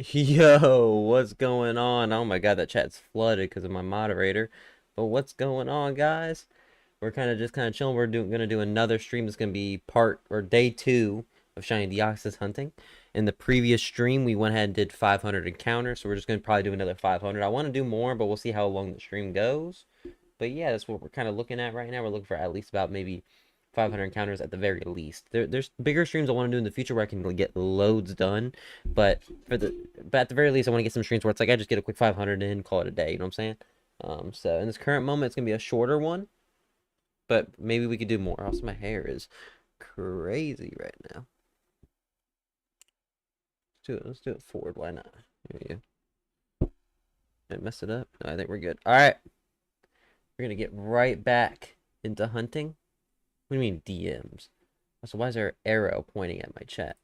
Yo, what's going on? Oh my God, that chat's flooded because of my moderator. But what's going on, guys? We're kind of chilling. Gonna do another stream. That's gonna be part or day two of shiny Deoxys hunting. In the previous stream, we went ahead and did 500 encounters, so we're just gonna probably do another 500. I want to do more, but we'll see how long the stream goes. But yeah, that's what we're kind of looking at right now. We're looking for at least about maybe 500 encounters at the very least. There's bigger streams I want to do in the future where I can get loads done, but at the very least I want to get some streams where it's like I just get a quick 500 in, call it a day. You know what I'm saying? So in this current moment, it's gonna be a shorter one, but maybe we could do more. Also, my hair is crazy right now. Let's do it. Let's do it forward. Why not? There you go. Did I mess it up? No, I think we're good. All right, we're gonna get right back into hunting. What do you mean DMs? So why is there an arrow pointing at my chat?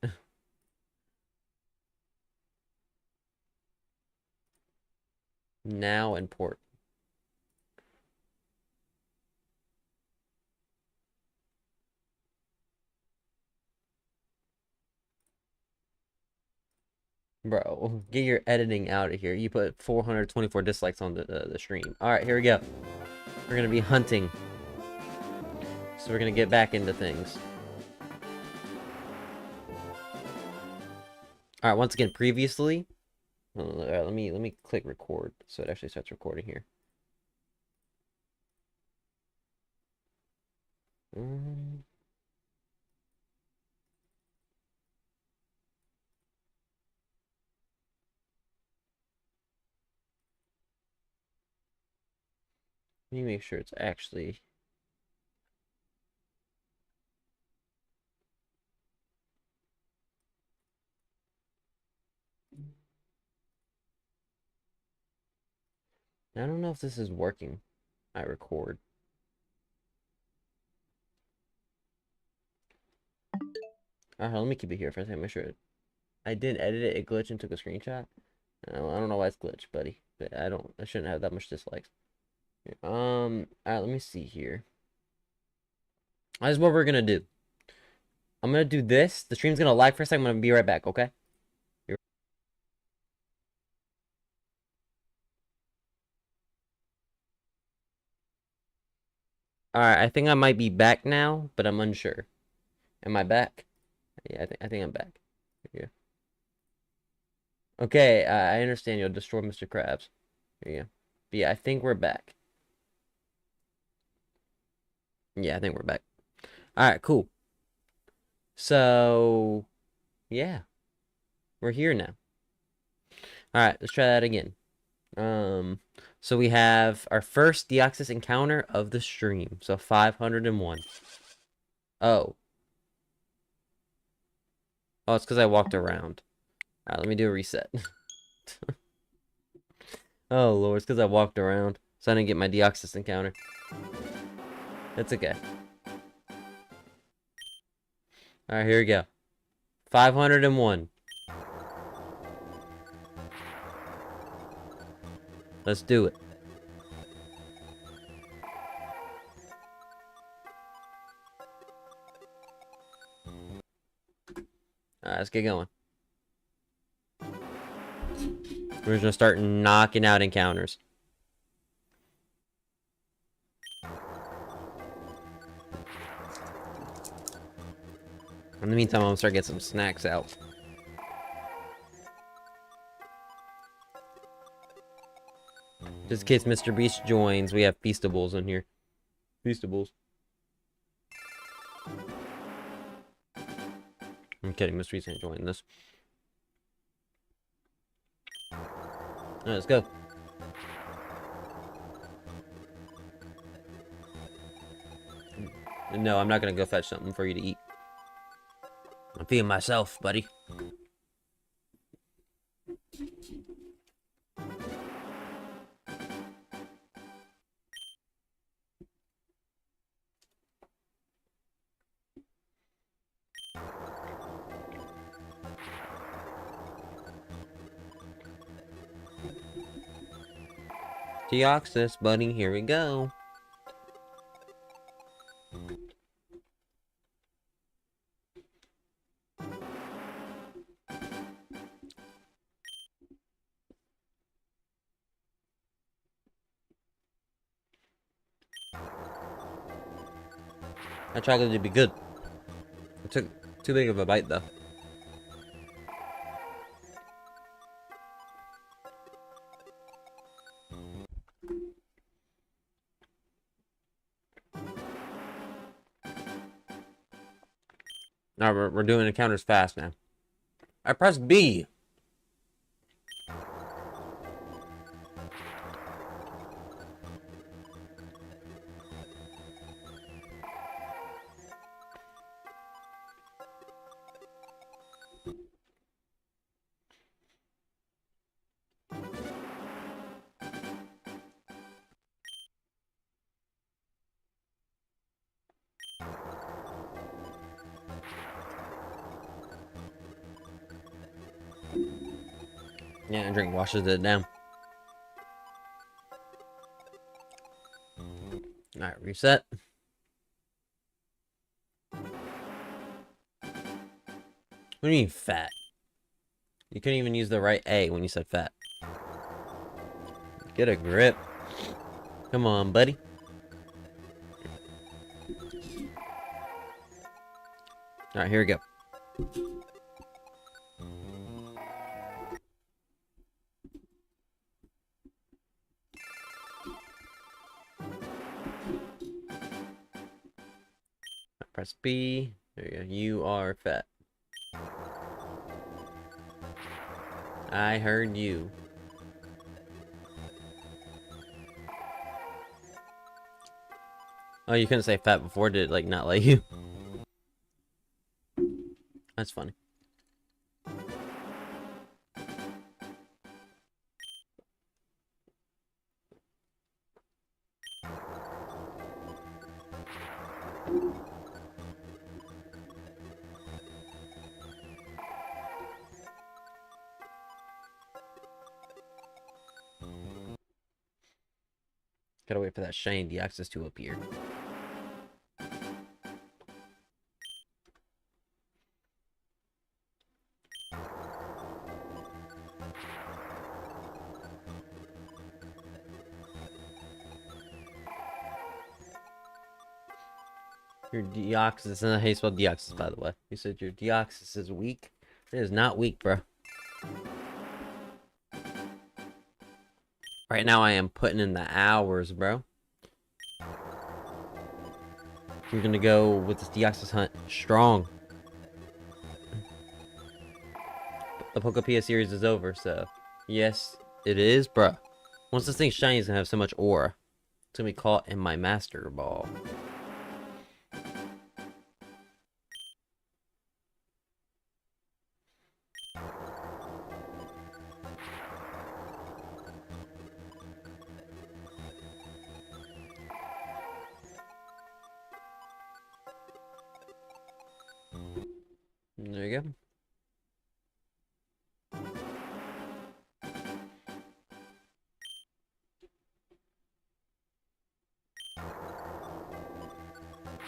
Now import. Bro, get your editing out of here. You put 424 dislikes on the stream. All right, here we go. We're gonna be hunting. So we're gonna get back into things. All right, once again, previously. All right, let me click record so it actually starts recording here. Um, Let me make sure it's actually. I don't know if this is working. I record. All right, let me keep it here for a second. Make sure I didn't edit it. It glitched and took a screenshot. I don't know why it's glitched, buddy. But I shouldn't have that much dislikes. Alright, let me see here. This is what we're gonna do. I'm gonna do this. The stream's gonna lag for a second. I'm gonna be right back, okay? Alright, I think I might be back now, but I'm unsure. Am I back? Yeah, I think I'm back. Yeah. Okay, I understand you'll destroy Mr. Krabs. There you go. But yeah, I think we're back. Yeah, I think we're back. Alright, cool. So, yeah, we're here now. Alright, let's try that again. So we have our first Deoxys encounter of the stream. So 501. Oh. Oh, it's because I walked around. Alright, let me do a reset. Oh, Lord, it's because I walked around. So I didn't get my Deoxys encounter. That's okay. Alright, here we go. 501. Let's do it. Alright, let's get going. We're just gonna start knocking out encounters. In the meantime, I'm gonna start getting some snacks out. Just in case Mr. Beast joins, we have Feastables in here. Feastables. I'm kidding, Mr. Beast ain't joining this. Alright, let's go. No, I'm not gonna go fetch something for you to eat. I'm feeding myself, buddy. Deoxys, buddy, here we go. That chocolate would be good. It took too big of a bite though. Now we're doing encounters fast now. I pressed B. Yeah, and drink washes it down. Alright, reset. What do you mean fat? You couldn't even use the right A when you said fat. Get a grip. Come on, buddy. Alright, here we go. Press B. There you go. You are fat. I heard you. Oh, you couldn't say fat before, did it, like, not let you? That's funny. Gotta wait for that shiny Deoxys to appear. Your Deoxys, and I hate spell Deoxys, by the way. You said your Deoxys is weak? It is not weak, bro. Right now, I am putting in the hours, bro. You're gonna go with this Deoxys hunt strong. The Pokepia series is over, so yes, it is, bro. Once this thing shiny, it's gonna have so much aura. It's gonna be caught in my Master Ball. There you go.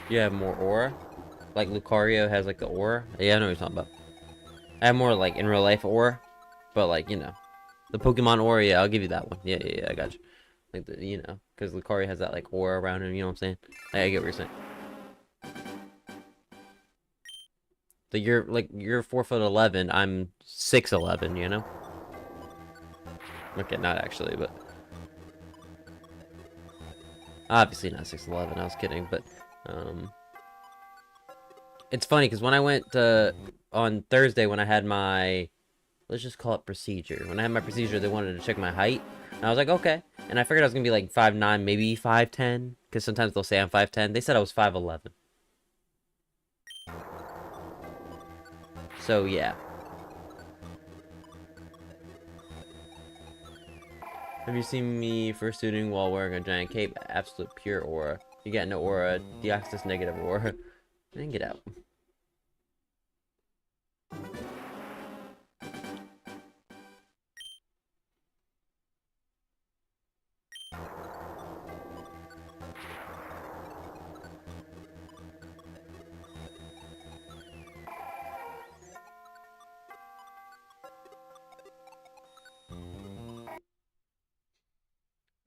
You have more aura? Like Lucario has like the aura? Yeah, I know what you're talking about. I have more like in real life aura. But like, you know. The Pokemon aura, yeah, I'll give you that one. Yeah, I got you. Like, the, you know, because Lucario has that like aura around him, you know what I'm saying? I get what you're saying. So you're 4'11", I'm 6'11", you know? Okay, not actually, but obviously not 6'11", I was kidding, but it's funny because when I went on Thursday when I had my, let's just call it procedure. When I had my procedure, they wanted to check my height, and I was like, okay. And I figured I was gonna be like 5'9", maybe 5'10", because sometimes they'll say I'm 5'10". They said I was 5'11". So yeah. Have you seen me first shooting while wearing a giant cape? Absolute pure aura. You got no aura. Deoxys negative aura. Then get out.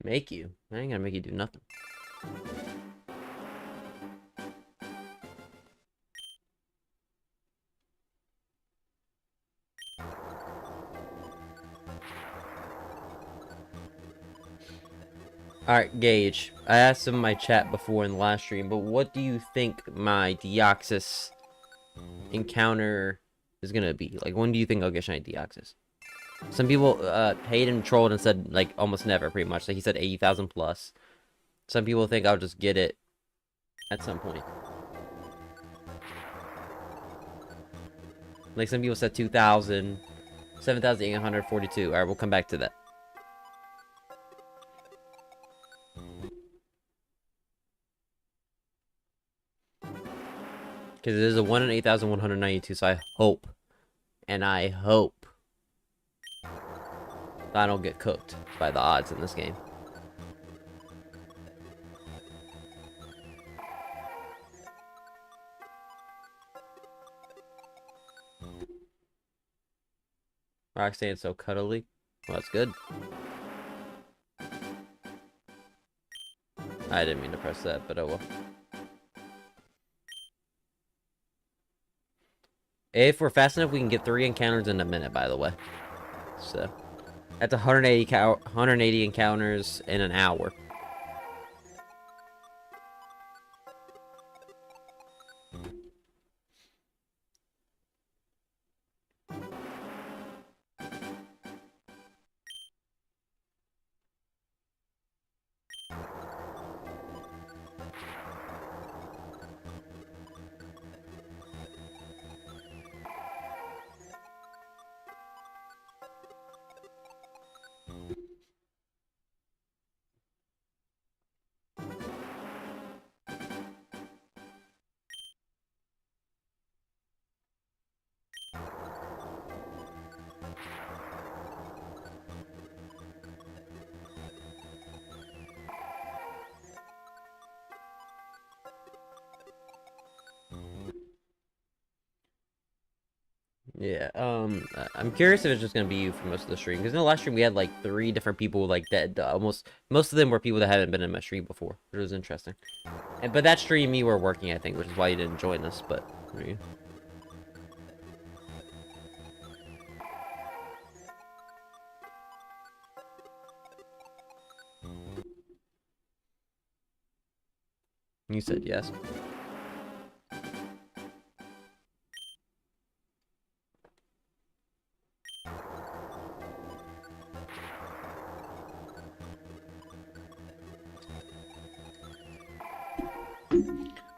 Make you? I ain't gonna make you do nothing. Alright, Gage. I asked in my chat before in the last stream, but what do you think my Deoxys encounter is gonna be? Like, when do you think I'll get shiny Deoxys? Some people hated and trolled and said, like, almost never, pretty much. Like, he said 80,000 plus. Some people think I'll just get it at some point. Like, some people said 2,000, 7,842. Alright, we'll come back to that. Because it is a 1 in 8,192, so I hope, and I hope, that I don't get cooked by the odds in this game. Roxanne's so cuddly. Well, that's good. I didn't mean to press that, but oh well. If we're fast enough, we can get 3 encounters in a minute, by the way. So, that's 180 encounters in an hour. Yeah, I'm curious if it's just gonna be you for most of the stream, because in the last stream we had like 3 different people like that. Most of them were people that hadn't been in my stream before, which was interesting. But that stream you were working, I think, which is why you didn't join us. But there you go. You said yes.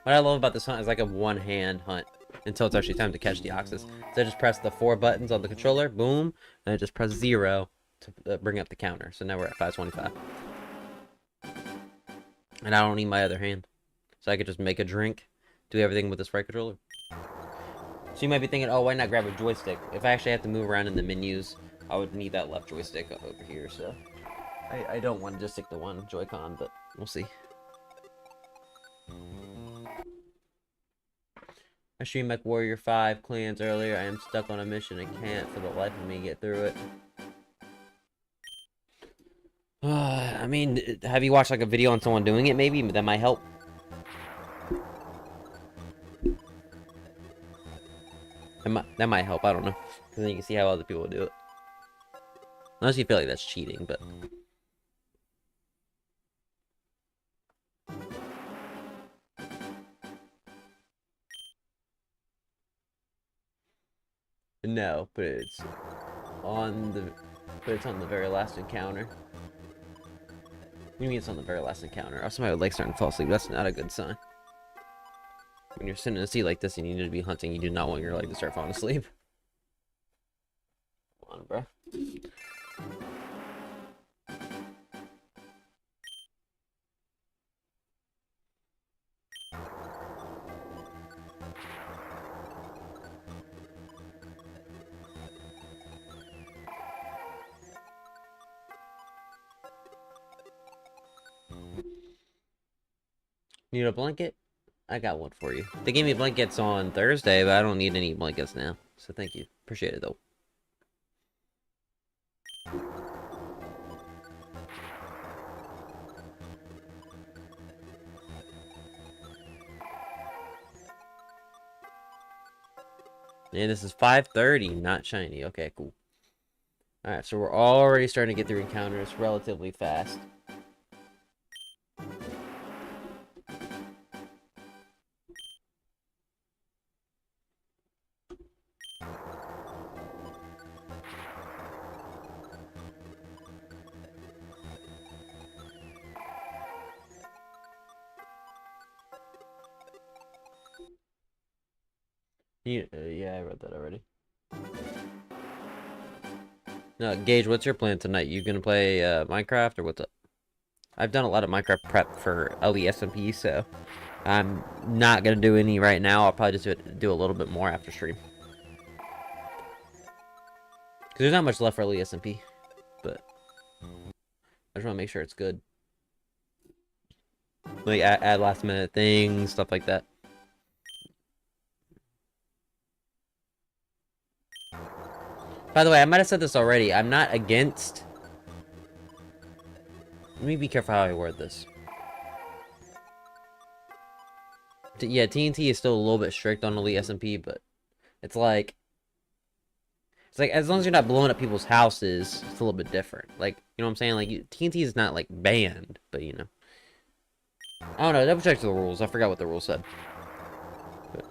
What I love about this hunt is like a one-hand hunt until it's actually time to catch Deoxys. So I just press the 4 buttons on the controller, boom, and I just press 0 to bring up the counter. So now we're at 525. And I don't need my other hand. So I could just make a drink, do everything with this right controller. So you might be thinking, oh, why not grab a joystick? If I actually have to move around in the menus, I would need that left joystick over here, so... I don't want to just stick to one Joy-Con, but we'll see. I streamed like Warrior 5 clans earlier. I am stuck on a mission and can't for the life of me get through it. I mean, have you watched like a video on someone doing it maybe? That might help. That might help, I don't know. Because then you can see how other people do it. Unless you feel like that's cheating, but... No, but it's on the very last encounter. What do you mean it's on the very last encounter? Oh, somebody would like starting to fall asleep. That's not a good sign. When you're sitting in a seat like this and you need to be hunting, you do not want your leg to start falling asleep. Come on, bro. Need a blanket? I got one for you. They gave me blankets on Thursday, but I don't need any blankets now. So thank you. Appreciate it, though. Yeah, this is 5:30, not shiny. Okay, cool. Alright, so we're already starting to get through encounters relatively fast. Yeah, I read that already. No, Gage, what's your plan tonight? You gonna play Minecraft or what's up? I've done a lot of Minecraft prep for LESMP, so I'm not gonna do any right now. I'll probably just do a little bit more after stream. Because there's not much left for LESMP, but I just want to make sure it's good. Like, add last minute things, stuff like that. By the way, I might have said this already. I'm not against... Let me be careful how I word this. Yeah, TNT is still a little bit strict on Elite SMP, but it's like as long as you're not blowing up people's houses, it's a little bit different. Like, you know what I'm saying? Like, TNT is not like banned, but you know. I don't know. Double check the rules. I forgot what the rules said. But...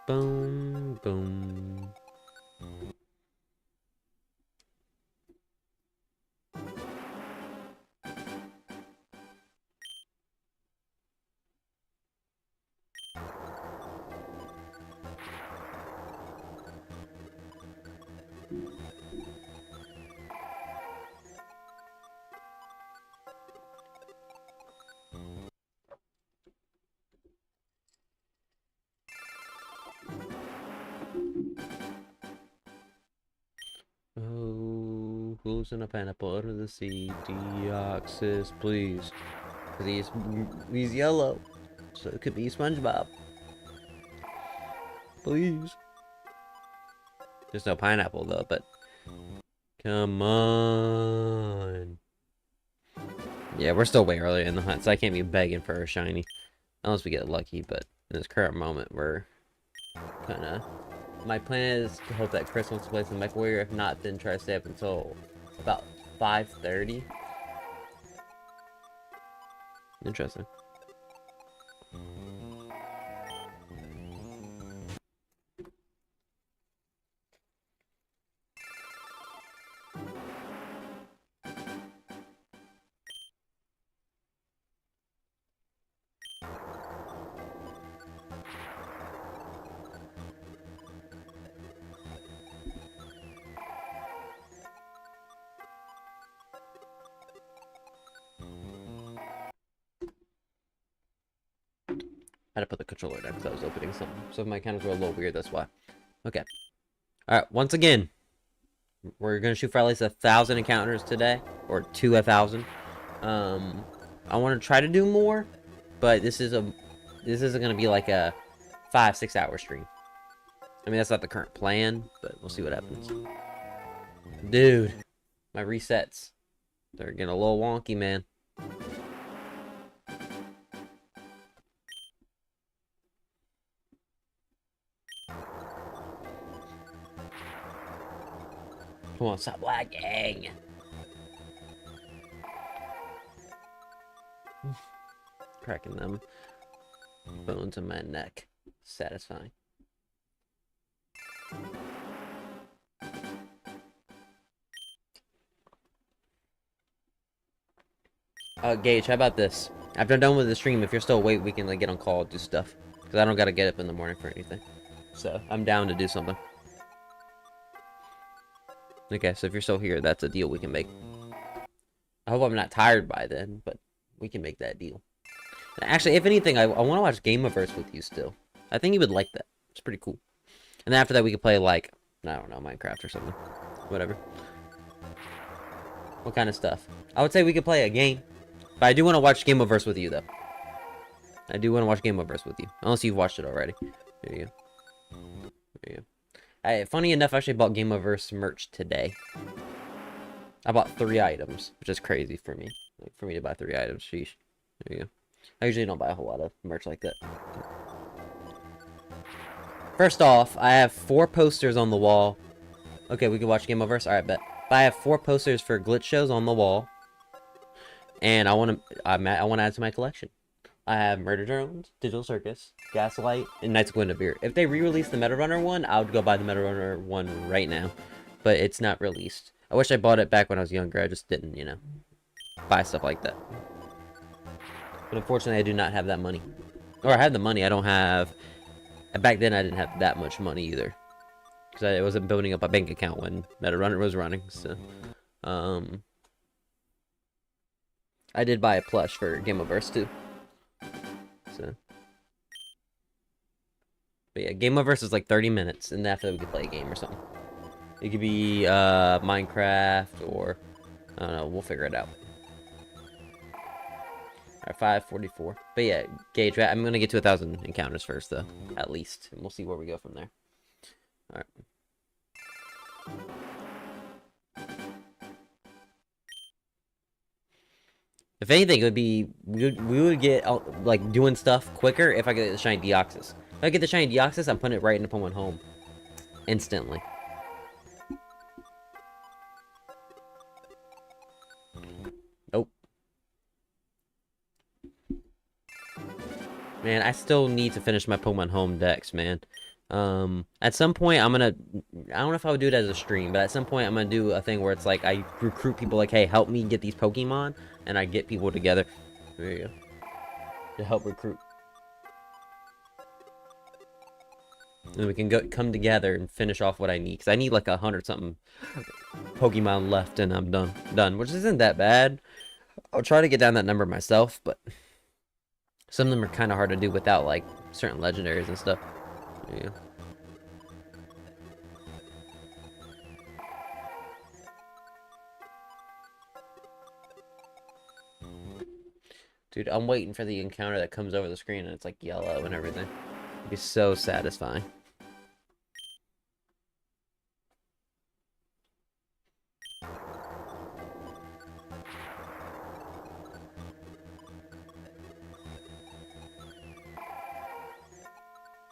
Boom, boom. Oh, who's in a pineapple under the sea? Deoxys, please. Because he's yellow. So it could be SpongeBob. Please. There's no pineapple though, but come on. Yeah, we're still way early in the hunt, so I can't be begging for a shiny. Unless we get lucky, but in this current moment, we're kinda... My plan is to hope that Chris wants to play some Mech Warrior. If not, then try to stay up until about 5:30. Interesting. I had to put the controller down because I was opening something. So if my counters were a little weird, that's why. Okay. Alright, once again, we're going to shoot for at least 1,000 encounters today. Or 1,000. I want to try to do more. But this isn't going to be like a 5-6 hour stream. I mean, that's not the current plan, but we'll see what happens. Dude, my resets. They're getting a little wonky, man. Come on, stop lagging. Cracking them bones in my neck. Satisfying. Gage, how about this? After I'm done with the stream, if you're still awake, we can like get on call and do stuff. Because I don't gotta get up in the morning for anything. So, I'm down to do something. Okay, so if you're still here, that's a deal we can make. I hope I'm not tired by then, but we can make that deal. Actually, if anything, I want to watch Gameaverse with you still. I think you would like that. It's pretty cool. And then after that, we could play, like, I don't know, Minecraft or something. Whatever. What kind of stuff? I would say we could play a game. But I do want to watch Gameaverse with you, though. I do want to watch Gameaverse with you. Unless you've watched it already. There you go. There you go. Funny enough, I actually bought Gameaverse merch today. I bought 3 items, which is crazy for me. Like, for me to buy 3 items, sheesh. There you go. I usually don't buy a whole lot of merch like that. First off, I have 4 posters on the wall. Okay, we can watch Gameaverse. Alright, bet. But I have 4 posters for glitch shows on the wall. And I want to add to my collection. I have Murder Drones, Digital Circus, Gaslight, and Knights of Guinevere. If they re-release the Meta Runner one, I would go buy the Meta Runner one right now. But it's not released. I wish I bought it back when I was younger. I just didn't, you know, buy stuff like that. But unfortunately, I do not have that money. Or I have the money, I don't have... Back then, I didn't have that much money either. Because I wasn't building up a bank account when that runner was running, so... I did buy a plush for Gameoverse too. So... But yeah, Gameoverse is like 30 minutes, and after that we could play a game or something. It could be, Minecraft, or... I don't know, we'll figure it out. Alright, 544. But yeah, Gage, I'm gonna get to 1,000 encounters first, though. At least. And we'll see where we go from there. Alright. If anything, it would be... We would get, like, doing stuff quicker if I get the shiny Deoxys. If I get the shiny Deoxys, I'm putting it right into Pokemon Home. Instantly. Nope. Man, I still need to finish my Pokemon Home decks, man. At some point, I don't know if I would do it as a stream, but at some point, I'm gonna do a thing where it's like, I recruit people like, hey, help me get these Pokemon, and I get people together. There you go. To help recruit. And we can come together and finish off what I need, because I need like 100-something Pokemon left, and I'm done, which isn't that bad. I'll try to get down that number myself, but some of them are kind of hard to do without, like, certain legendaries and stuff. Yeah. Dude, I'm waiting for the encounter that comes over the screen and it's like yellow and everything. It'd be so satisfying.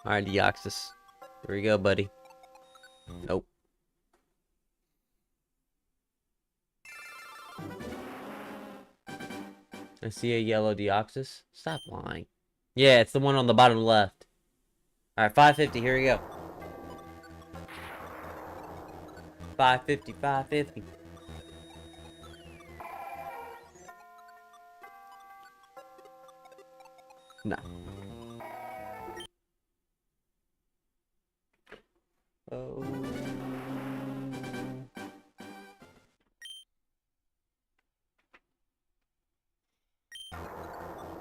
Alright, Deoxys. Here we go, buddy. Nope. I see a yellow Deoxys. Stop lying. Yeah, it's the one on the bottom left. Alright, 550, here we go. 550, 550. No. Oh.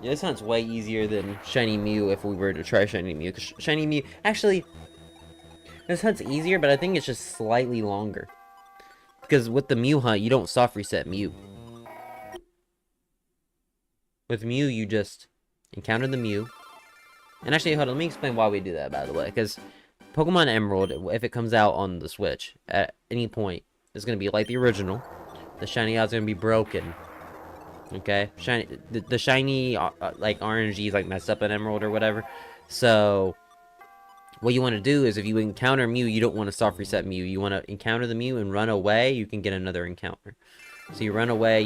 Yeah, this hunt's way easier than Shiny Mew if we were to try Shiny Mew. Cause Shiny Mew... Actually, this hunt's easier, but I think it's just slightly longer. Because with the Mew hunt, you don't soft reset Mew. With Mew, you just encounter the Mew. And actually, hold on, let me explain why we do that, by the way. Because Pokemon Emerald, if it comes out on the Switch, at any point, it's going to be like the original. The shiny out's going to be broken. Okay? The shiny, like, RNG is, like, messed up in Emerald or whatever. So, what you want to do is, if you encounter Mew, you don't want to soft reset Mew. You want to encounter the Mew and run away, you can get another encounter. So you run away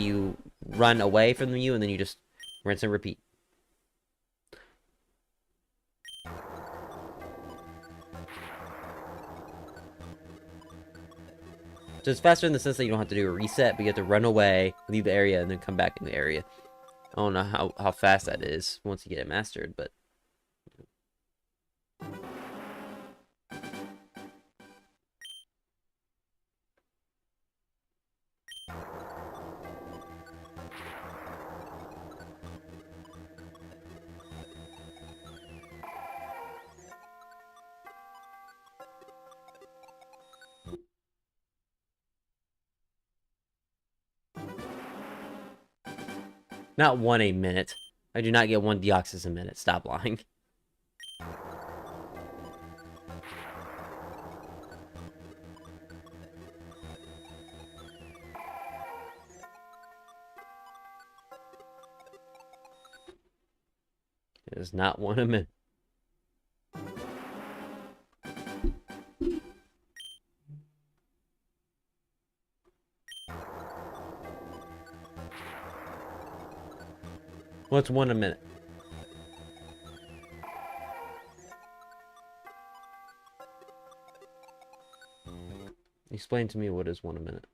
from the Mew, and then you just rinse and repeat. So it's faster in the sense that you don't have to do a reset, but you have to run away, leave the area, and then come back in the area. I don't know how fast that is once you get it mastered, but... Not one a minute. I do not get one Deoxys a minute. Stop lying. It is not one a minute. What's one a minute? Explain to me what is one a minute.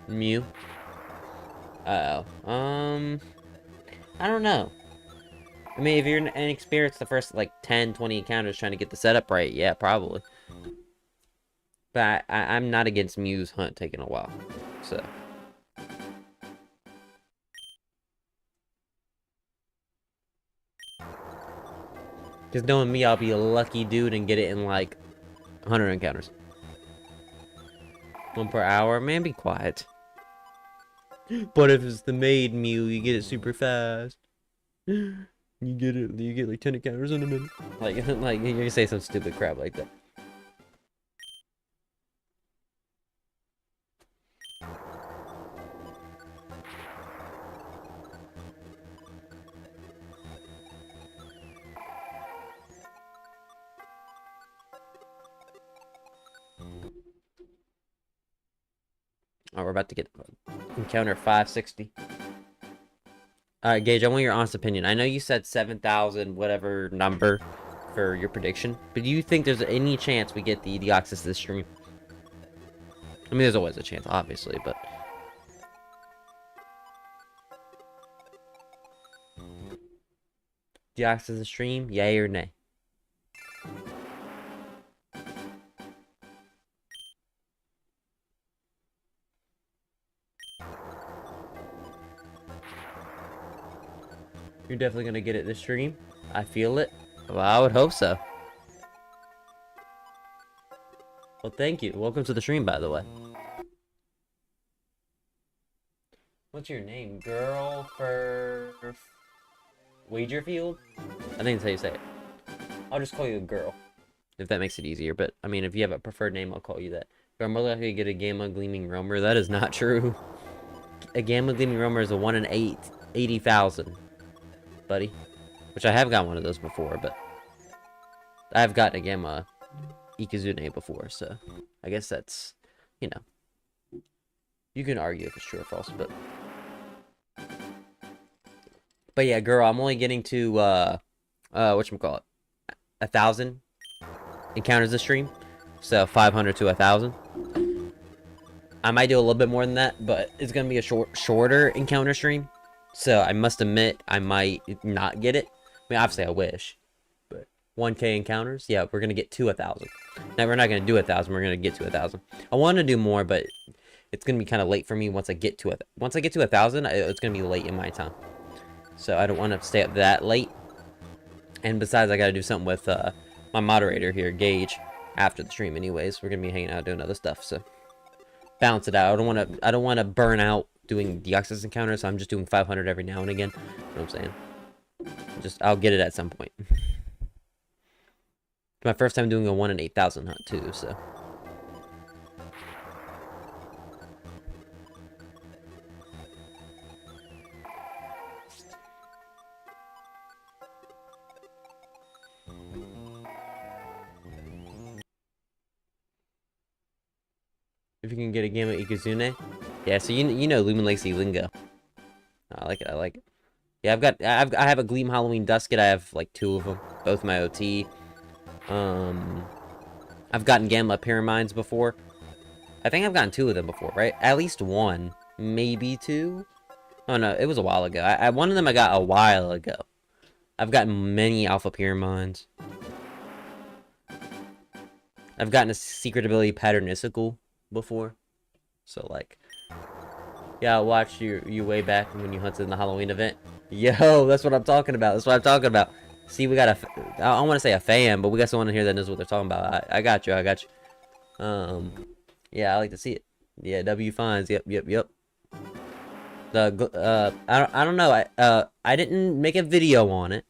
Mew. I don't know. I mean, if you're inexperienced the first, like, 10, 20 encounters trying to get the setup right, yeah, probably. But I'm not against Mew's hunt taking a while, so. Because knowing me, I'll be a lucky dude and get it in, like, 100 encounters. 1 per hour. Man, be quiet. But if it's the maid Mew, you get it super fast. You get like 10 encounters in a minute. Like you're gonna say some stupid crap like that. Oh, we're about to get encounter 560. Alright, Gage, I want your honest opinion. I know you said 7,000 whatever number for your prediction, but do you think there's any chance we get the Deoxys this stream? I mean, there's always a chance, obviously, but... Deoxys this stream, yay or nay? You're definitely gonna get it this stream. I feel it. Well, I would hope so. Well, thank you. Welcome to the stream, by the way. What's your name? Girl for Wagerfield? I think that's how you say it. I'll just call you a girl, if that makes it easier. But, I mean, if you have a preferred name, I'll call you that. I'm more likely to get a Gamma Gleaming Roamer. That is not true. A Gamma Gleaming Roamer is a 1 in 80,000. Buddy. Which I have got one of those before, but... I've gotten a Gamma Ikizune before, so... I guess that's... You know. You can argue if it's true or false, but... But yeah, girl, I'm only getting to, whatchamacallit? 1,000 encounters this stream. So, 500 to 1,000. I might do a little bit more than that, but it's gonna be a shorter encounter stream. So, I must admit, I might not get it. I mean, obviously, I wish. But 1K encounters? Yeah, we're gonna get to 1,000. Now, we're not gonna do 1,000, we're gonna get to 1,000. I want to do more, but it's gonna be kind of late for me once I get to it. Once I get to 1,000, it's gonna be late in my time. So, I don't want to stay up that late. And besides, I gotta do something with my moderator here, Gage, after the stream anyways. We're gonna be hanging out doing other stuff, so balance it out. I don't wanna burn out doing Deoxys encounters, so I'm just doing 500 every now and again. You know what I'm saying? I'll get it at some point. It's my first time doing a 1 in 8,000 hunt too, so. If you can get a Gamma Ikizune. Yeah, so you know Lumen Lacy lingo. I like it, I like it. Yeah, I have a Gleam Halloween Dusket. I have like 2 of them, both my OT. I've gotten Gamma Pyramines before. I think I've gotten 2 of them before, right? At least 1, maybe 2. Oh no, it was a while ago. One of them I got a while ago. I've gotten many Alpha Pyramines. I've gotten a Secret Ability Patternisical before. So like, yeah, I watched you way back when you hunted in the Halloween event. Yo, that's what I'm talking about. That's what I'm talking about. See, we got I don't want to say a fan, but we got someone in here that knows what they're talking about. I got you. I got you. Yeah, I like to see it. Yeah, W Fines. Yep. I don't know. I didn't make a video on it,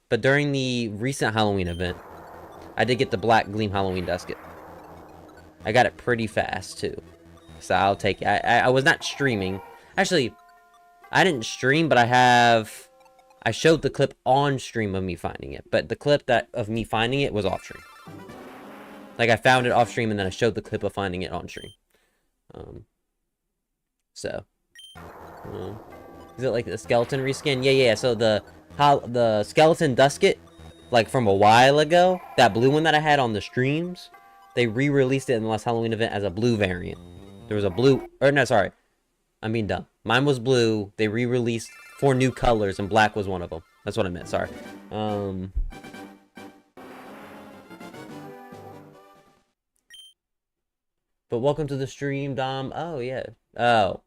but during the recent Halloween event, I did get the Black Gleam Halloween Dusket. I got it pretty fast too, so I'll take it. I was not streaming. Actually, I didn't stream, but I showed the clip on stream of me finding it, but the clip of me finding it was off stream. Like, I found it off stream, and then I showed the clip of finding it on stream. Is it like the skeleton reskin? Yeah. So the skeleton Dusket, like from a while ago, that blue one that I had on the streams, they re-released it in the last Halloween event as a blue variant. There was a blue, or no, sorry. I'm being dumb. Mine was blue. They re-released 4 new colors, and black was one of them. That's what I meant. Sorry. But welcome to the stream, Dom. Oh yeah. Oh.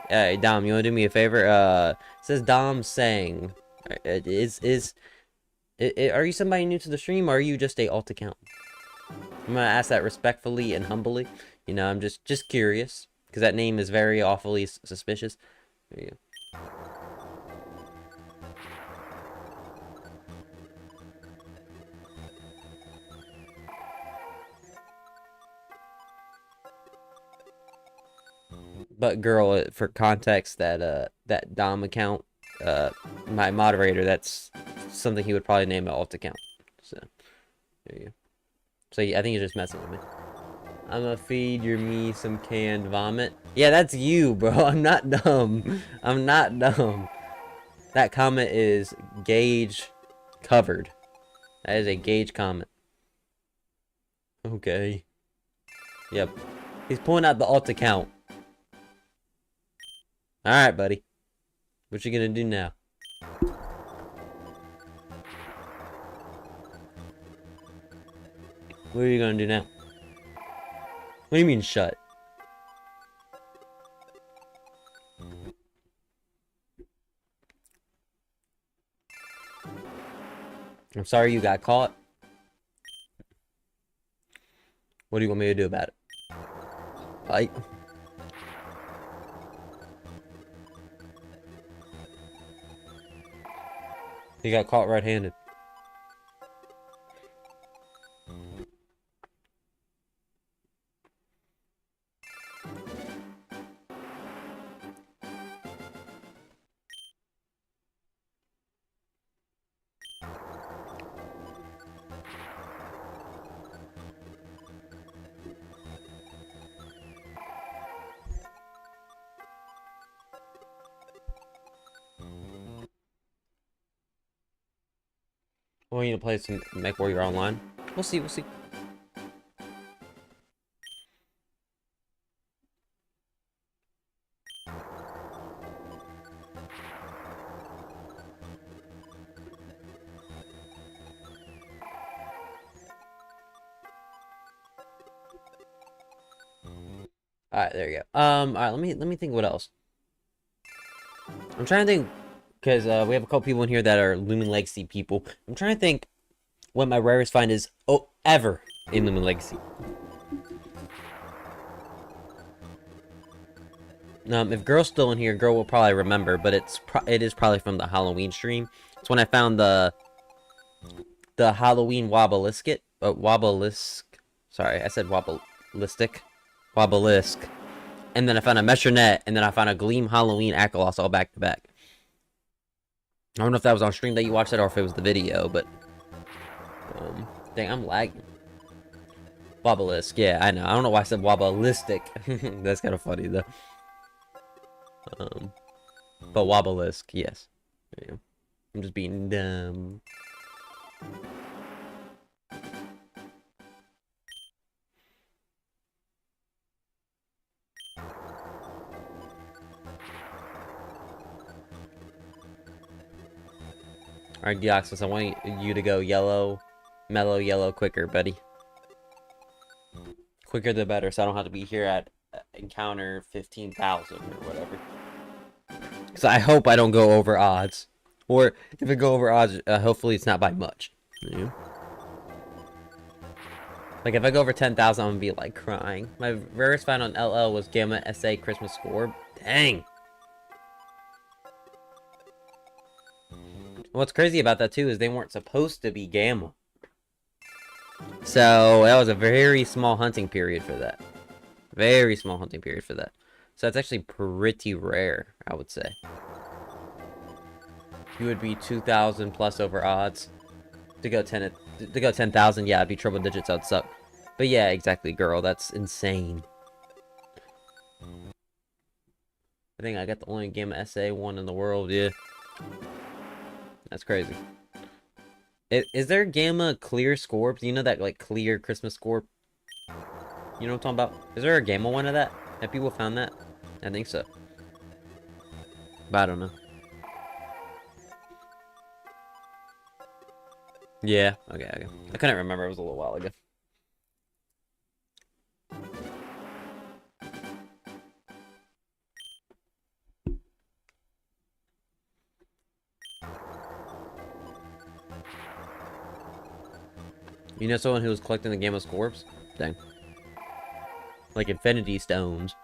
Hey, Dom, you want to do me a favor? It says Dom saying, are you somebody new to the stream, or are you just a alt account? I'm gonna ask that respectfully and humbly. You know, I'm just curious because that name is very awfully suspicious. There you go. But girl, for context, that Dom account, my moderator, that's something he would probably name an alt account. So there you go. So yeah, I think he's just messing with me. I'm gonna feed me some canned vomit. Yeah, that's you, bro. I'm not dumb. I'm not dumb. That comment is gauge covered. That is a gauge comment. Okay. Yep. He's pulling out the alt account. Alright, buddy. What you gonna do now? What are you gonna do now? What do you mean shut? I'm sorry you got caught. What do you want me to do about it? Fight? He got caught red-handed. Want you to play some MechWarrior Online? We'll see, we'll see. Alright, there you go. Alright, let me think what else. I'm trying to think, because we have a couple people in here that are Looming Legacy people. I'm trying to think what my rarest find is ever in Looming Legacy. If Girl's still in here, Girl will probably remember, but it is probably from the Halloween stream. It's when I found the Halloween Wobbleisk. Sorry, I said Wobbleistic. Wobbleisk. And then I found a Metronet, and then I found a Gleam Halloween Akalos all back to back. I don't know if that was on stream that you watched that or if it was the video, but dang, I'm lagging. Wobbleisk, yeah, I know. I don't know why I said Wobbleistic. That's kind of funny though. But Wobbleisk, yes. There you go. I'm just being dumb. Alright, Deoxys, I want you to go yellow, mellow yellow quicker, buddy. Quicker the better, so I don't have to be here at encounter 15,000 or whatever. So I hope I don't go over odds. Or if I go over odds, hopefully it's not by much. Yeah. Like if I go over 10,000, I'm gonna be like crying. My rarest find on LL was Gamma SA Christmas Score. Dang. What's crazy about that too is they weren't supposed to be Gamma. So that was a very small hunting period for that. Very small hunting period for that. So that's actually pretty rare, I would say. You would be 2,000 plus over odds to go 10,000. Yeah, it'd be triple digits. That'd suck. But yeah, exactly, girl. That's insane. I think I got the only Gamma SA one in the world. Yeah. That's crazy. Is there Gamma clear Scorps? You know that like clear Christmas Scorp? You know what I'm talking about? Is there a Gamma one of that? Have people found that? I think so. But I don't know. Yeah, okay. I couldn't remember, it was a little while ago. You know someone who was collecting the Gamma Scorps? Dang. Like Infinity Stones.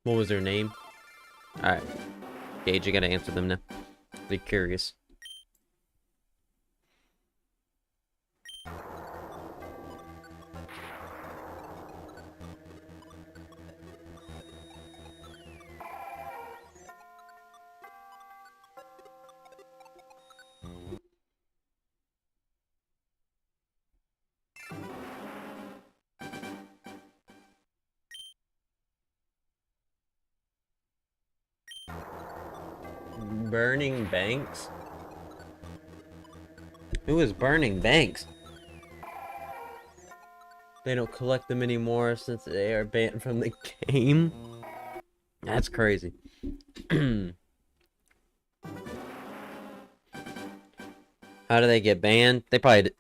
What was their name? Alright. Gage, you gotta answer them now. They're curious. Burning Banks? Who is Burning Banks? They don't collect them anymore since they are banned from the game. That's crazy. How do they get banned? They probably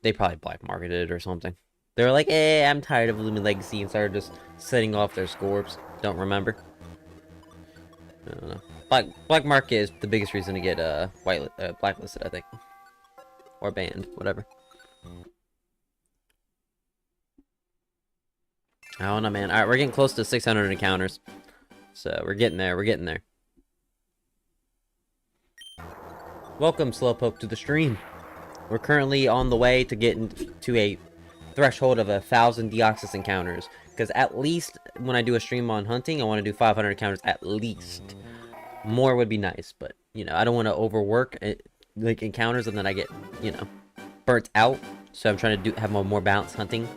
black marketed it or something. They were like, I'm tired of Lumen Legacy, and started just setting off their Scorps. Don't remember. I don't know. Black market is the biggest reason to get blacklisted, I think, or banned, whatever. I don't know, man. All right, we're getting close to 600 encounters, so we're getting there. We're getting there. Welcome, Slowpoke, to the stream. We're currently on the way to getting to a threshold of 1,000 Deoxys encounters, because at least when I do a stream on hunting, I want to do 500 encounters at least. More would be nice, but, you know, I don't want to overwork like encounters and then I get, you know, burnt out. So I'm trying to have more balanced hunting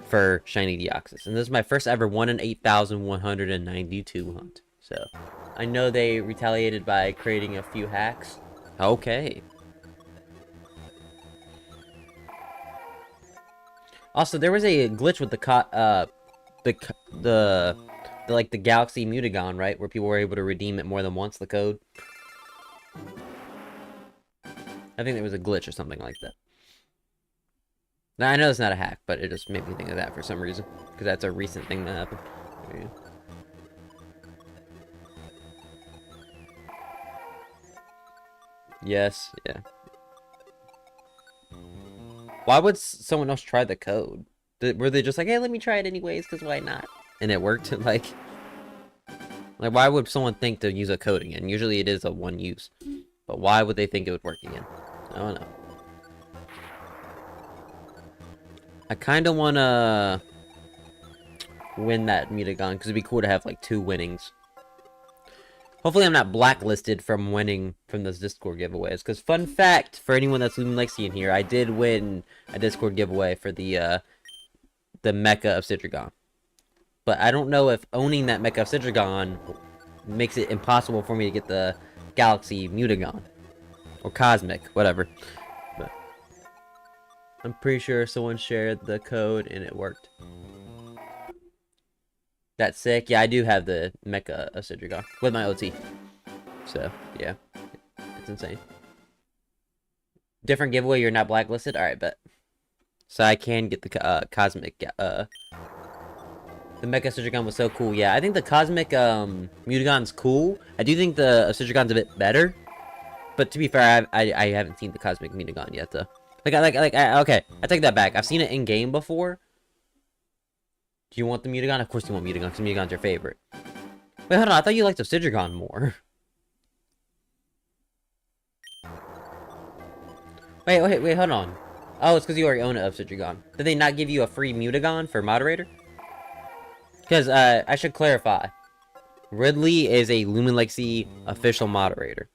for shiny Deoxys. And this is my first ever 1 in 8,192 hunt. So I know they retaliated by creating a few hacks. Okay. Also, there was a glitch with the Galaxy Mutagon, right? Where people were able to redeem it more than once, the code. I think there was a glitch or something like that. Now, I know it's not a hack, but it just made me think of that for some reason. Because that's a recent thing that happened. Yeah. Yes, yeah. Why would someone else try the code? Were they just like, hey, let me try it anyways, because why not? And it worked? Like, why would someone think to use a code again? Usually it is a one use. But why would they think it would work again? I don't know. I kind of want to win that Mutagon, because it'd be cool to have, like, 2 winnings. Hopefully I'm not blacklisted from winning from those Discord giveaways. Because fun fact, for anyone that's Lumen Lexi in here, I did win a Discord giveaway for the Mecha of Citragon. But I don't know if owning that Mecha of Citragon makes it impossible for me to get the Galaxy Mutagon. Or Cosmic, whatever. But I'm pretty sure someone shared the code and it worked. That's sick. Yeah, I do have the Mecha of Citragon with my OT. So, yeah. It's insane. Different giveaway, you're not blacklisted? Alright, bet. So I can get the Cosmic, the Mecha Citragon was so cool. Yeah, I think the Cosmic Mutagon's cool. I do think the Citragon's a bit better. But to be fair, I haven't seen the Cosmic Mutagon yet, though. Okay, I take that back. I've seen it in-game before. Do you want the Mutagon? Of course you want Mutagon, because Mutagon's your favorite. Wait, hold on. I thought you liked the Citragon more. Wait, hold on. Oh, it's because you already own it of Citragon. Did they not give you a free Mutagon for moderator? Because, I should clarify. Ridley is a Lumen Legacy official moderator.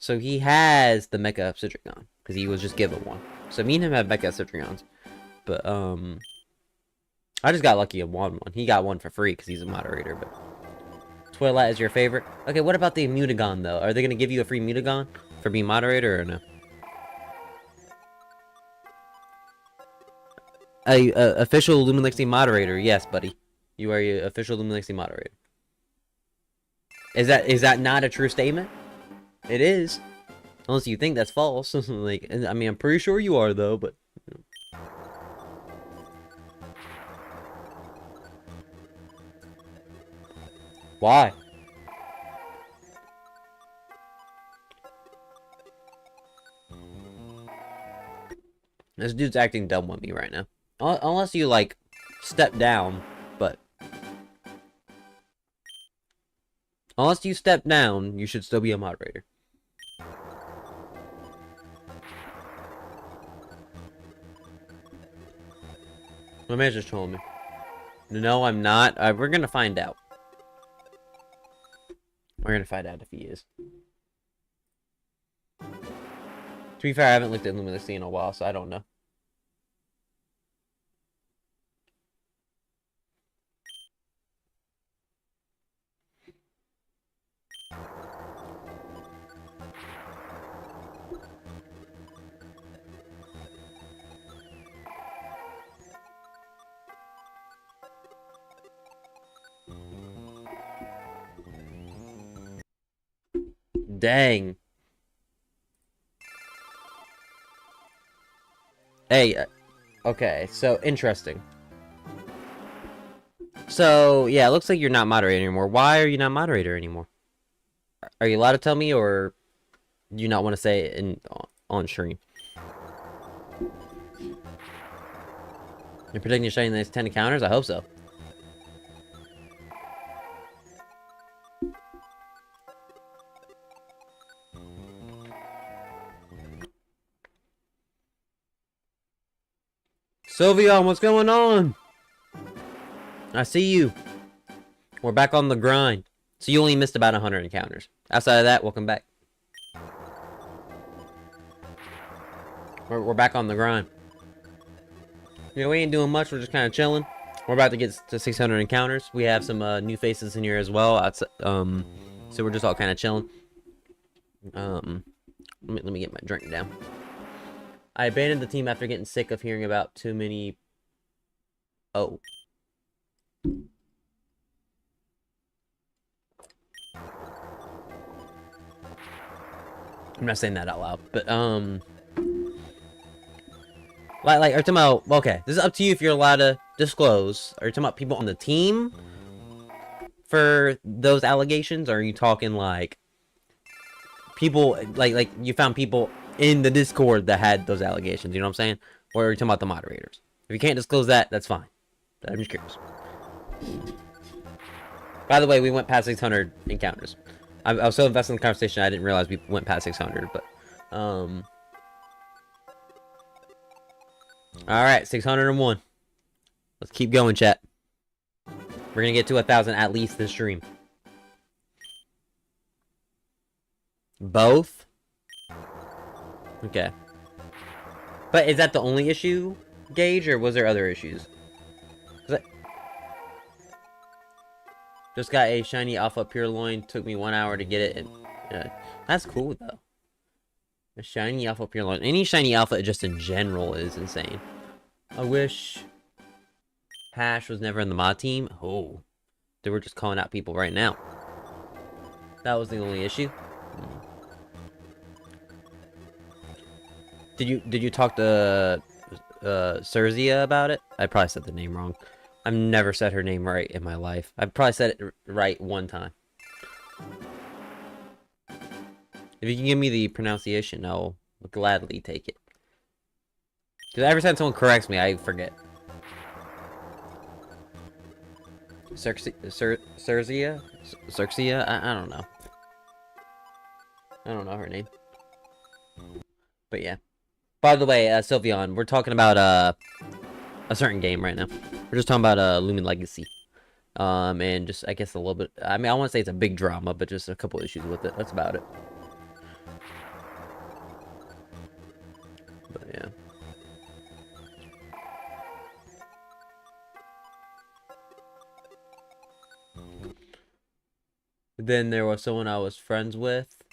So he has the Mecha of Citragon, because he was just given one. So me and him have Mecha Citragons. But, I just got lucky and won one. He got one for free because he's a moderator, but Twilight is your favorite. Okay, what about the Mutagon, though? Are they gonna give you a free Mutagon for being moderator, or no? A official Luminexy moderator. Yes, buddy. You are your official Luminexy moderator. Is that not a true statement? It is. Unless you think that's false. Like, I mean, I'm pretty sure you are, though, but... Why? This dude's acting dumb with me right now. Unless you, like, step down, but... Unless you step down, you should still be a moderator. My man just told me. No, I'm not. We're gonna find out. We're gonna find out if he is. To be fair, I haven't looked at Luminosity in a while, so I don't know. Dang. Hey, okay, so interesting. So, yeah, it looks like you're not moderator anymore. Why are you not moderator anymore? Are you allowed to tell me, or do you not want to say it on stream? You're predicting you're shutting the next 10 encounters? I hope so. Sylveon, what's going on? I see you. We're back on the grind. So you only missed about 100 encounters. Outside of that, welcome back. We're back on the grind. You know, we ain't doing much. We're just kind of chilling. We're about to get to 600 encounters. We have some new faces in here as well. So we're just all kind of chilling. Let me get my drink down. I abandoned the team after getting sick of hearing about too many... Oh. I'm not saying that out loud, but, Like, are you talking about... Okay, this is up to you if you're allowed to disclose. Are you talking about people on the team for those allegations? Or are you talking, like... People, like you found people in the Discord that had those allegations, you know what I'm saying? Or are you talking about the moderators? If you can't disclose that, that's fine. I'm just curious. By the way, we went past 600 encounters. I was so invested in the conversation, I didn't realize we went past 600, but... Alright, 601. Let's keep going, chat. We're gonna get to 1,000 at least this stream. Both? Okay. But is that the only issue, Gage, or was there other issues? Just got a shiny alpha purloin. Took me 1 hour to get it. And, that's cool, though. A shiny alpha purloin. Any shiny alpha just in general is insane. I wish Hash was never in the mod team. Oh. They were just calling out people right now. That was the only issue. Did you talk to Cerzia about it? I probably said the name wrong. I've never said her name right in my life. I've probably said it right one time. If you can give me the pronunciation, I'll gladly take it. Because every time someone corrects me, I forget. Cerzia? Cerzia? I don't know. I don't know her name. But yeah. By the way, Sylveon, we're talking about a certain game right now. We're just talking about Lumen Legacy. And just, I guess, a little bit... I mean, I want to say it's a big drama, but just a couple issues with it. That's about it. But yeah. Then there was someone I was friends with,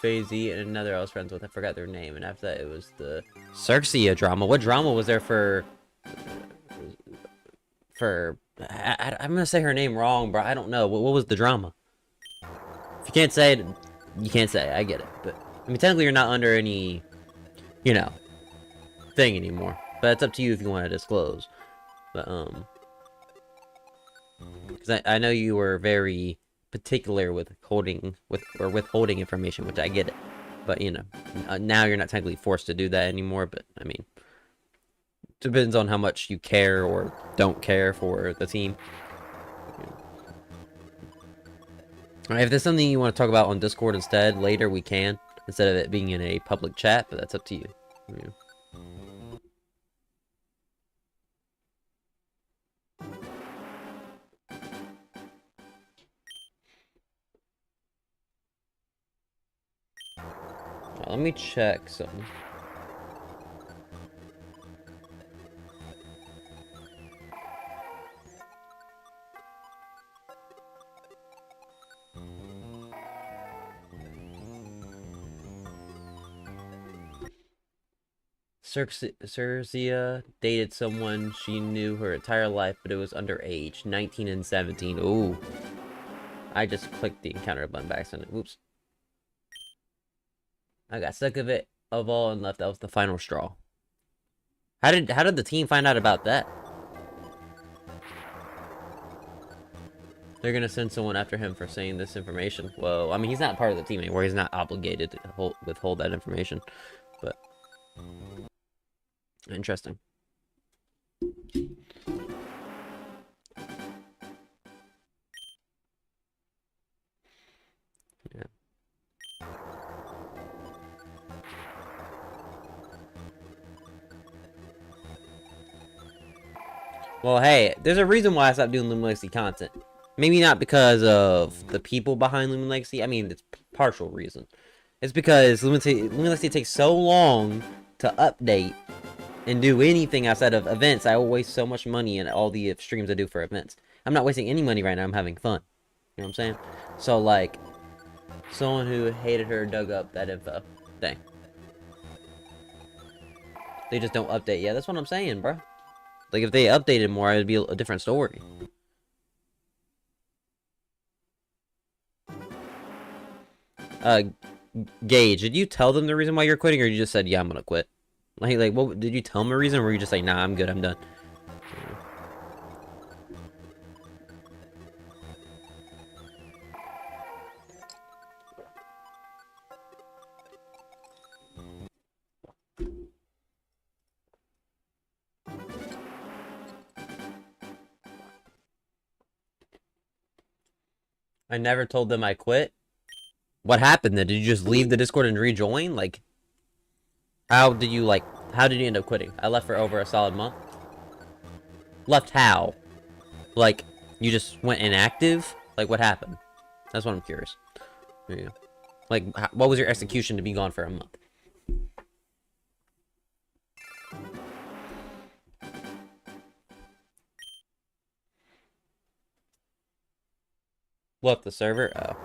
FaZe, and another I was friends with. I forgot their name. And after that, it was the Xerxia drama. What drama was there for? I'm gonna say her name wrong, bro. I don't know. What was the drama? If you can't say it, you can't say it. I get it. But I mean, technically, you're not under any, you know, thing anymore. But it's up to you if you want to disclose. But because I know you were very particular with withholding information, which I get it. But you know, now you're not technically forced to do that anymore. But I mean, depends on how much you care or don't care for the team. Alright, if there's something you want to talk about on Discord instead, later we can, instead of it being in a public chat, but that's up to you. Yeah. Let me check something. Xerxia dated someone she knew her entire life, but it was underage, 19 and 17. Ooh. I just clicked the encounter button by accident. Whoops. I got sick of it all and left. That was the final straw. How did the team find out about that? They're gonna send someone after him for saying this information. Well, I mean, he's not part of the team anymore. He's not obligated to withhold that information. But interesting. Yeah. Well, hey, there's a reason why I stopped doing Lumen Legacy content. Maybe not because of the people behind Lumen Legacy. I mean, it's partial reason. It's because Lumen Legacy takes so long to update and do anything outside of events. I will waste so much money in all the streams I do for events. I'm not wasting any money right now. I'm having fun. You know what I'm saying? So, like, someone who hated her dug up that info. Dang. They just don't update. Yeah, that's what I'm saying, bro. Like, if they updated more, it'd be a different story. Gage, did you tell them the reason why you're quitting, or you just said, yeah, I'm gonna quit? Like, what, did you tell them a reason, or were you just like, nah, I'm good, I'm done? I never told them I quit. What happened then? Did you just leave the Discord and rejoin? Like, how did you end up quitting? I left for over a solid month. Left how? Like, you just went inactive? Like, what happened? That's what I'm curious. Yeah. Like, what was your execution to be gone for a month? Left the server? Oh.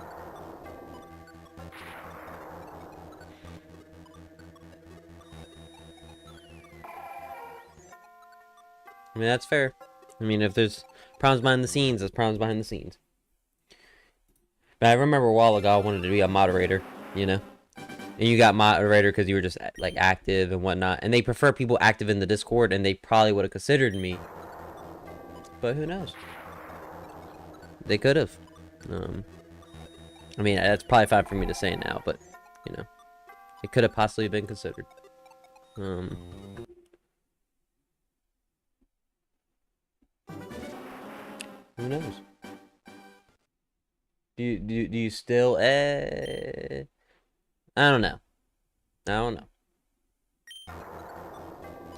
I mean, that's fair. I mean, if there's problems behind the scenes, there's problems behind the scenes. But I remember a while ago I wanted to be a moderator, you know? And you got moderator because you were just, like, active and whatnot. And they prefer people active in the Discord, and they probably would have considered me. But who knows? They could have. I mean, that's probably fine for me to say now, but, you know. It could have possibly been considered. Who knows? Do you still I don't know. I don't know.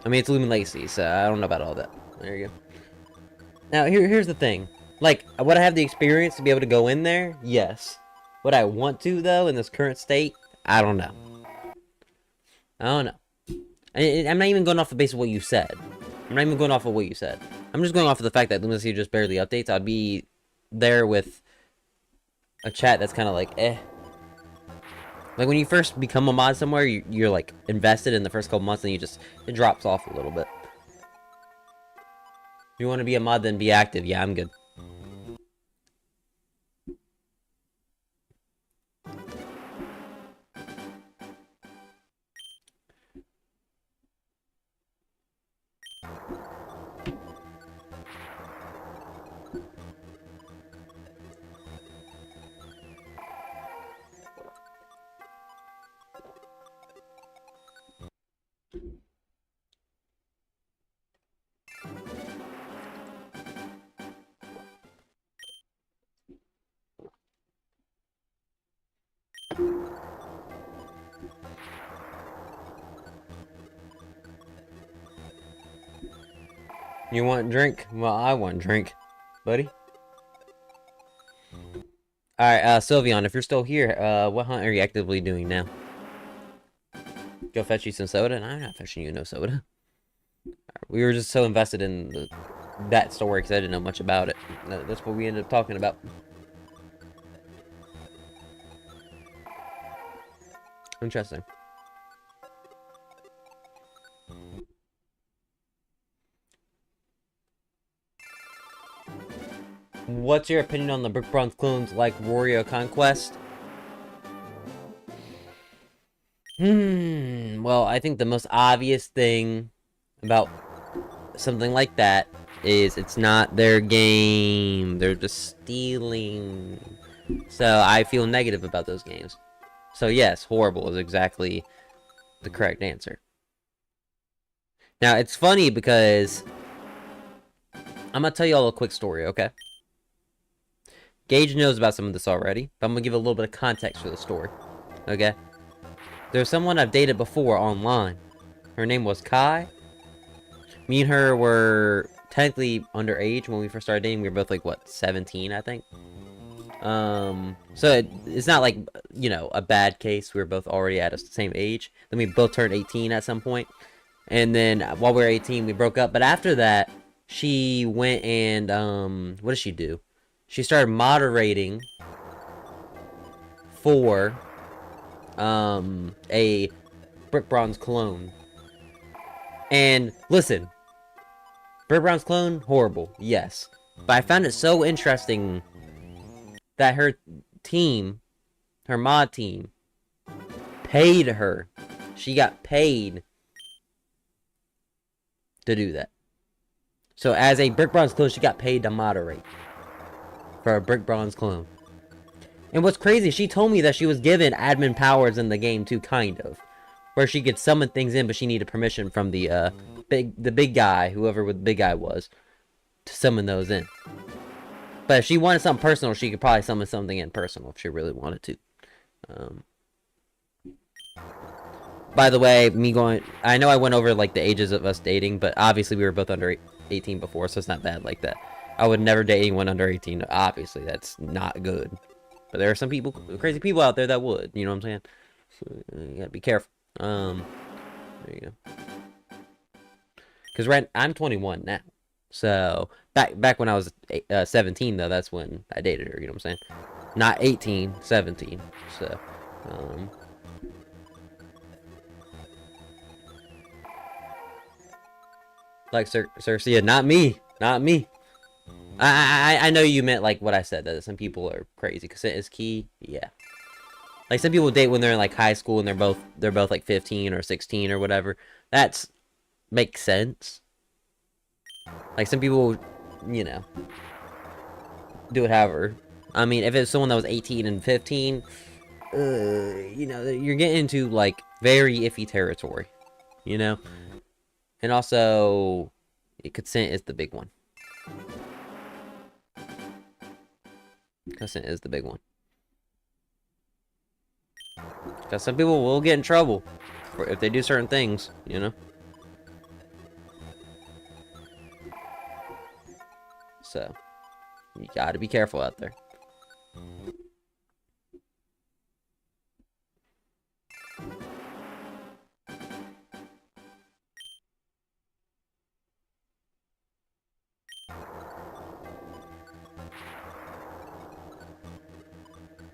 I mean, it's Lumen Legacy, so I don't know about all that. There you go. Now, here's the thing. Like, would I have the experience to be able to go in there? Yes. Would I want to, though, in this current state? I don't know. I don't know. I'm not even going off the base of what you said. I'm not even going off of what you said. I'm just going off of the fact that Lumen Legacy just barely updates. I'd be there with a chat that's kind of like, eh. Like, when you first become a mod somewhere, you're like, invested in the first couple months, and it drops off a little bit. If you want to be a mod, then be active. Yeah, I'm good. You want drink? Well, I want drink, buddy. Alright, Sylveon, if you're still here, what hunt are you actively doing now? Go fetch you some soda? And I'm not fetching you no soda. We were just so invested in that story because I didn't know much about it. That's what we ended up talking about. Interesting. What's your opinion on the Brick Bronze clones like Wario Conquest? Well, I think the most obvious thing about something like that is it's not their game. They're just stealing. So I feel negative about those games. So yes, horrible is exactly the correct answer. Now, it's funny because I'm going to tell you all a quick story, okay? Gage knows about some of this already, but I'm going to give a little bit of context for the story, okay? There's someone I've dated before online. Her name was Kai. Me and her were technically underage when we first started dating. We were both like, what, 17, I think? So it's not like, you know, a bad case. We were both already at the same age. Then we both turned 18 at some point. And then while we were 18, we broke up. But after that, she went and, what did she do? She started moderating for, a Brick Bronze clone. And listen, Brick Bronze clone, horrible, yes. But I found it so interesting that her team, her mod team, paid her. She got paid to do that. So as a Brick Bronze clone, she got paid to moderate for a Brick Bronze clone. And what's crazy, she told me that she was given admin powers in the game too, kind of. Where she could summon things in, but she needed permission from the big guy, whoever the big guy was, to summon those in. But if she wanted something personal, she could probably summon something in personal if she really wanted to. By the way, I know I went over like the ages of us dating, but obviously we were both under 18 before, so it's not bad like that. I would never date anyone under 18. Obviously, that's not good. But there are some people, crazy people out there that would. You know what I'm saying? So you gotta be careful. There you go. Because I'm 21 now. So back when I was 17, though, that's when I dated her. You know what I'm saying? Not 18, 17. So, like Cercia, not me, not me. I know you meant like what I said, that some people are crazy. Consent is key. Yeah. Like some people date when they're in like high school and they're both like 15 or 16 or whatever. That's makes sense. Like some people, you know, do it however. I mean, if it's someone that was 18 and 15, you know, you're getting into like very iffy territory, you know? And also, consent is the big one. Consent is the big one. Because some people will get in trouble if they do certain things, you know? So, you gotta be careful out there.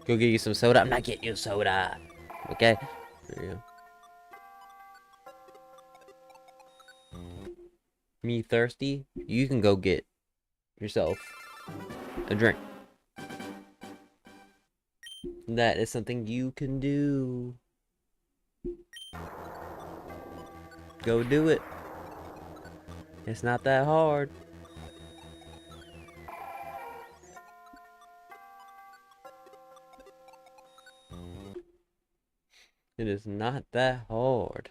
Go get you some soda. I'm not getting you soda. Okay? There you go. Me thirsty? You can go get yourself a drink. That is something you can do. Go do it. It's not that hard. It is not that hard.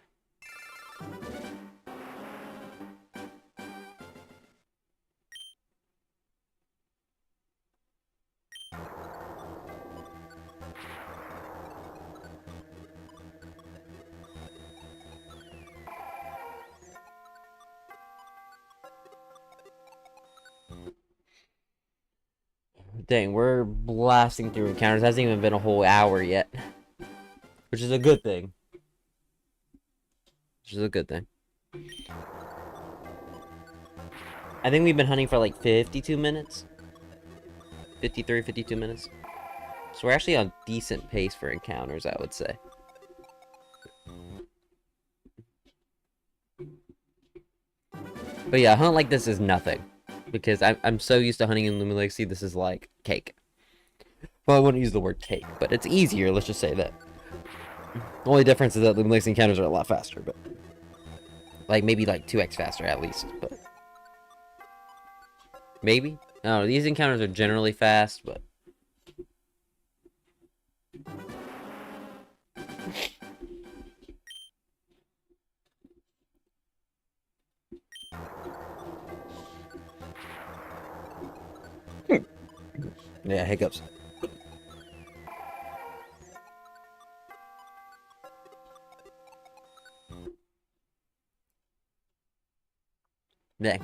Dang, we're blasting through encounters. It hasn't even been a whole hour yet. Which is a good thing. Which is a good thing. I think we've been hunting for like 52 minutes. 53, 52 minutes. So we're actually on decent pace for encounters, I would say. But yeah, a hunt like this is nothing. Because I'm so used to hunting in Lumilexi, this is like cake. Well, I wouldn't use the word cake, but it's easier, let's just say that. The only difference is that Lumilexi encounters are a lot faster, but... Like, maybe like 2x faster at least, but... Maybe? I don't know, these encounters are generally fast, but... Yeah, hiccups. Dang.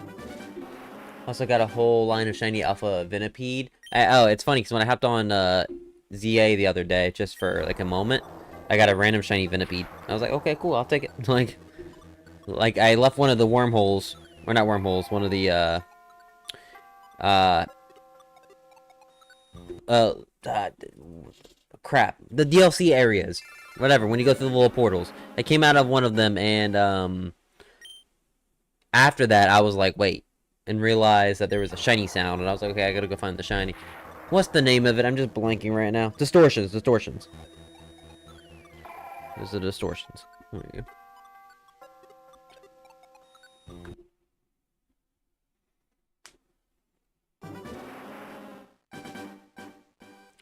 Also got a whole line of shiny alpha Venipede. Oh, it's funny, because when I hopped on ZA the other day, just for like a moment, I got a random shiny Venipede. I was like, okay, cool, I'll take it. like I left one of the wormholes, or not wormholes, one of the, crap, the DLC areas. Whatever, when you go through the little portals. I came out of one of them, and, after that, I was like, wait, and realized that there was a shiny sound, and I was like, okay, I gotta go find the shiny. What's the name of it? I'm just blanking right now. Distortions. Those are distortions. There you go.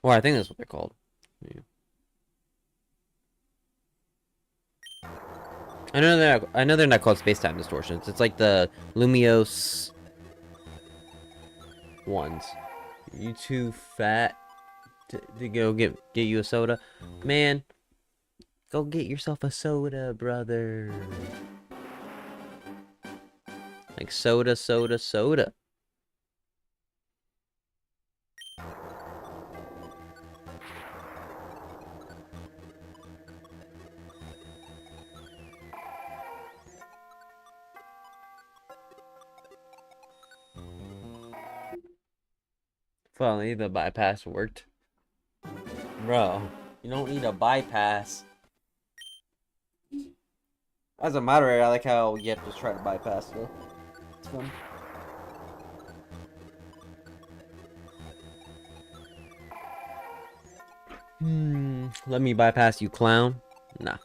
Well, I think that's what they're called. Yeah. I know they're not called space-time distortions. It's like the Lumiose ones. You too fat to go get you a soda? Man, go get yourself a soda, brother. Like soda. Finally, the bypass worked. Bro, you don't need a bypass. As a moderator, I like how you have to try to bypass, though. It's fun. Let me bypass you, clown. Nah.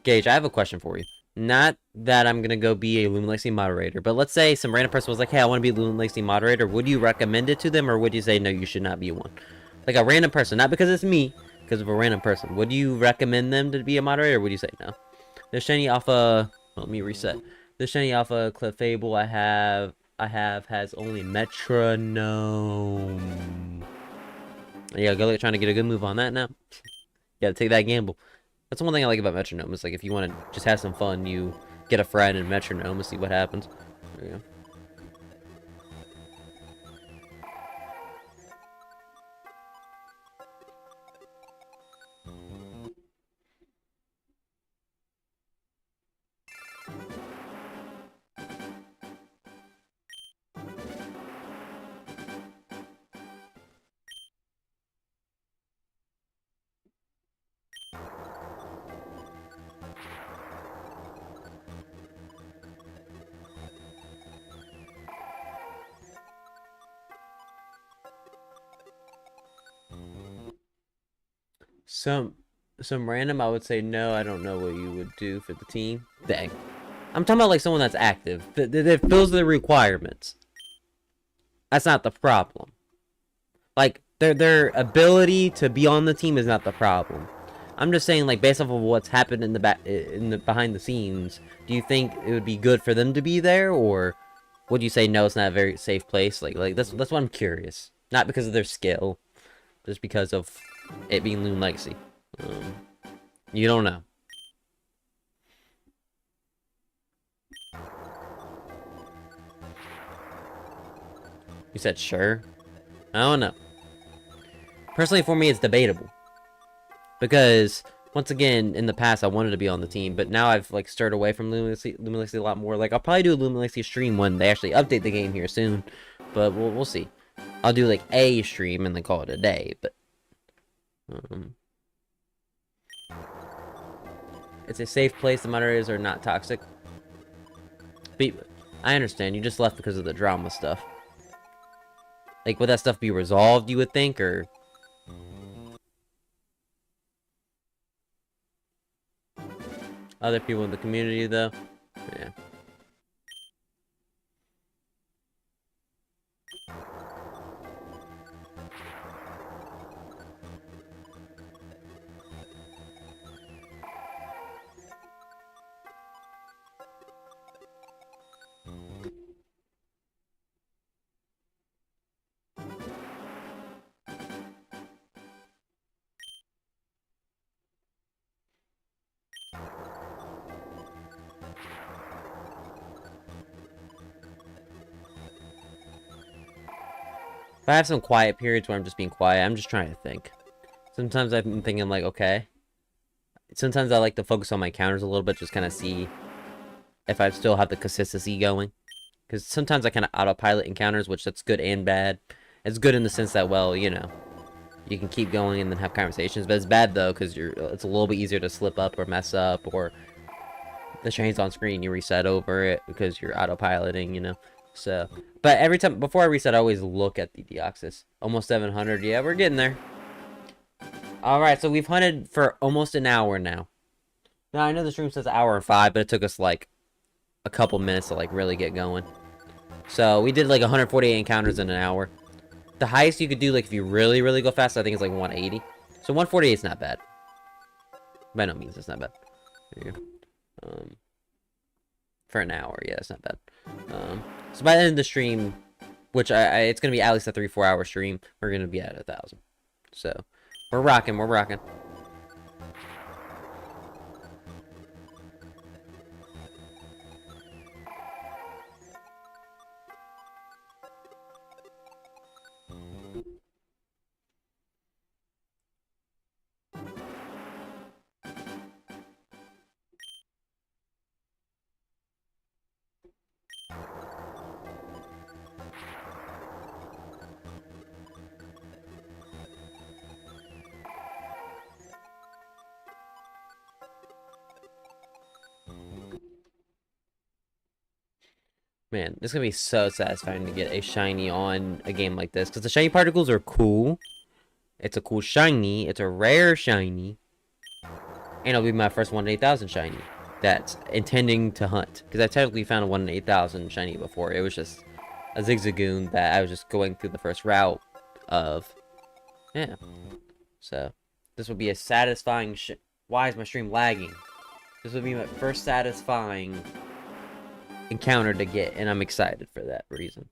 Gage, I have a question for you. Not that I'm gonna go be a Luminlexi moderator, but let's say some random person was like, hey, I want to be a Luminlexi moderator. Would you recommend it to them, or would you say, no, you should not be one? Like a random person, not because it's me, because of a random person. Would you recommend them to be a moderator, or would you say no? The shiny alpha, let me reset. The shiny alpha Clefable I have has only metronome. Yeah, go trying to get a good move on that now. Gotta take that gamble. That's the one thing I like about metronome. Is like if you want to just have some fun, you get a friend and metronome and see what happens. There you go. Some random, I would say no. I don't know what you would do for the team. Dang. I'm talking about like someone that's active, that fills the requirements. That's not the problem. Like their ability to be on the team is not the problem. I'm just saying, like, based off of what's happened in the behind the scenes, do you think it would be good for them to be there, or would you say no, it's not a very safe place? Like that's what I'm curious. Not because of their skill, just because of it being Loon Legacy. You don't know. You said sure? I don't know. Personally, for me, it's debatable. Because, once again, in the past, I wanted to be on the team, but now I've, like, stirred away from Lumilegacy a lot more. Like, I'll probably do a Lumilegacy stream when they actually update the game here soon. But we'll see. I'll do, like, a stream and then call it a day, but... It's a safe place. The moderators are not toxic. But I understand. You just left because of the drama stuff. Like, would that stuff be resolved, you would think, or... Other people in the community, though? Yeah. If I have some quiet periods where I'm just being quiet, I'm just trying to think. Sometimes I'm thinking, like, okay. Sometimes I like to focus on my counters a little bit, just kind of see if I still have the consistency going. Because sometimes I kind of autopilot encounters, which that's good and bad. It's good in the sense that, well, you know, you can keep going and then have conversations. But it's bad, though, because it's a little bit easier to slip up or mess up, or the train's on screen, you reset over it because you're autopiloting, you know. So, but every time, before I reset, I always look at the Deoxys. Almost 700, yeah, we're getting there. Alright, so we've hunted for almost an hour now. Now, I know the stream says 1 hour and 5, but it took us, like, a couple minutes to, like, really get going. So, we did, like, 148 encounters in an hour. The highest you could do, like, if you really, really go fast, I think it's, like, 180. So, 148 is not bad. By no means, it's not bad. There you go. For an hour, yeah, it's not bad. So by the end of the stream, which it's gonna be at least a 3-4 hour stream, we're gonna be at 1,000. So we're rocking, we're rocking. Man, it's gonna be so satisfying to get a shiny on a game like this, because the shiny particles are cool. It's a cool shiny. It's a rare shiny. And it'll be my first 1 in 8,000 shiny. That's intending to hunt. Because I technically found a 1 in 8,000 shiny before. It was just a Zigzagoon that I was just going through the first route of. Yeah. So, this would be a satisfying Why is my stream lagging? This would be my first satisfying encounter to get, and I'm excited for that reason.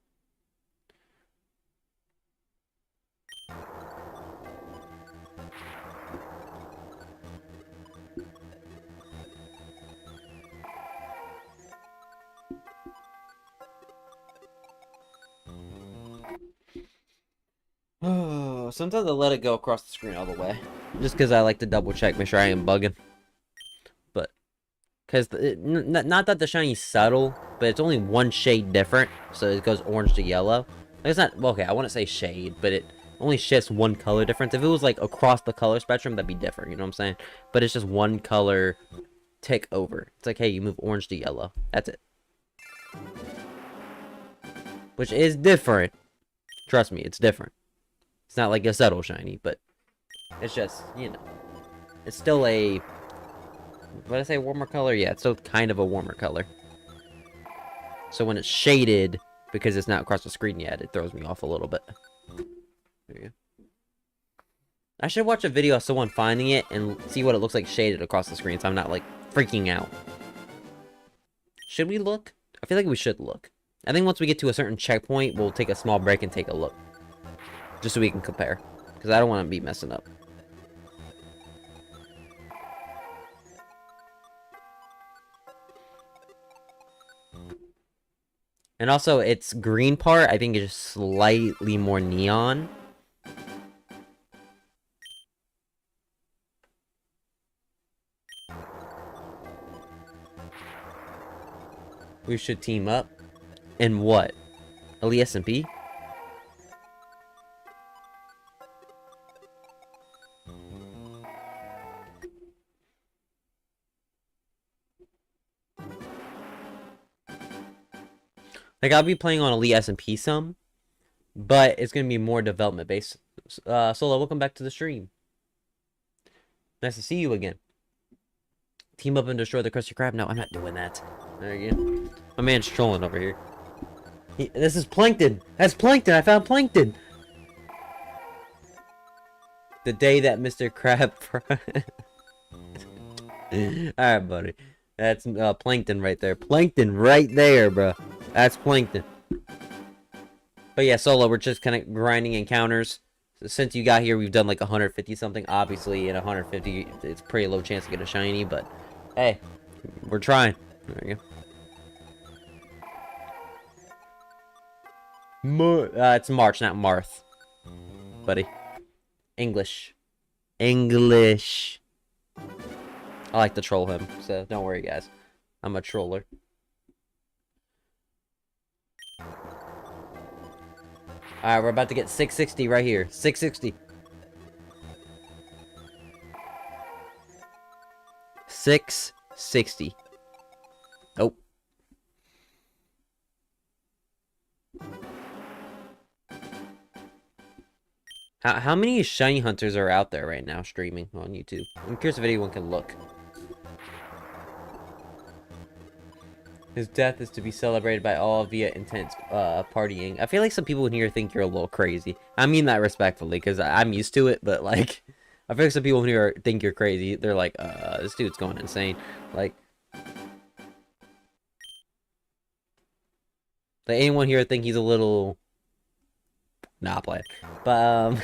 Oh, sometimes I let it go across the screen all the way, just because I like to double check, make sure I am bugging. But because not that the shiny's subtle, but it's only one shade different, so it goes orange to yellow. Like, it's not, well, okay, I wouldn't say shade, but it only shifts one color difference. If it was like across the color spectrum, that'd be different, you know what I'm saying? But it's just one color tick over. It's like, hey, you move orange to yellow. That's it. Which is different. Trust me, it's different. It's not like a subtle shiny, but it's just, you know. it's still a... What did I say, warmer color? Yeah, it's still kind of a warmer color. So when it's shaded, because it's not across the screen yet, it throws me off a little bit. There you go. I should watch a video of someone finding it and see what it looks like shaded across the screen, so I'm not, like, freaking out. Should we look? I feel like we should look. I think once we get to a certain checkpoint, we'll take a small break and take a look. Just so we can compare. Because I don't want to be messing up. And also, its green part, I think, is just slightly more neon. We should team up. And what? Elite SMP? Like, I'll be playing on Elite SMP some, but it's going to be more development based. Solo, welcome back to the stream. Nice to see you again. Team up and destroy the Krusty Krab? No, I'm not doing that. There you go. My man's trolling over here. This is Plankton! That's Plankton! I found Plankton! The day that Mr. Crab... Alright, buddy. That's Plankton right there. Plankton right there, bro. That's Plankton. But yeah, Solo, we're just kind of grinding encounters. So since you got here, we've done like 150 something. Obviously, in 150, it's pretty low chance to get a shiny, but hey, we're trying. There you go. It's March, not Marth, buddy. English. English. I like to troll him, so don't worry, guys. I'm a troller. Alright, we're about to get 660 right here. 660. 660. Oh. How many shiny hunters are out there right now streaming on YouTube? I'm curious if anyone can look. His death is to be celebrated by all via intense partying. I feel like some people in here think you're a little crazy. I mean that respectfully, because I'm used to it, but like, I feel like some people in here think you're crazy. They're like, this dude's going insane. Like anyone here think he's a little... Nah, play it. But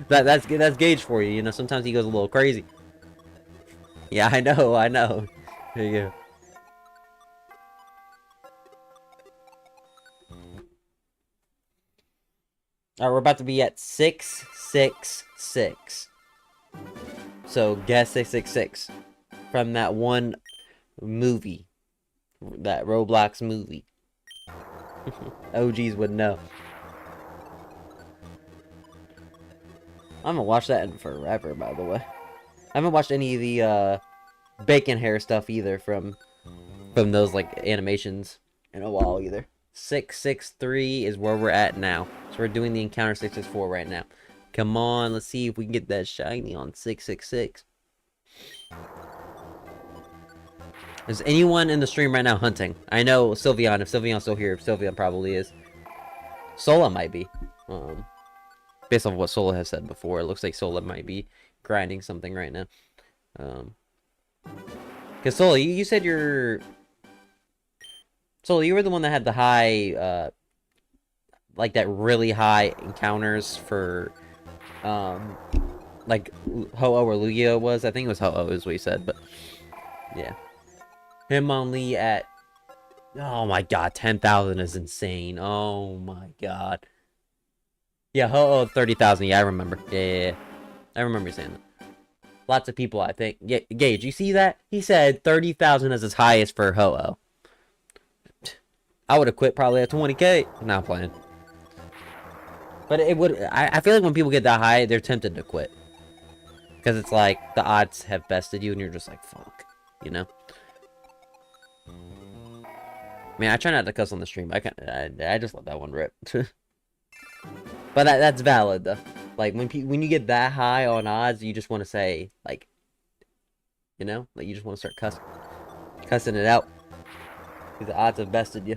that's Gage for you. You know, sometimes he goes a little crazy. Yeah, I know. There you go. Alright, we're about to be at 666. So guess 666 from that one movie, that Roblox movie. OGs would know. I haven't watched that in forever, by the way. I haven't watched any of the bacon hair stuff either from those like animations in a while either. 663 is where we're at now. So we're doing the encounter 664 right now. Come on, let's see if we can get that shiny on 666. Is anyone in the stream right now hunting? I know Sylveon, if Sylveon's still here, Sylveon probably is. Sola might be. Based on what Sola has said before, it looks like Sola might be grinding something right now. Because Sola, you said you're... Sola, you were the one that had the high, like that really high encounters for, like Ho-Oh or Lugia was. I think it was Ho-Oh is what you said, but yeah. Hitmonlee at, oh my god, 10,000 is insane. Oh my god. Yeah, Ho-Oh 30,000. Yeah, I remember. Yeah. I remember you saying that. Lots of people, I think. Yeah, Gage, you see that? He said 30,000 is his highest for Ho-Oh. I would have quit probably at 20k. Not playing. But it would. I feel like when people get that high, they're tempted to quit. Because it's like the odds have bested you and you're just like, fuck. You know? Man, I try not to cuss on the stream. I just let that one rip. But that's valid though. Like when you get that high on odds, you just want to say like You know? Like, you just want to start cussing it out. Because the odds have bested you.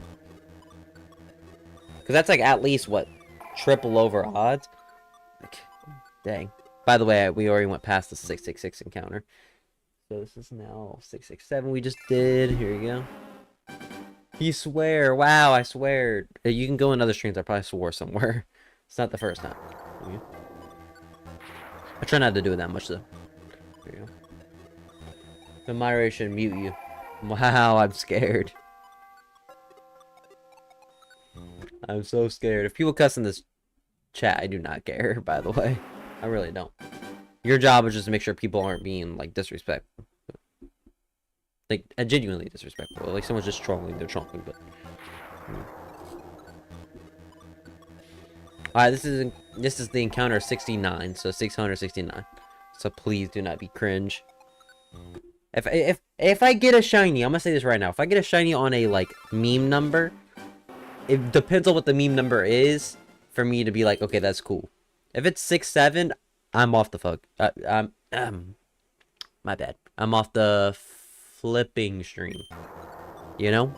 Because that's like at least, what, triple over odds? Like, dang. By the way, we already went past the 666 encounter. So this is now 667 we just did. Here you go. You swear. Wow, I swear. You can go in other streams. I probably swore somewhere. It's not the first time. I try not to do it that much, though. There you go. The moderator should mute you. Wow, I'm scared. I'm so scared. If people cuss in this chat, I do not care, by the way. I really don't. Your job is just to make sure people aren't being, like, disrespectful. Like, genuinely disrespectful. Like, someone's just trolling, they're trolling, but... Alright, this is the encounter 69, so 669. So please do not be cringe. If I get a shiny, I'm gonna say this right now. If I get a shiny on a, like, meme number, it depends on what the meme number is for me to be like, okay, that's cool. If it's 6-7, I'm off the fuck. My bad. I'm off the flipping stream. You know?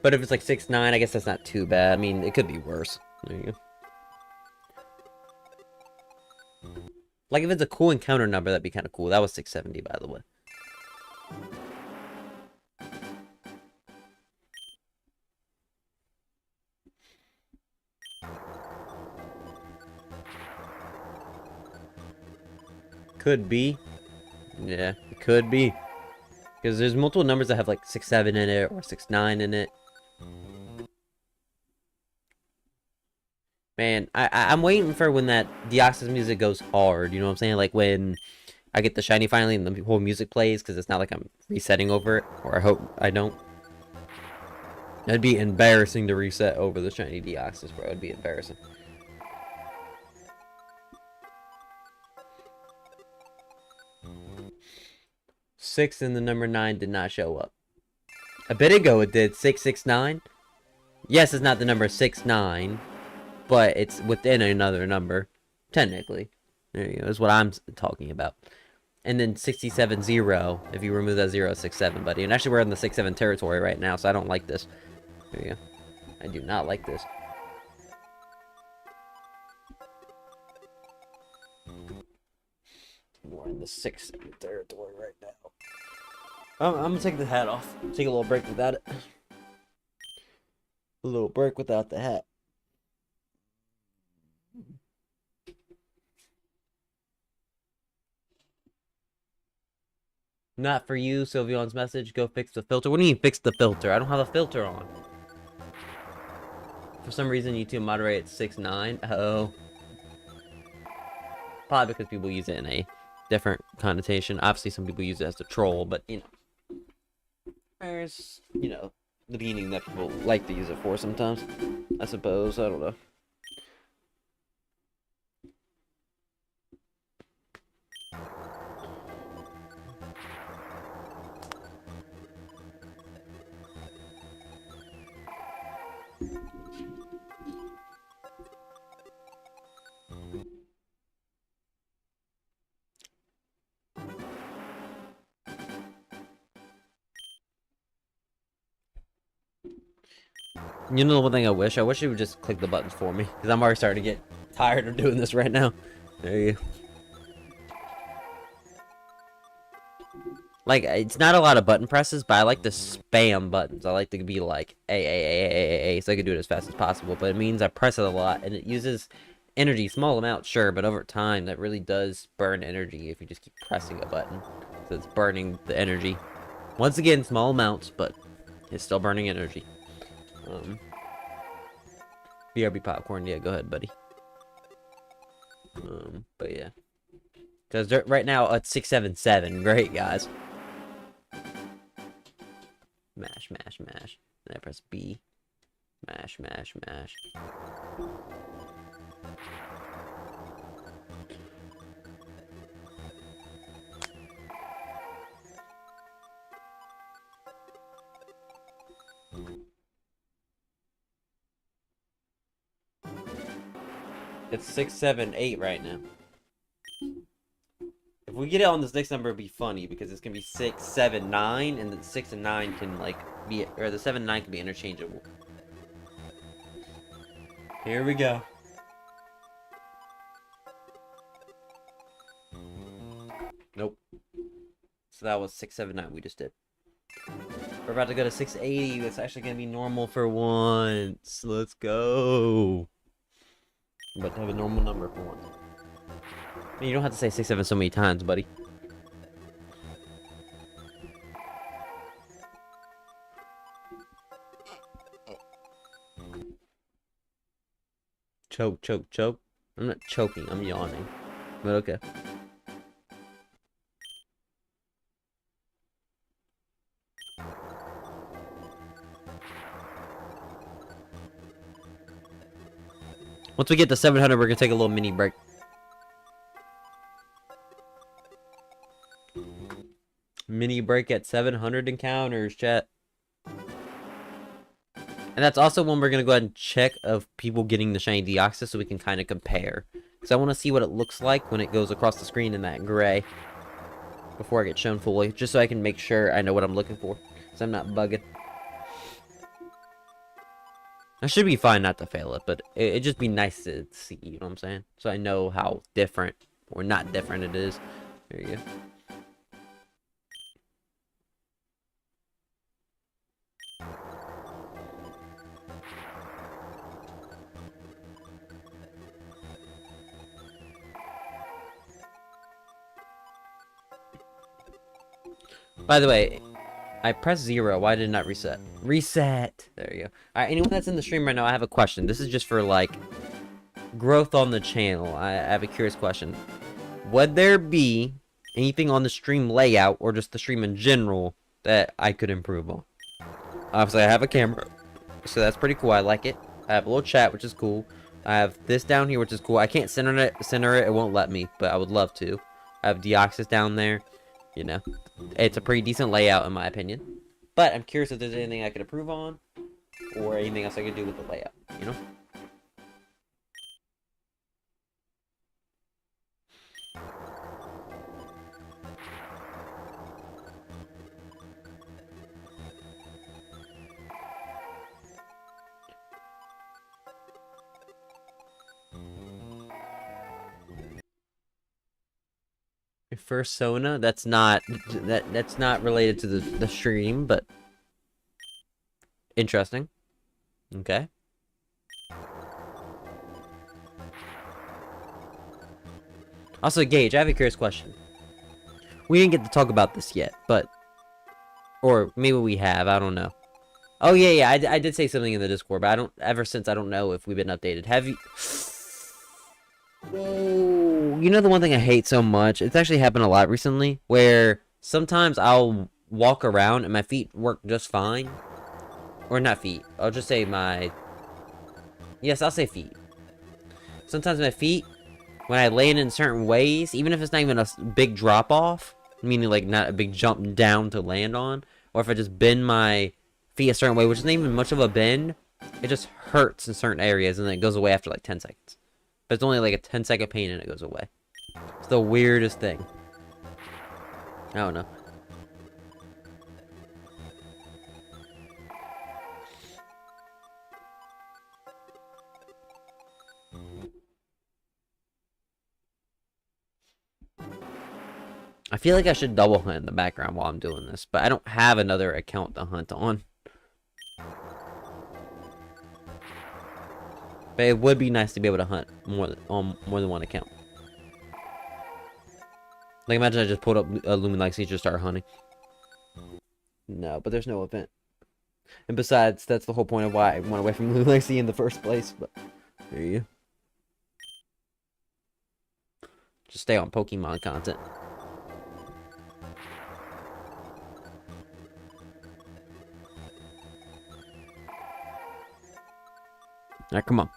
But if it's like 6-9, I guess that's not too bad. I mean, it could be worse. There you go. Like, if it's a cool encounter number, that'd be kind of cool. That was 670, by the way. Could be. Yeah, it could be. Because there's multiple numbers that have like 6-7 in it or 6-9 in it. Man, I'm waiting for when that Deoxys music goes hard. You know what I'm saying? Like when I get the shiny finally and the whole music plays, because it's not like I'm resetting over it. Or I hope I don't. It'd be embarrassing to reset over the shiny Deoxys, bro. It'd be embarrassing. Six and the number 9 did not show up. A bit ago it did. 669. Yes, it's not the number 69, but it's within another number, technically. There you go. Is what I'm talking about. And then 670. If you remove that 0, 67, buddy. And actually, we're in the 6-7 territory right now, so I don't like this. There you go. I do not like this. We're in the 6-7 territory right now. I'm gonna take the hat off. Take a little break without it. A little break without the hat. Not for you, Sylveon's message. Go fix the filter. What do you mean fix the filter? I don't have a filter on. For some reason, YouTube moderate at 6-9. Oh. Probably because people use it in a different connotation. Obviously, some people use it as a troll, but, you know. There's, you know, the meaning that people like to use it for sometimes. I suppose. I don't know. You know the one thing I wish? I wish it would just click the buttons for me. Because I'm already starting to get tired of doing this right now. There you go. Like, it's not a lot of button presses, but I like to spam buttons. I like to be like, A, so I can do it as fast as possible. But it means I press it a lot, and it uses energy. Small amount, sure, but over time, that really does burn energy if you just keep pressing a button. So it's burning the energy. Once again, small amounts, but it's still burning energy. BRB popcorn, yeah, go ahead, buddy. But yeah. Because right now, it's 677. Great, guys. Mash, mash, mash. Then I press B. Mash, mash, mash. It's 678 right now. If we get it on this next number, it'd be funny because it's gonna be 6, 7, 9, and the 6 and 9 can like be, or the 7 and 9 can be interchangeable. Here we go. Nope. So that was 679 we just did. We're about to go to 680. That's actually gonna be normal for once. Let's go. I'm about to have a normal number for once. I mean, you don't have to say 6, 7 so many times, buddy. Choke, choke, choke. I'm not choking, I'm yawning. But okay. Once we get to 700, we're gonna take a little mini break. Mini break at 700 encounters, chat. And that's also when we're gonna go ahead and check of people getting the shiny Deoxys so we can kind of compare. Because I want to see what it looks like when it goes across the screen in that gray. Before I get shown fully. Just so I can make sure I know what I'm looking for. So I'm not bugging. I should be fine not to fail it, but it'd just be nice to see, you know what I'm saying? So I know how different or not different it is. There you go. By the way, I pressed 0. Why did it not reset? Reset! There you go. Alright, anyone that's in the stream right now, I have a question. This is just for, like, growth on the channel. I have a curious question. Would there be anything on the stream layout, or just the stream in general, that I could improve on? Obviously, I have a camera, so that's pretty cool. I like it. I have a little chat, which is cool. I have this down here, which is cool. I can't center it. It won't let me, but I would love to. I have Deoxys down there. You know, it's a pretty decent layout in my opinion. But I'm curious if there's anything I could improve on, or anything else I could do with the layout, you know? Fursona, that's not related to the stream, but interesting. Okay. Also, Gage, I have a curious question. We didn't get to talk about this yet, but or maybe we have, I don't know. Oh yeah, I did say something in the Discord, but I don't know if we've been updated. Have you? Oh, you know the one thing I hate so much? It's actually happened a lot recently, where sometimes I'll walk around and my feet work just fine. Or not feet. I'll just say my... Yes, I'll say feet. Sometimes my feet, when I land in certain ways, even if it's not even a big drop-off, meaning like not a big jump down to land on, or if I just bend my feet a certain way, which isn't even much of a bend, it just hurts in certain areas, and then it goes away after like 10 seconds. But it's only like a 10-second pain and it goes away. It's the weirdest thing. I don't know. I feel like I should double hunt in the background while I'm doing this, but I don't have another account to hunt on. But it would be nice to be able to hunt on more than one account. Like, imagine I just pulled up Luminlex and just start hunting. No, but there's no event. And besides, that's the whole point of why I went away from Luminlex in the first place. But there you go. Just stay on Pokemon content. Alright, come on.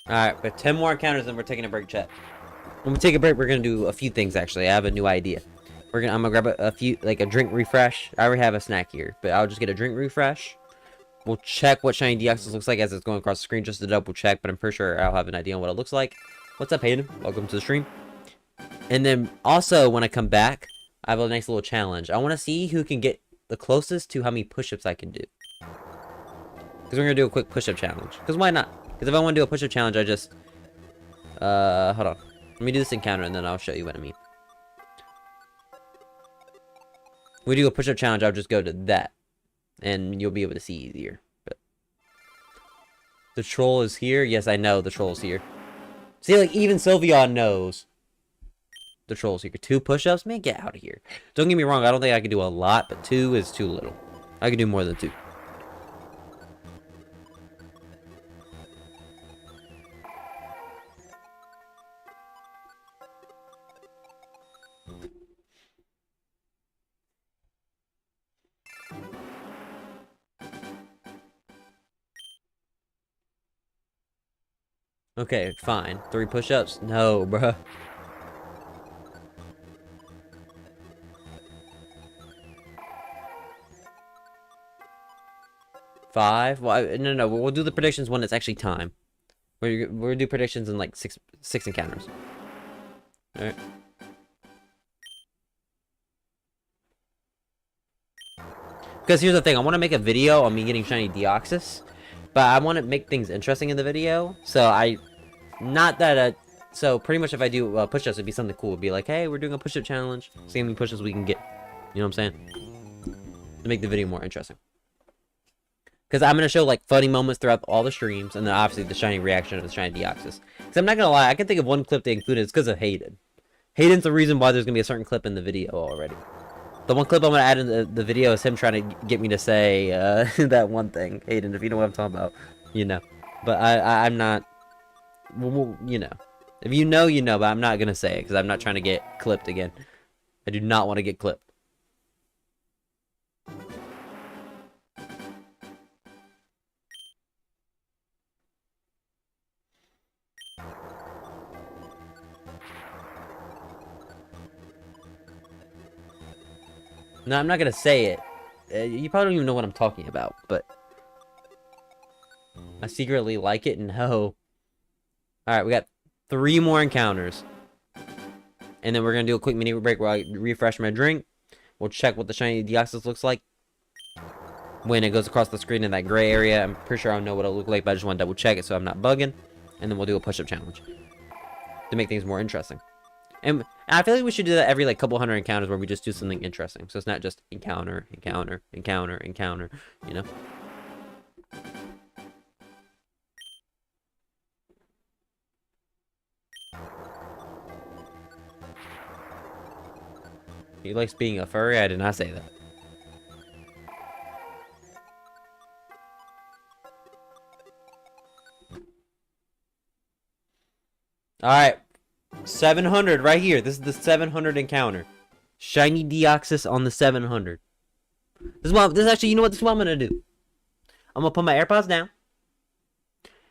Alright, but 10 more encounters and we're taking a break, chat. When we take a break, we're going to do a few things, actually. I have a new idea. I'm gonna grab a few, like a drink refresh. I already have a snack here, but I'll just get a drink refresh. We'll check what shiny Deoxys looks like as it's going across the screen just to double check, but I'm pretty sure I'll have an idea on what it looks like. What's up, Hayden? Welcome to the stream. And then also when I come back, I have a nice little challenge. I want to see who can get the closest to how many push-ups I can do. Because we're gonna do a quick push-up challenge. Because why not? Because if I want to do a push-up challenge, I just hold on. Let me do this encounter and then I'll show you what I mean. When we do a push-up challenge, I'll just go to that. And you'll be able to see easier. But the troll is here. Yes, I know the troll's here. See, like, even Sylveon knows the troll's here. 2 push-ups? Man, get out of here. Don't get me wrong, I don't think I can do a lot, but 2 is too little. I can do more than 2. Okay, fine. 3 push-ups? No, bruh. Five? Well, no, we'll do the predictions when it's actually time. We'll do predictions in like six encounters. Alright. Because here's the thing, I want to make a video on me getting shiny Deoxys, but I want to make things interesting in the video, so so pretty much if I do push-ups, it'd be something cool. It'd be like, hey, we're doing a push-up challenge, see how many push-ups we can get. You know what I'm saying? To make the video more interesting. Because I'm going to show, like, funny moments throughout all the streams, and then obviously the shiny reaction of the shiny Deoxys. Because I'm not going to lie, I can think of one clip to include, it's because of Hayden. Hayden's the reason why there's going to be a certain clip in the video already. The one clip I'm going to add in the video is him trying to get me to say that one thing. Hayden, if you know what I'm talking about, you know. But I'm not, well, you know. If you know, you know, but I'm not going to say it because I'm not trying to get clipped again. I do not want to get clipped. No, I'm not gonna say it. You probably don't even know what I'm talking about, but I secretly like it and no. Alright, we got 3 more encounters. And then we're gonna do a quick mini break where I refresh my drink. We'll check what the shiny Deoxys looks like when it goes across the screen in that gray area. I'm pretty sure I know what it'll look like, but I just want to double check it so I'm not bugging. And then we'll do a push-up challenge to make things more interesting. And I feel like we should do that every like couple hundred encounters where we just do something interesting. So it's not just encounter, encounter, encounter, encounter, you know? He likes being a furry? I did not say that. Alright. 700 right here. This is the 700 encounter. Shiny Deoxys on the 700. This is actually, you know what? This is what I'm going to do. I'm going to put my AirPods down.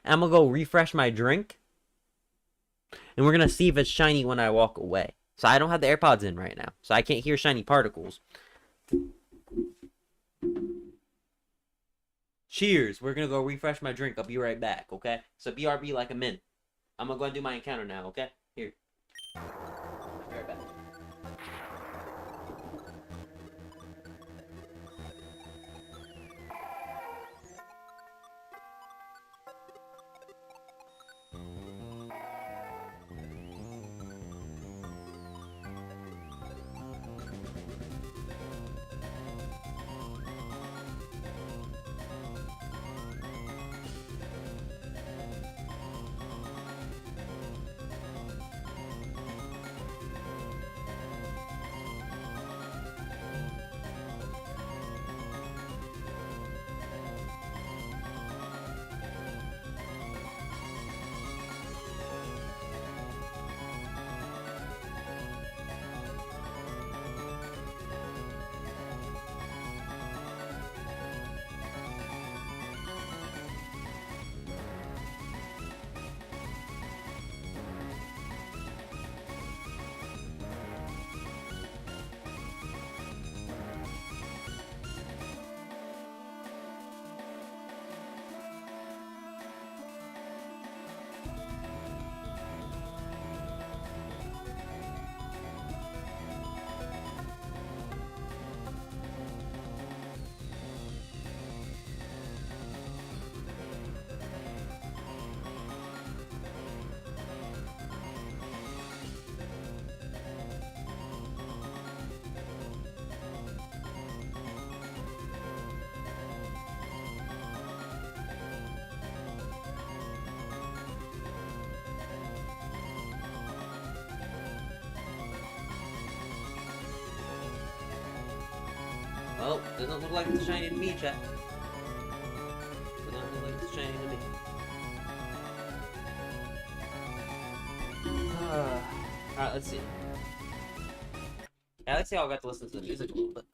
And I'm going to go refresh my drink. And we're going to see if it's shiny when I walk away. So I don't have the AirPods in right now. So I can't hear shiny particles. Cheers. We're going to go refresh my drink. I'll be right back, okay? So BRB like a minute. I'm going to go and do my encounter now, okay? Here. I'll be right back. Oh, doesn't look like it's shiny to me, chat. Doesn't look like it's shiny to me. Alright, let's see. Yeah, let's see how I got to listen to the music a little bit.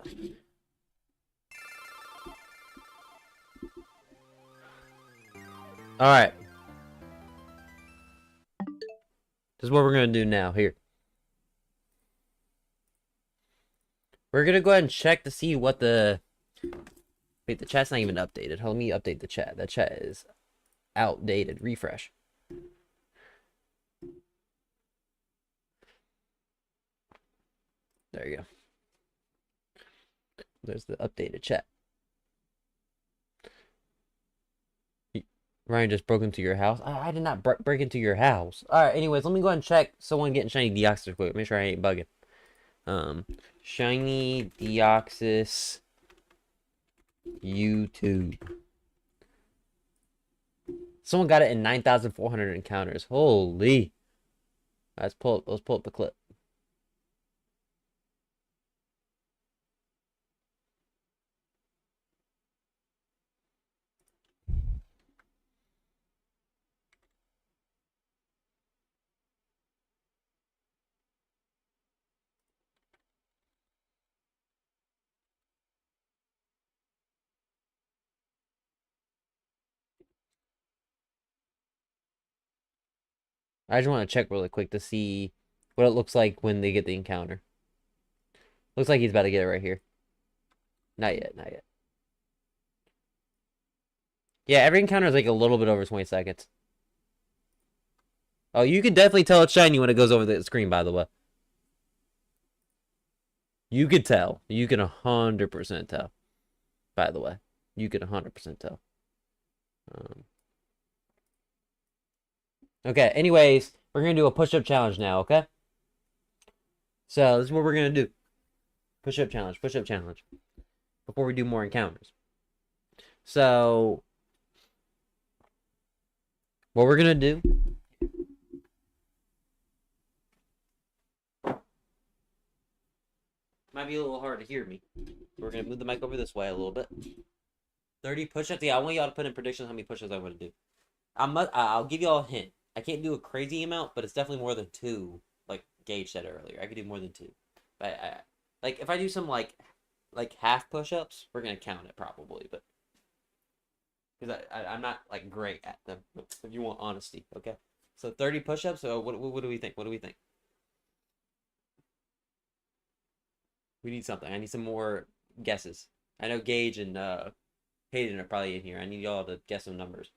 Alright. This is what we're going to do now. Here. We're going to go ahead and check to see what the... Wait, the chat's not even updated. Let me update the chat. That chat is outdated. Refresh. There you go. There's the updated chat. Ryan just broke into your house. I did not break into your house. Alright, anyways, let me go ahead and check someone getting shiny Deoxys quick. Make sure I ain't bugging. Shiny Deoxys YouTube. Someone got it in 9,400 encounters. Holy. Let's pull up the clip. I just want to check really quick to see what it looks like when they get the encounter. Looks like he's about to get it right here. Not yet, not yet. Yeah, every encounter is like a little bit over 20 seconds. Oh, you can definitely tell it's shiny when it goes over the screen, by the way. You could tell. You can 100% tell. By the way. You can 100% tell. Okay, anyways, we're going to do a push-up challenge now, okay? So, this is what we're going to do. Push-up challenge, push-up challenge. Before we do more encounters. So, what we're going to do... Might be a little hard to hear me. We're going to move the mic over this way a little bit. 30 push-ups. Yeah, I want y'all to put in predictions how many push-ups I'm going to do. I'll give y'all a hint. I can't do a crazy amount, but it's definitely more than 2, like Gage said earlier. I could do more than 2. But like if I do some like half push-ups, we're gonna count it probably, but because I'm not like great at them. If you want honesty, okay. So 30 push-ups. So what do we think? What do we think? We need something. I need some more guesses. I know Gage and Hayden are probably in here. I need y'all to guess some numbers.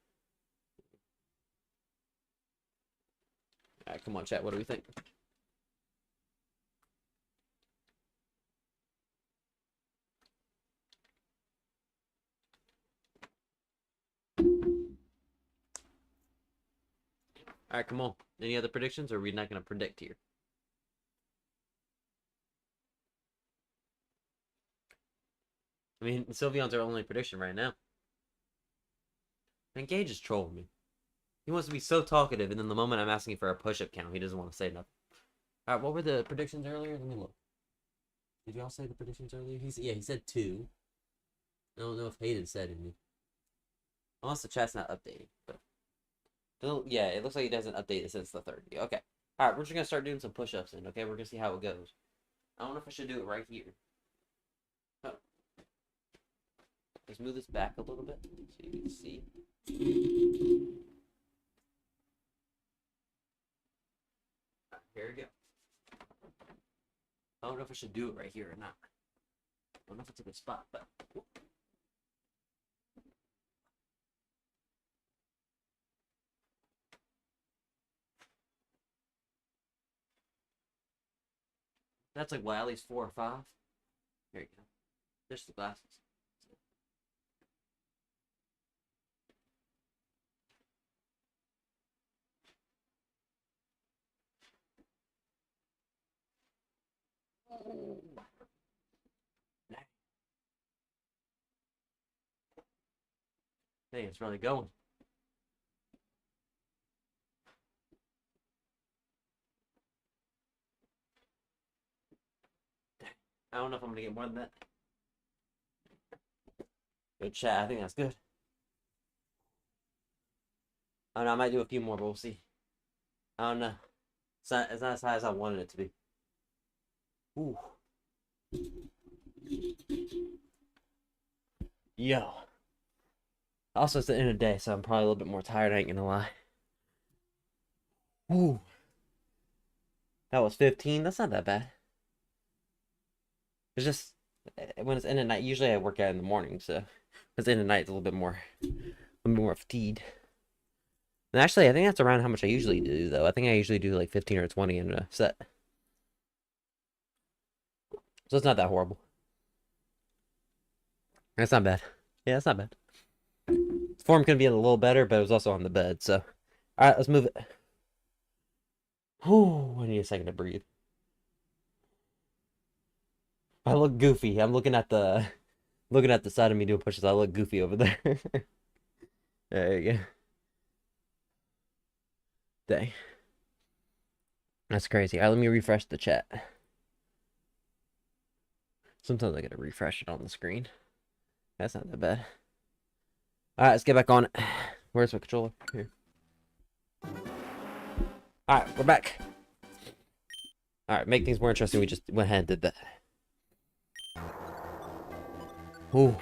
All right, come on, chat. What do we think? All right, come on. Any other predictions, or are we not going to predict here? I mean, Sylveon's our only prediction right now. And Gage is trolling me. He wants to be so talkative, and then the moment I'm asking for a push-up count, he doesn't want to say nothing. All right, what were the predictions earlier? Let me look. Did y'all say the predictions earlier? He said 2. I don't know if Hayden said any. Unless the chat's not updating. But yeah, it looks like he doesn't update it since the 30. Okay. All right, we're just going to start doing some push-ups then, okay? We're going to see how it goes. I don't know if I should do it right here. Oh. Let's move this back a little bit so you can see. Right, here we go. I don't know if I should do it right here or not. I don't know if it's a good spot, but... That's like, what, at least 4 or 5? Here you go. There's the glasses. Hey, it's really going. I don't know if I'm gonna get more than that. Good chat. I think that's good. I don't know, I might do a few more, but we'll see. I don't know. It's not as high as I wanted it to be. Ooh. Yo. Also, it's the end of the day, so I'm probably a little bit more tired, I ain't gonna lie. Ooh. That was 15. That's not that bad. It's just when it's end of night, usually I work out in the morning, so it's end of night, it's a little bit more fatigued. And actually, I think that's around how much I usually do, though. I think I usually do like 15 or 20 in a set. So it's not that horrible. That's not bad. Yeah, it's not bad. Form could be a little better, but it was also on the bed, so. Alright, let's move it. Whew, I need a second to breathe. I look goofy. I'm looking at the side of me doing pushes. I look goofy over there. There you go. Dang. That's crazy. Alright, let me refresh the chat. Sometimes I gotta refresh it on the screen. That's not that bad. Alright, let's get back on it. Where's my controller? Here. Alright, we're back. Alright, make things more interesting. We just went ahead and did that. Ooh.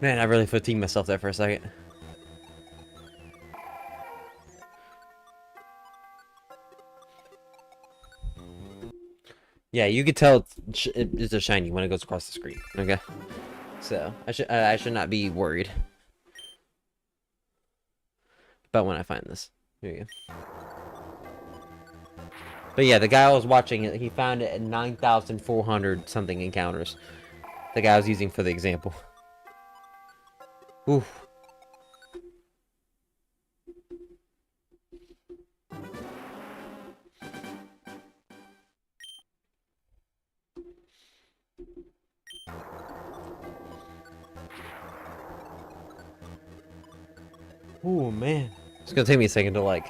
Man, I really fatigued myself there for a second. Yeah, you could tell it's a shiny when it goes across the screen. Okay, so I should not be worried about when I find this. Here you go. But yeah, the guy I was watching, he found it at 9,400 something encounters. The guy I was using for the example. Oof. Oh man, it's gonna take me a second to like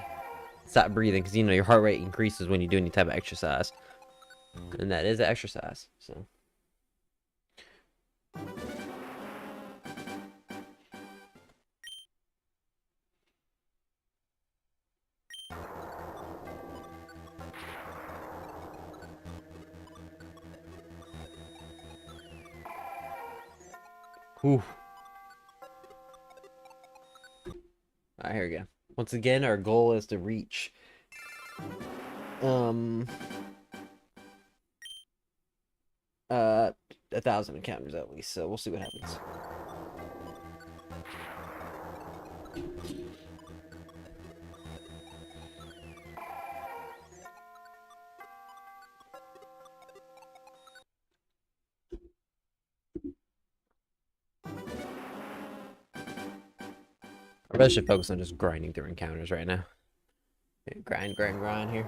stop breathing because you know your heart rate increases when you do any type of exercise, and that is an exercise. So. Oof. Alright, here we go. Once again, our goal is to reach 1,000 encounters at least, so we'll see what happens. I really should focus on just grinding through encounters right now. Grind here.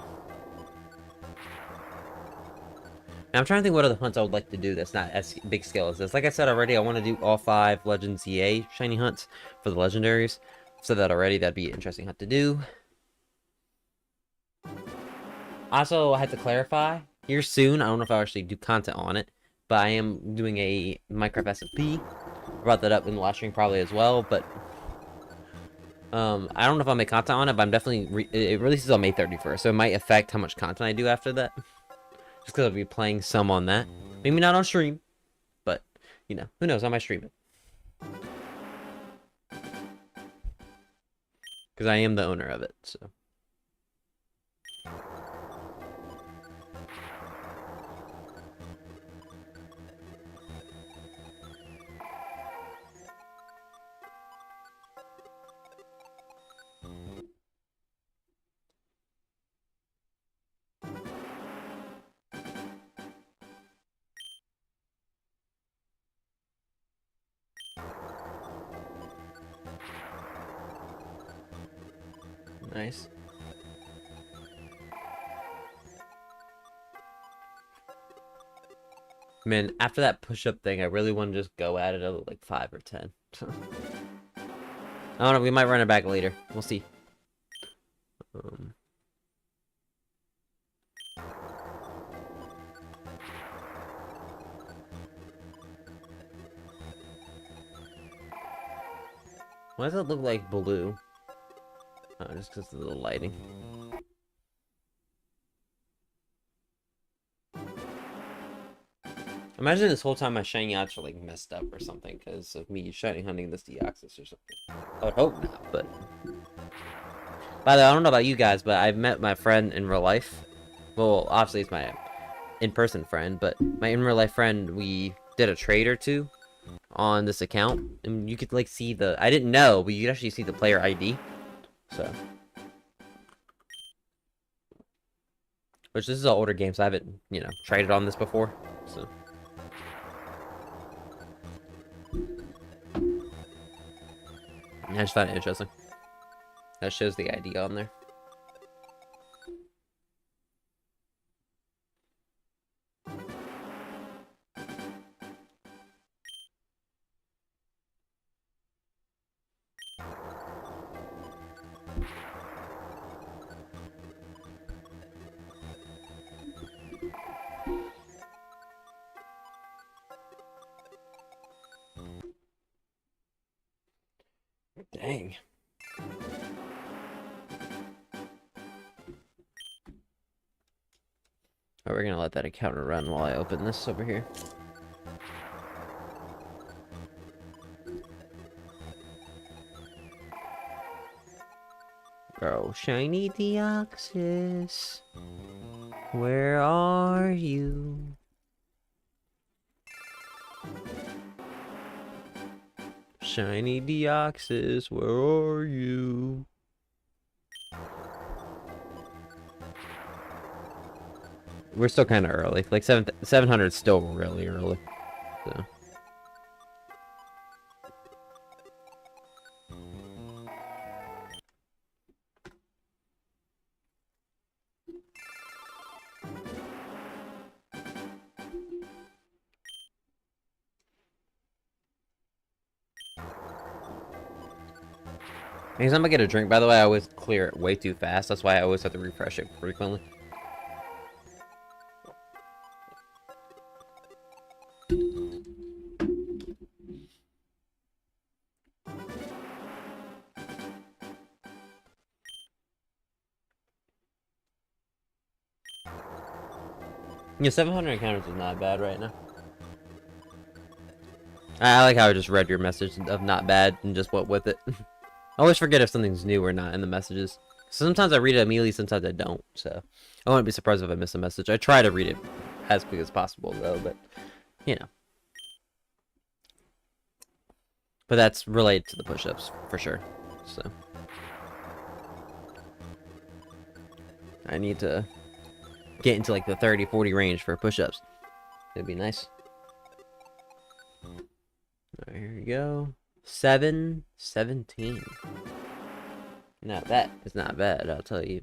Now I'm trying to think what other hunts I would like to do that's not as big scale as this. Like I said already, I want to do all 5 Legends EA shiny hunts for the legendaries. I've said that already, that'd be an interesting hunt to do. Also, I had to clarify, here soon, I don't know if I'll actually do content on it, but I am doing a Minecraft SMP. I brought that up in the last stream probably as well, but I don't know if I'll make content on it, but I'm definitely it releases on May 31st, so it might affect how much content I do after that. Just because I'll be playing some on that. Maybe not on stream, but, you know, who knows, I might stream it. Because I am the owner of it, so. Nice. Man, after that push-up thing, I really want to just go at it at like 5 or 10. I don't know, we might run it back later. We'll see. Why does it look like blue? Oh, just because of the lighting. Imagine this whole time my shiny outs are like messed up or something because of me shiny hunting this Deoxys or something. I would hope not, but... By the way, I don't know about you guys, but I've met my friend in real life. Well, obviously it's my in-person friend, but my in-real-life friend, we did a trade or two on this account, and you could like see the... I didn't know, but you could actually see the player ID. So... Which, this is an older game, so I haven't, you know, traded on this before, so... I just found it interesting. That shows the ID on there. Dang. Alright, we're gonna let that encounter run while I open this over here. Oh, shiny Deoxys, where are you? Shiny Deoxys, where are you? We're still kind of early. Like 700 is still really early. So. Anytime I get a drink, by the way, I always clear it way too fast. That's why I always have to refresh it frequently. Yeah, 700 encounters is not bad right now. I like how I just read your message of not bad and just went with it. I always forget if something's new or not in the messages. Sometimes I read it immediately, sometimes I don't, so... I wouldn't be surprised if I miss a message. I try to read it as quick as possible, though, but... You know. But that's related to the push-ups, for sure, so... I need to get into, like, the 30-40 range for push-ups. It'd be nice. Alright, here we go. 717. Now that is not bad, I'll tell you.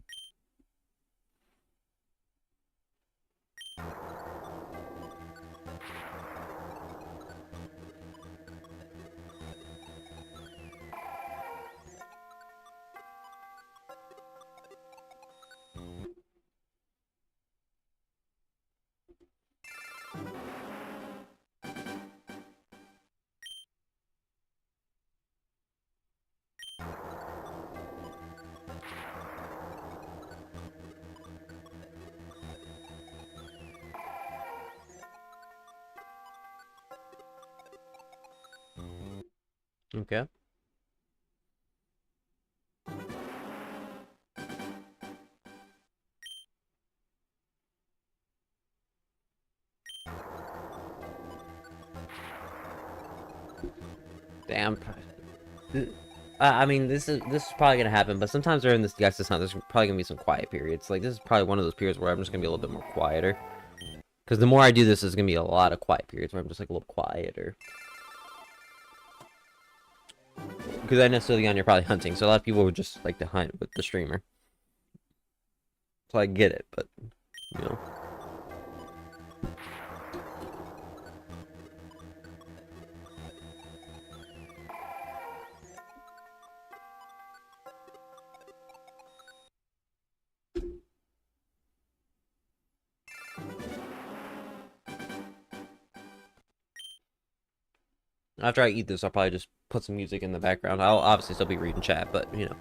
Okay. Damn. I mean, this is probably gonna happen, but sometimes during this Deoxys hunt, there's probably gonna be some quiet periods. Like, this is probably one of those periods where I'm just gonna be a little bit more quieter. Because the more I do this, there's gonna be a lot of quiet periods where I'm just like a little quieter. Because I know Sylveon, you're probably hunting, so a lot of people would just like to hunt with the streamer. So I get it, but, you know. After I eat this, I'll probably just put some music in the background. I'll obviously still be reading chat, but you know.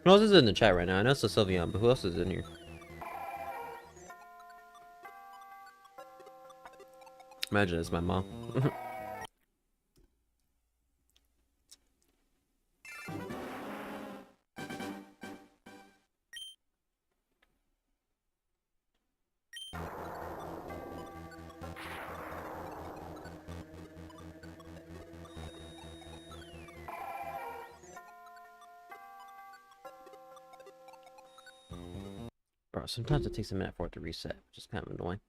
Who else is in the chat right now? I know it's Sylveon, but who else is in here? Imagine it's my mom. Bro, sometimes it takes a minute for it to reset, which is kind of annoying.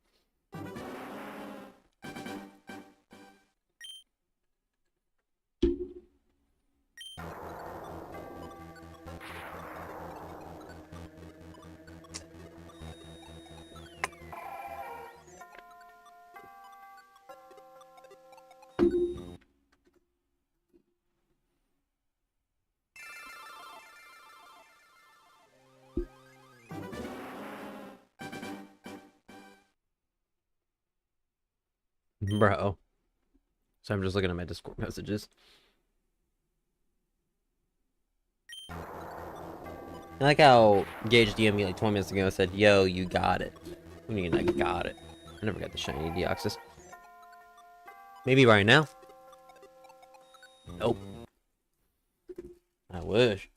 Bro. So I'm just looking at my Discord messages. I like how Gage DM'd me like 20 minutes ago and said, yo, you got it. What do you mean I got it? I never got the shiny Deoxys. Maybe right now. Nope. I wish.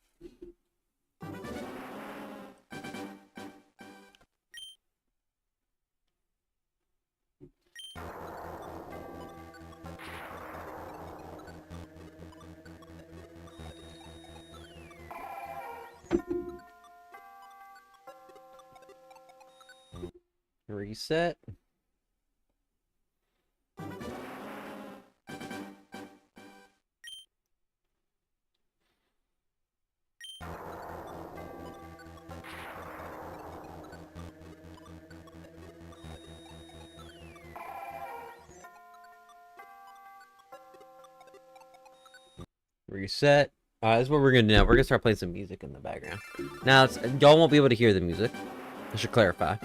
Reset. Reset. Alright, that's what we're gonna do now. We're gonna start playing some music in the background. Now, y'all won't be able to hear the music. I should clarify.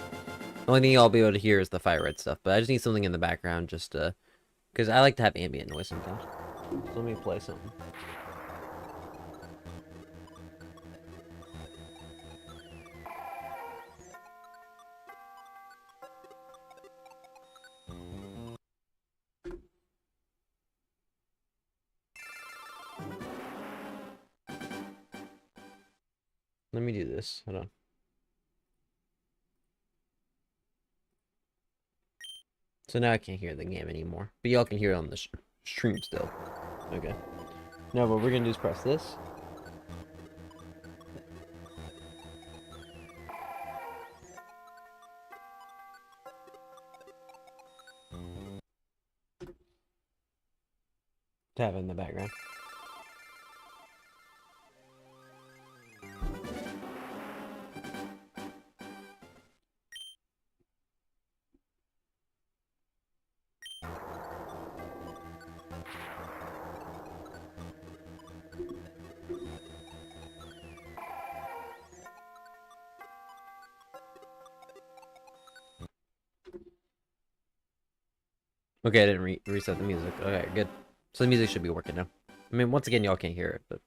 The only thing y'all will be able to hear is the fire red stuff, but I just need something in the background just to... Because I like to have ambient noise sometimes. So let me play something. Let me do this. Hold on. So now I can't hear the game anymore. But y'all can hear it on the stream still. Okay. Now what we're going to do is press this. To have it in the background. Okay, I didn't reset the music. Okay, good. So the music should be working now. I mean, once again, y'all can't hear it, but...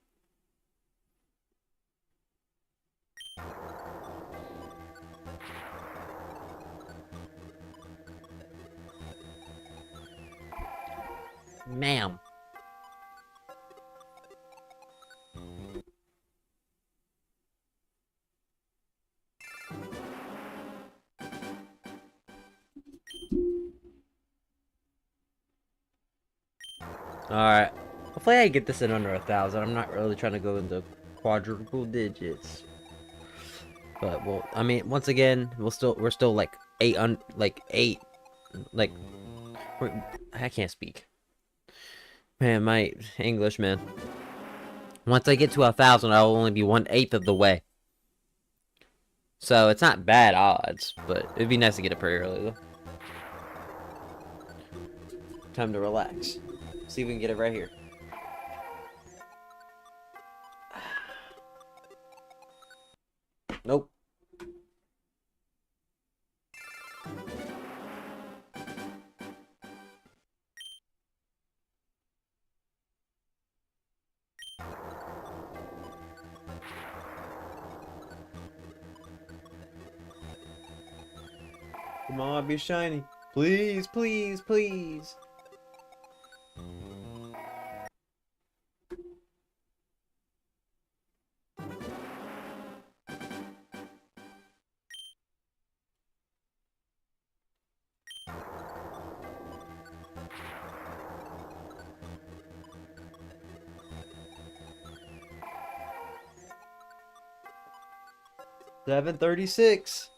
Ma'am. Alright. Hopefully I get this in under 1,000. I'm not really trying to go into quadruple digits. But well, I mean, once again, we're still like I can't speak. Man, my English, man. Once I get to 1,000, I'll only be 1/8 of the way. So it's not bad odds, but it'd be nice to get it pretty early though. Time to relax. See if we can get it right here. Nope. Come on, be shiny. Please, please, please. $7.36.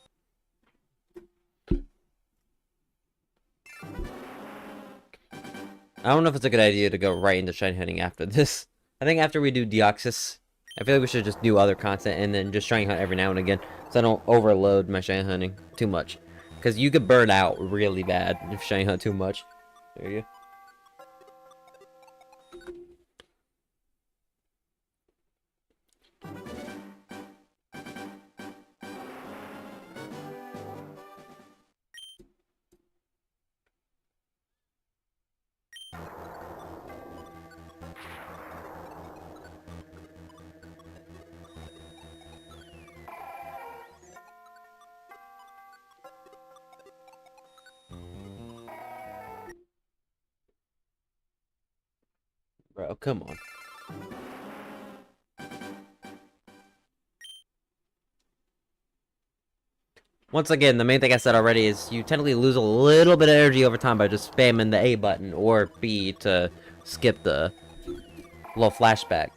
I don't know if it's a good idea to go right into shiny hunting after this. I think after we do Deoxys, I feel like we should just do other content and then just shiny hunt every now and again, so I don't overload my shiny hunting too much. Because you could burn out really bad if shiny hunt too much. There you go. Bro, come on. Once again, the main thing I said already is you technically lose a little bit of energy over time by just spamming the A button or B to skip the little flashback.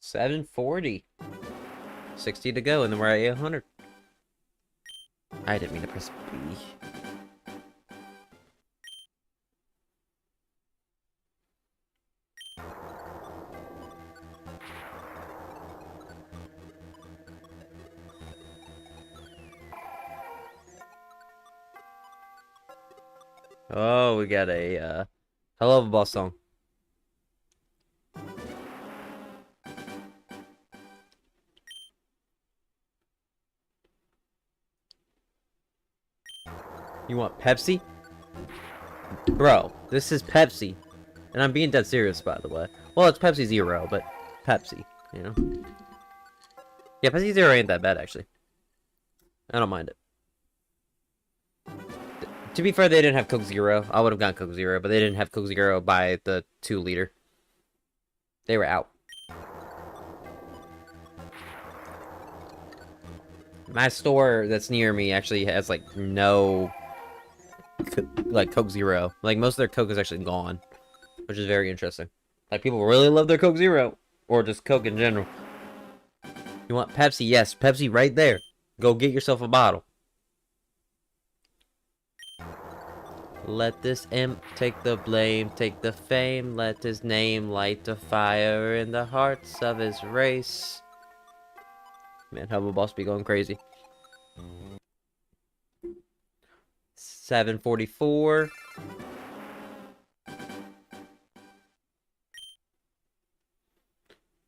$7.40. 60 to go, and then we're at 800. I didn't mean to press B. Oh, we got a Hello of a Boss song. You want Pepsi? Bro, this is Pepsi. And I'm being dead serious, by the way. Well, it's Pepsi Zero, but Pepsi, you know? Yeah, Pepsi Zero ain't that bad, actually. I don't mind it. To be fair, they didn't have Coke Zero. I would have gotten Coke Zero, but they didn't have Coke Zero by the 2-liter. They were out. My store that's near me actually has, like, no... like, Coke Zero. Like, most of their Coke is actually gone. Which is very interesting. Like, people really love their Coke Zero. Or just Coke in general. You want Pepsi? Yes, Pepsi right there. Go get yourself a bottle. Let this imp take the blame, take the fame. Let his name light the fire in the hearts of his race. Man, Hubble Boss be going crazy. 7:44.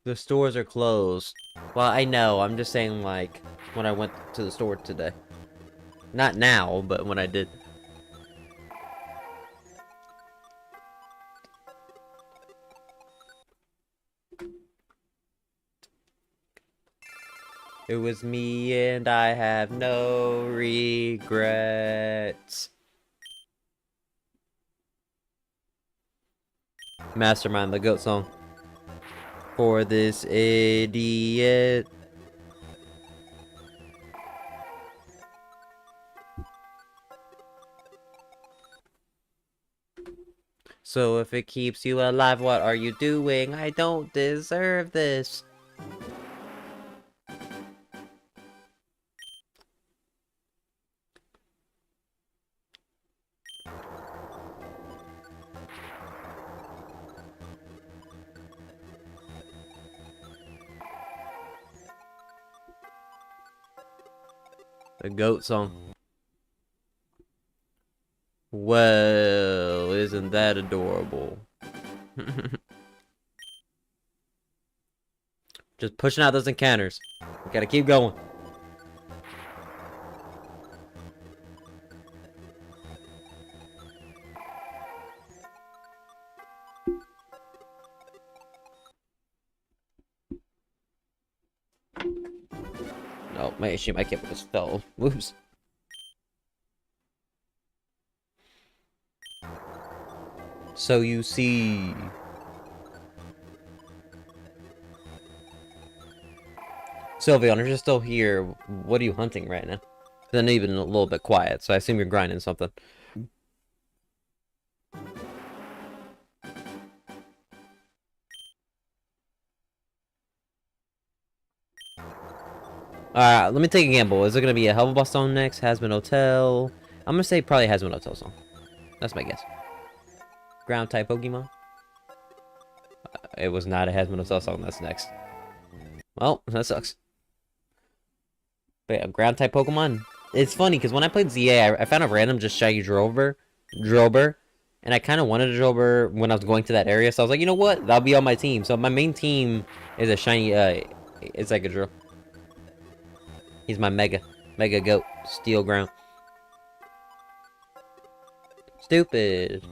The stores are closed. Well, I know. I'm just saying, like, when I went to the store today. Not now, but when I did. It was me and I have no regrets. Mastermind, the GOAT song. For this idiot. So if it keeps you alive, what are you doing? I don't deserve this. The goat song. Well, isn't that adorable? Just pushing out those encounters. We gotta keep going. Oh, man, shit, my cable just fell. Whoops. So you see... Sylveon, if you're still here, what are you hunting right now? I know you've been a little bit quiet, so I assume you're grinding something. Alright, let me take a gamble. Is it gonna be a Helva song next? Hasbin Hotel? I'm gonna say probably Hasbin Hotel song. That's my guess. Ground type Pokemon? It was not a Hasbin Hotel song. That's next. Well, that sucks. But yeah, ground type Pokemon. It's funny because when I played ZA, I found a random just shaggy Drober, and I kind of wanted a Drober when I was going to that area. So I was like, you know what? That'll be on my team. So my main team is a shiny. It's like a Drill. He's my mega goat. Steel ground. Stupid.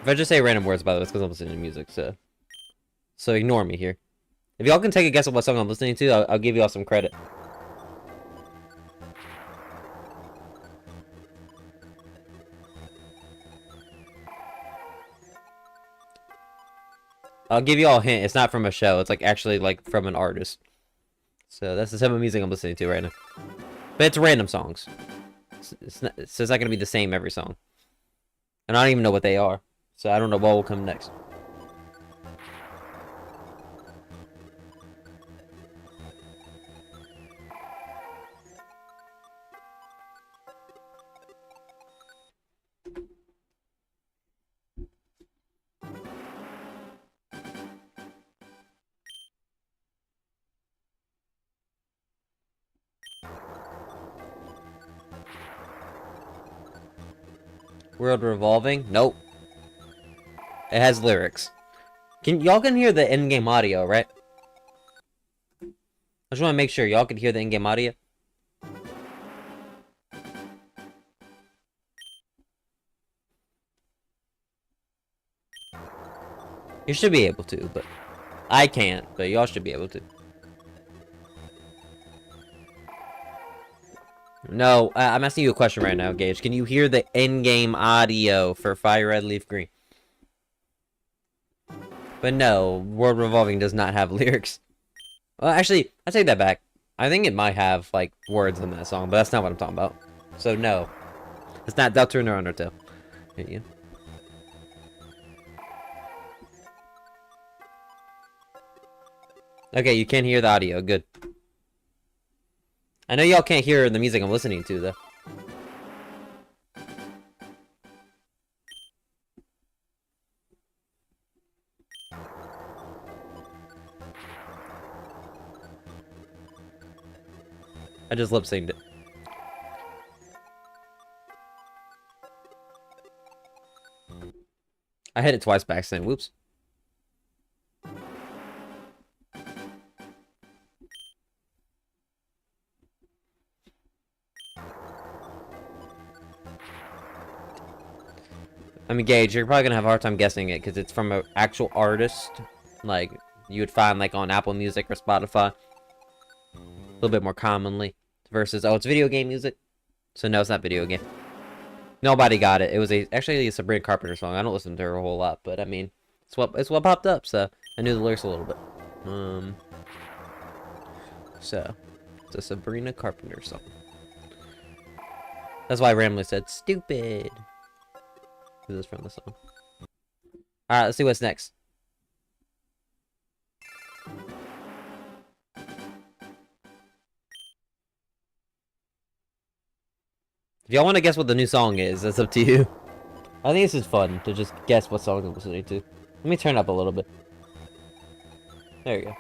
If I just say random words, by the way, it's because I'm listening to music. So ignore me here. If y'all can take a guess at what song I'm listening to, I'll give y'all some credit. I'll give you all a hint. It's not from a show. It's like actually like from an artist. So that's the type of music I'm listening to right now. But it's random songs. It's not going to be the same every song. And I don't even know what they are. So I don't know what will come next. World Revolving? Nope. It has lyrics. Y'all can hear the in-game audio, right? I just want to make sure y'all can hear the in-game audio. You should be able to, but I can't, but y'all should be able to. No, I'm asking you a question right now, Gage. Can you hear the in-game audio for Fire Red Leaf Green? But no, World Revolving does not have lyrics. Well, actually, I take that back. I think it might have, like, words in that song, but that's not what I'm talking about. So, no. It's not Deltarune or Undertale. Hit you. Okay, you can hear the audio. Good. I know y'all can't hear the music I'm listening to, though. I just lip-synced it. I hit it twice by accident. Whoops. I mean, Gage, you're probably gonna have a hard time guessing it because it's from an actual artist. Like, you would find, like, on Apple Music or Spotify. A little bit more commonly. Versus, oh, it's video game music. So, no, it's not video game. Nobody got it. It was actually a Sabrina Carpenter song. I don't listen to her a whole lot, but, I mean, it's what popped up, so I knew the lyrics a little bit. So, it's a Sabrina Carpenter song. That's why I randomly said stupid. This is from the song. Alright, let's see what's next. If y'all want to guess what the new song is, that's up to you. I think this is fun to just guess what song I'm listening to. Let me turn up a little bit. There you go.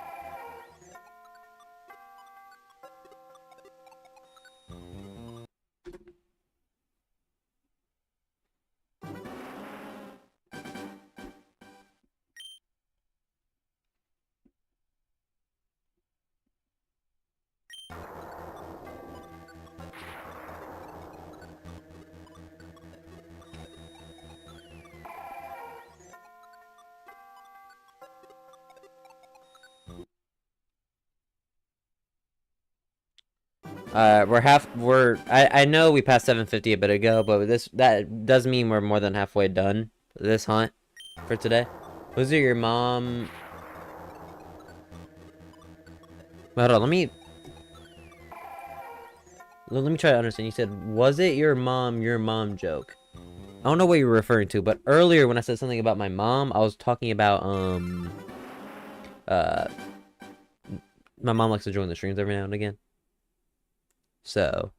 I know we passed 750 a bit ago, but that does mean we're more than halfway done this hunt for today. Was it your mom? Hold on, let me try to understand. You said, was it your mom joke? I don't know what you were referring to, but earlier when I said something about my mom, I was talking about my mom likes to join the streams every now and again. So,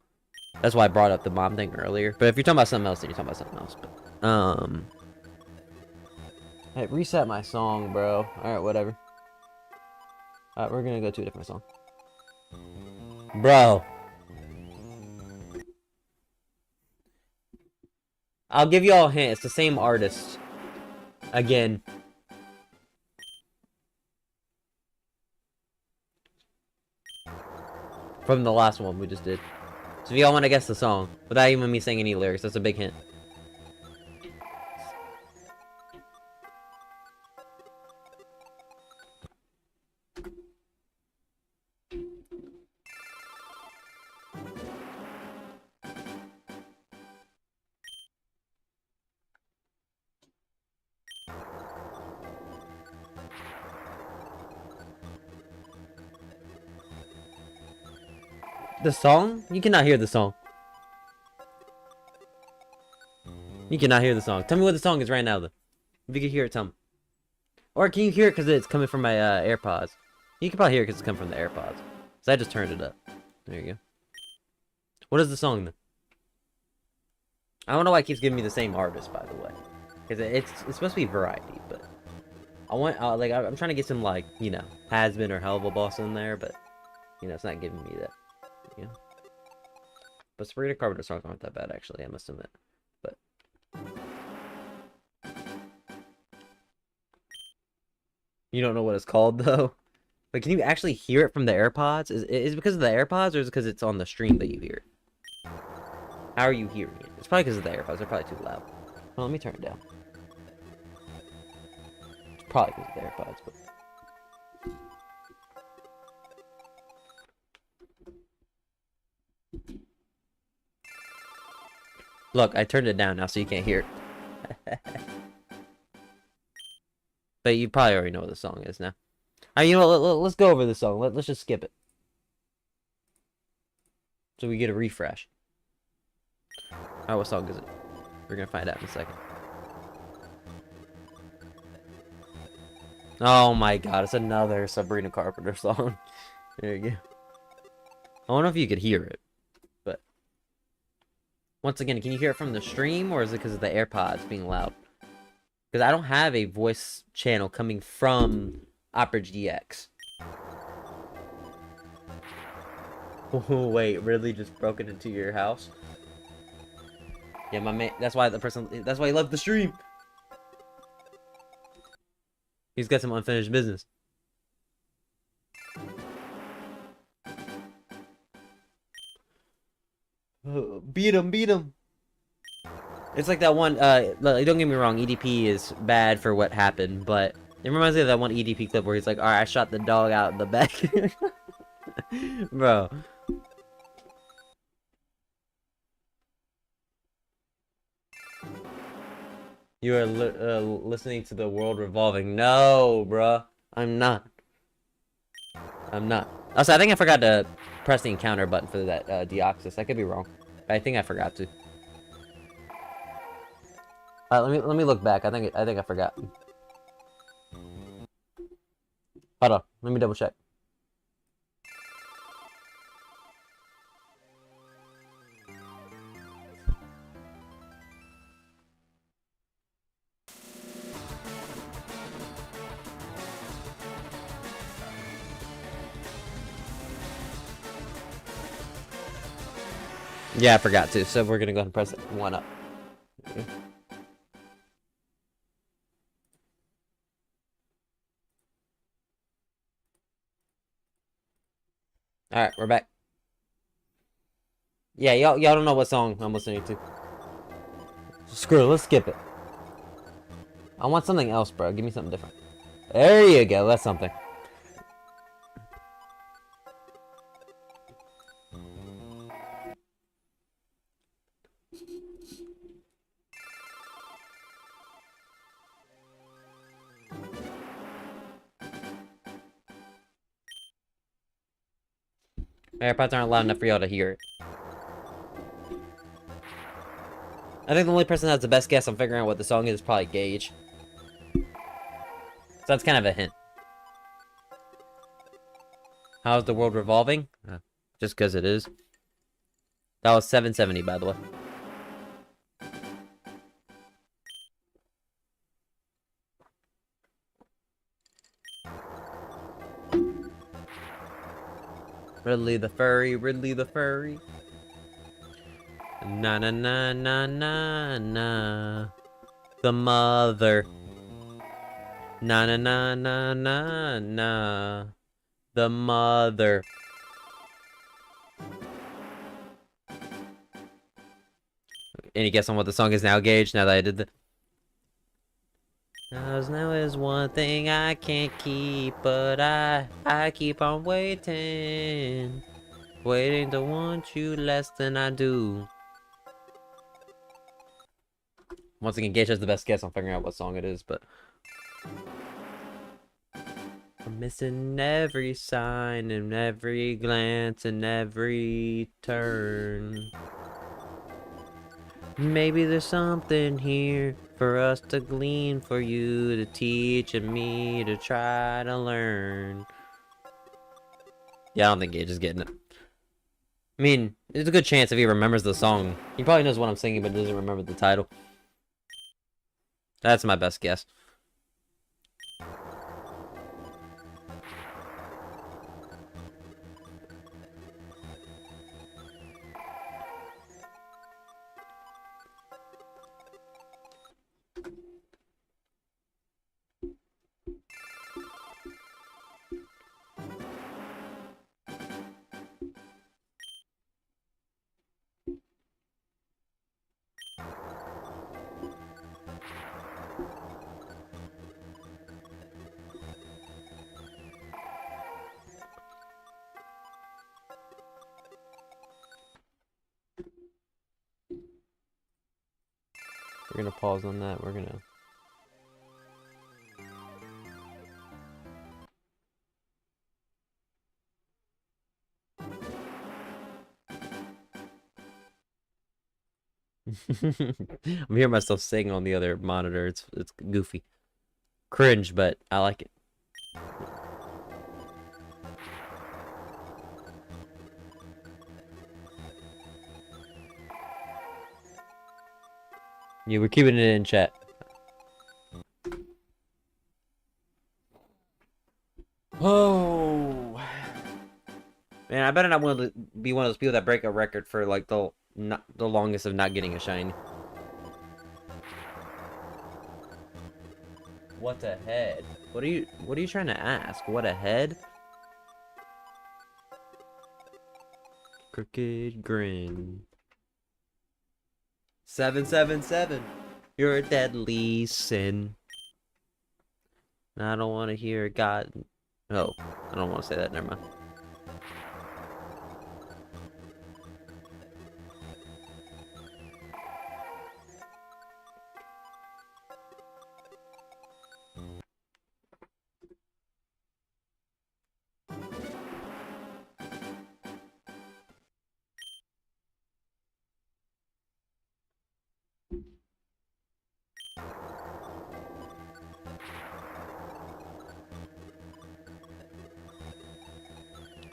that's why I brought up the mom thing earlier. But if you're talking about something else, then you're talking about something else. But, hey, reset my song, bro. Alright, whatever. Alright, we're gonna go to a different song. Bro. I'll give you all a hint. It's the same artist. Again. From the last one we just did. So if y'all want to guess the song, without even me saying any lyrics, that's a big hint. The song? You cannot hear the song. You cannot hear the song. Tell me what the song is right now, though. If you can hear it, tell me. Or can you hear it because it's coming from my AirPods? You can probably hear it because it's coming from the AirPods. So I just turned it up. There you go. What is the song, then? I don't know why it keeps giving me the same artist, by the way. Because it's supposed to be variety, but... I'm trying to get some, like, you know, Has-Been or Hell of a Boss in there, but... You know, it's not giving me that. Yeah. But Sabrina Carpenter songs aren't that bad, actually, I must admit. But you don't know what it's called, though? But can you actually hear it from the AirPods? Is it because of the AirPods, or is it because it's on the stream that you hear it? How are you hearing it? It's probably because of the AirPods. They're probably too loud. Well, let me turn it down. It's probably because of the AirPods, but... Look, I turned it down now so you can't hear it. But you probably already know what the song is now. Alright, you know what? Let's go over the song. Let's just skip it. So we get a refresh. Alright, what song is it? We're gonna find out in a second. Oh my god, it's another Sabrina Carpenter song. There you go. I don't know if you could hear it. Once again, can you hear it from the stream, or is it because of the AirPods being loud? Because I don't have a voice channel coming from Opera GX. Oh, wait, really just broke it into your house? Yeah, my man, that's why he left the stream. He's got some unfinished business. Beat him. It's like that one, don't get me wrong, EDP is bad for what happened, but it reminds me of that one EDP clip where he's like, alright, I shot the dog out in the back. Bro. You are listening to the world revolving. No, bruh. I'm not. Also, I think I forgot to press the encounter button for that Deoxys. I could be wrong. I think I forgot to. Let me look back. I think I forgot. Hold on. Let me double check. Yeah, I forgot to. So we're gonna go ahead and press it. One up. Okay. All right, we're back. Yeah, y'all don't know what song I'm listening to. Screw it. Let's skip it. I want something else, bro. Give me something different. There you go. That's something. AirPods aren't loud enough for y'all to hear it. I think the only person that has the best guess on figuring out what the song is probably Gage. So that's kind of a hint. How's the world revolving? Just because it is. That was 770, by the way. Ridley the furry, Ridley the furry. Na na na na na na. The mother. Na na na na na na. The mother. Any guess on what the song is now, Gage? Now that I did the. Cause now is one thing I can't keep, but I keep on waiting. Waiting to want you less than I do. Once again, Gage has the best guess on figuring out what song it is, but... I'm missing every sign and every glance and every turn. Maybe there's something here for us to glean, for you to teach and me to try to learn. Yeah, I don't think Gage is getting it. I mean, there's a good chance if he remembers the song. He probably knows what I'm singing, but doesn't remember the title. That's my best guess. We're gonna pause on that. We're gonna... I'm hearing myself sing on the other monitor. It's goofy. Cringe, but I like it. Yeah, we're keeping it in chat. Oh man, I better not want to be one of those people that break a record for like the longest of not getting a shiny. What a head? What are you trying to ask? What a head? Crooked grin. 777. You're a deadly sin. I don't want to hear God. Oh, I don't want to say that. Never mind.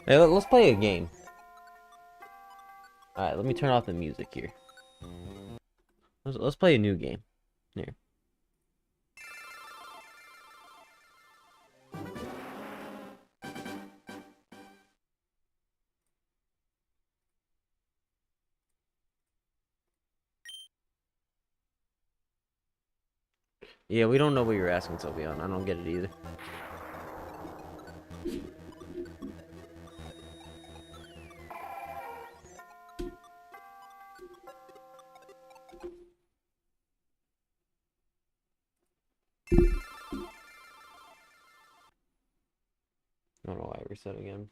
Hey, let's play a game. Alright, let me turn off the music here. Let's play a new game. Here. Yeah, we don't know what you're asking, Sylveon. I don't get it either. I don't know why I reset again.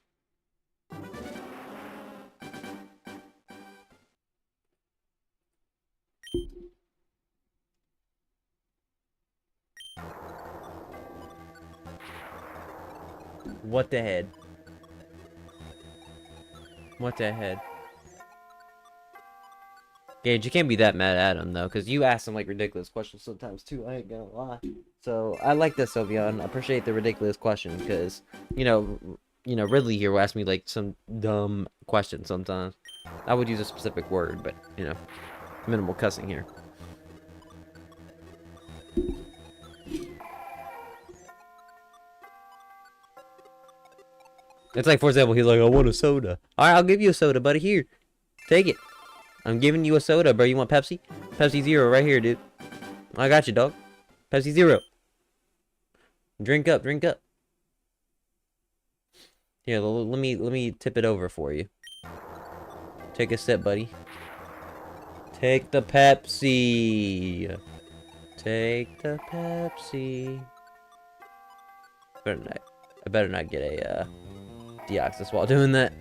What the head? What the head? Gage, you can't be that mad at him though, because you ask him like ridiculous questions sometimes too. I ain't gonna lie. So I like this, Sylveon. I appreciate the ridiculous question because Ridley here will ask me like some dumb question sometimes. I would use a specific word, but minimal cussing here. It's like, for example, he's like, I want a soda. All right, I'll give you a soda, buddy. Here, take it. I'm giving you a soda, bro. You want Pepsi? Pepsi Zero right here, dude. I got you, dog. Pepsi Zero. Drink up, drink up. Here, let me tip it over for you. Take a sip, buddy. Take the Pepsi. Take the Pepsi. I better not get a Deoxys while doing that.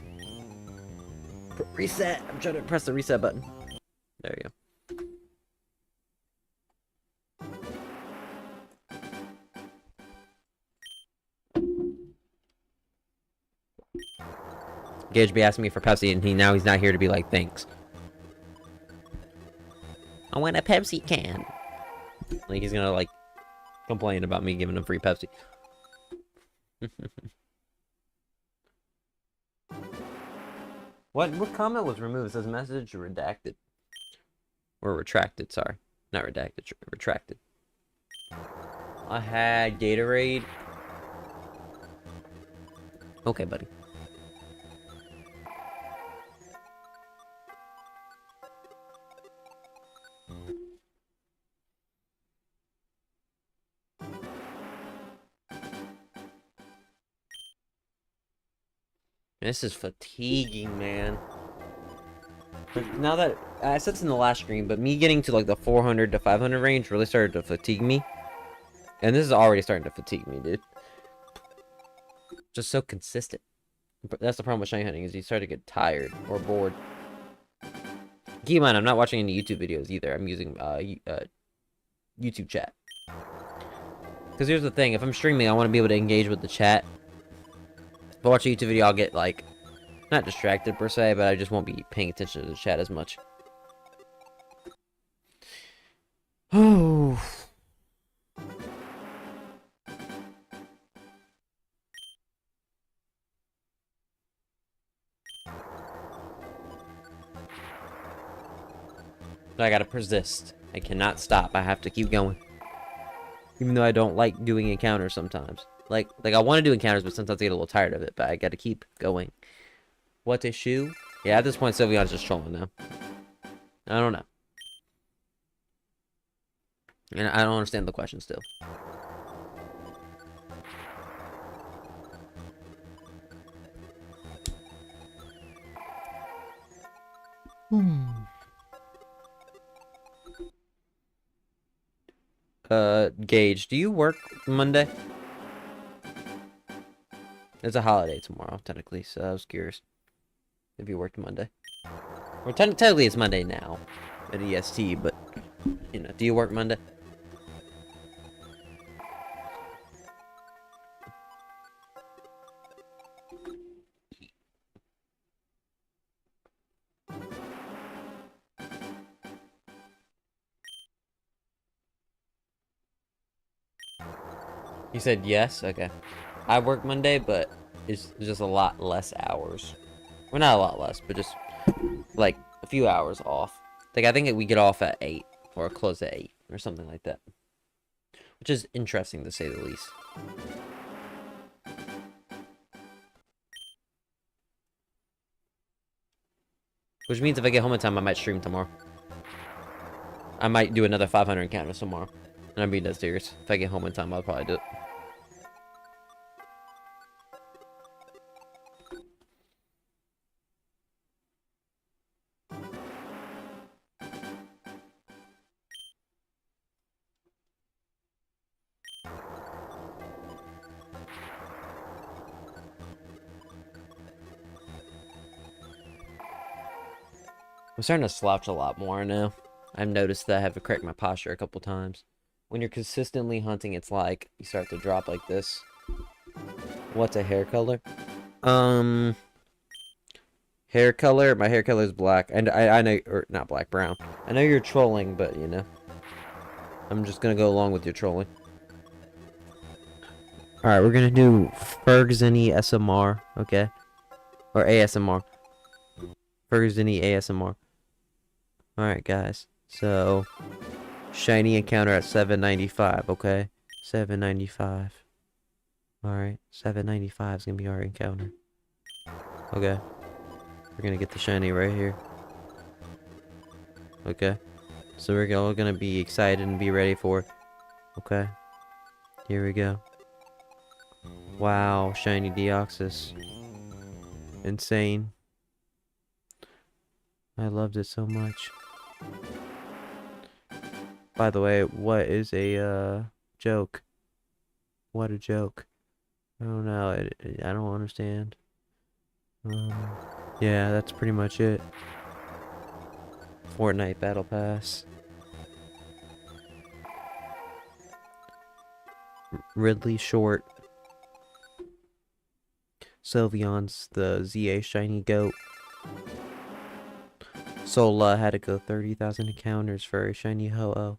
Reset. I'm trying to press the reset button. There you go. Gage be asking me for Pepsi, and now he's not here to be like, thanks. I want a Pepsi can. Like, he's gonna, like, complain about me giving him free Pepsi. What comment was removed? It says message redacted. Or retracted, sorry. Not redacted, retracted. I had Gatorade. Okay, buddy. This is fatiguing, man. Now that I said this in the last stream, but me getting to like the 400 to 500 range really started to fatigue me. And this is already starting to fatigue me, dude. Just so consistent. But that's the problem with shiny hunting, is you start to get tired or bored. Keep in mind, I'm not watching any YouTube videos either. I'm using YouTube chat. Because here's the thing, if I'm streaming, I want to be able to engage with the chat. If I watch a YouTube video, I'll get, like, not distracted per se, but I just won't be paying attention to the chat as much. Oh. But I gotta persist. I cannot stop. I have to keep going. Even though I don't like doing encounters sometimes. Like I want to do encounters, but sometimes I get a little tired of it. But I gotta keep going. What a shoe? Yeah, at this point, Sylveon's just trolling now. I don't know. And I don't understand the question still. Gage, do you work Monday? It's a holiday tomorrow, technically, so I was curious if you worked Monday. Well, technically it's Monday now at EST, but, do you work Monday? You said yes? Okay. I work Monday, but is just a lot less hours. Well, not a lot less, but just like a few hours off. Like I think we get off at 8 or close at 8 or something like that, which is interesting to say the least. Which means if I get home in time, I might stream tomorrow. I might do another 500 encounters tomorrow. And I'm being dead serious. If I get home in time, I'll probably do it. I'm starting to slouch a lot more now. I've noticed that I have to correct my posture a couple times. When you're consistently hunting, it's like you start to drop like this. What's a hair color? Hair color? My hair color is black. And I know, or not black, brown. I know you're trolling, but you know. I'm just gonna go along with your trolling. Alright, we're gonna do Ferguson-y SMR, okay? Or ASMR. Ferguson-y ASMR. Alright, guys. So, shiny encounter at 795, okay? 795. Alright, 795 is gonna be our encounter. Okay. We're gonna get the shiny right here. Okay. So we're all gonna be excited and be ready for it. Okay. Here we go. Wow, shiny Deoxys. Insane. I loved it so much. By the way, what is a joke? What a joke. I don't know. I don't understand. Yeah, that's pretty much it. Fortnite Battle Pass. Ridley short. Sylveon's the ZA shiny goat. Sola had to go 30,000 encounters for a shiny Ho-Oh.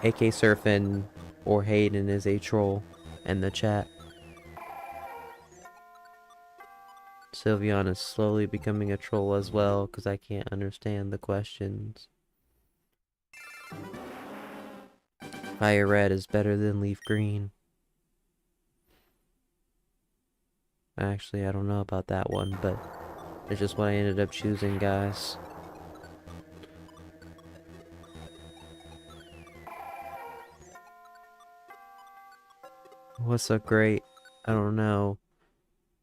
AK Surfin or Hayden is a troll in the chat. Sylveon is slowly becoming a troll as well because I can't understand the questions. Fire Red is better than Leaf Green. Actually, I don't know about that one, but it's just what I ended up choosing, guys. What's so great? I don't know.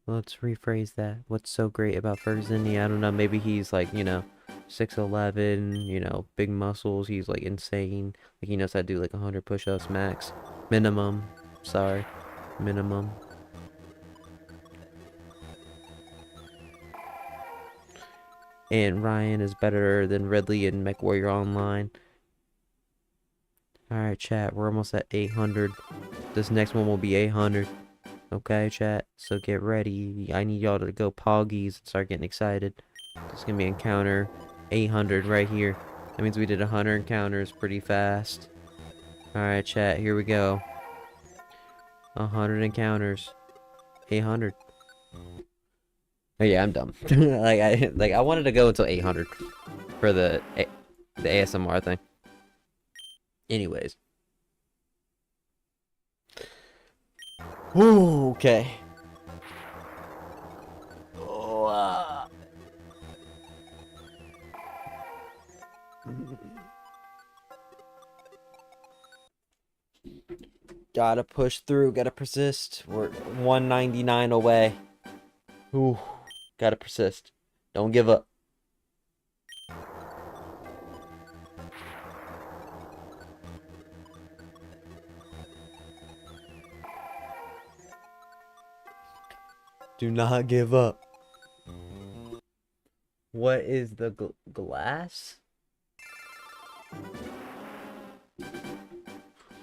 Let's rephrase that. What's so great about Ferguson? I don't know. Maybe he's like, you know, 6'11", you know, big muscles. He's like insane. Like he knows how to do like 100 push-ups max. Minimum. Sorry. Minimum. And Ryan is better than Ridley in MechWarrior Online. Alright, chat. We're almost at 800. This next one will be 800. Okay, chat. So get ready. I need y'all to go poggies and start getting excited. It's gonna be encounter 800 right here. That means we did 100 encounters pretty fast. Alright, chat. Here we go. 100 encounters. 800. Oh yeah, I'm dumb. I wanted to go until 800 for the ASMR thing. Anyways. Ooh, okay. Oh, Gotta push through, gotta persist. We're 199 away. Ooh, gotta persist. Don't give up. Do not give up. What is the glass?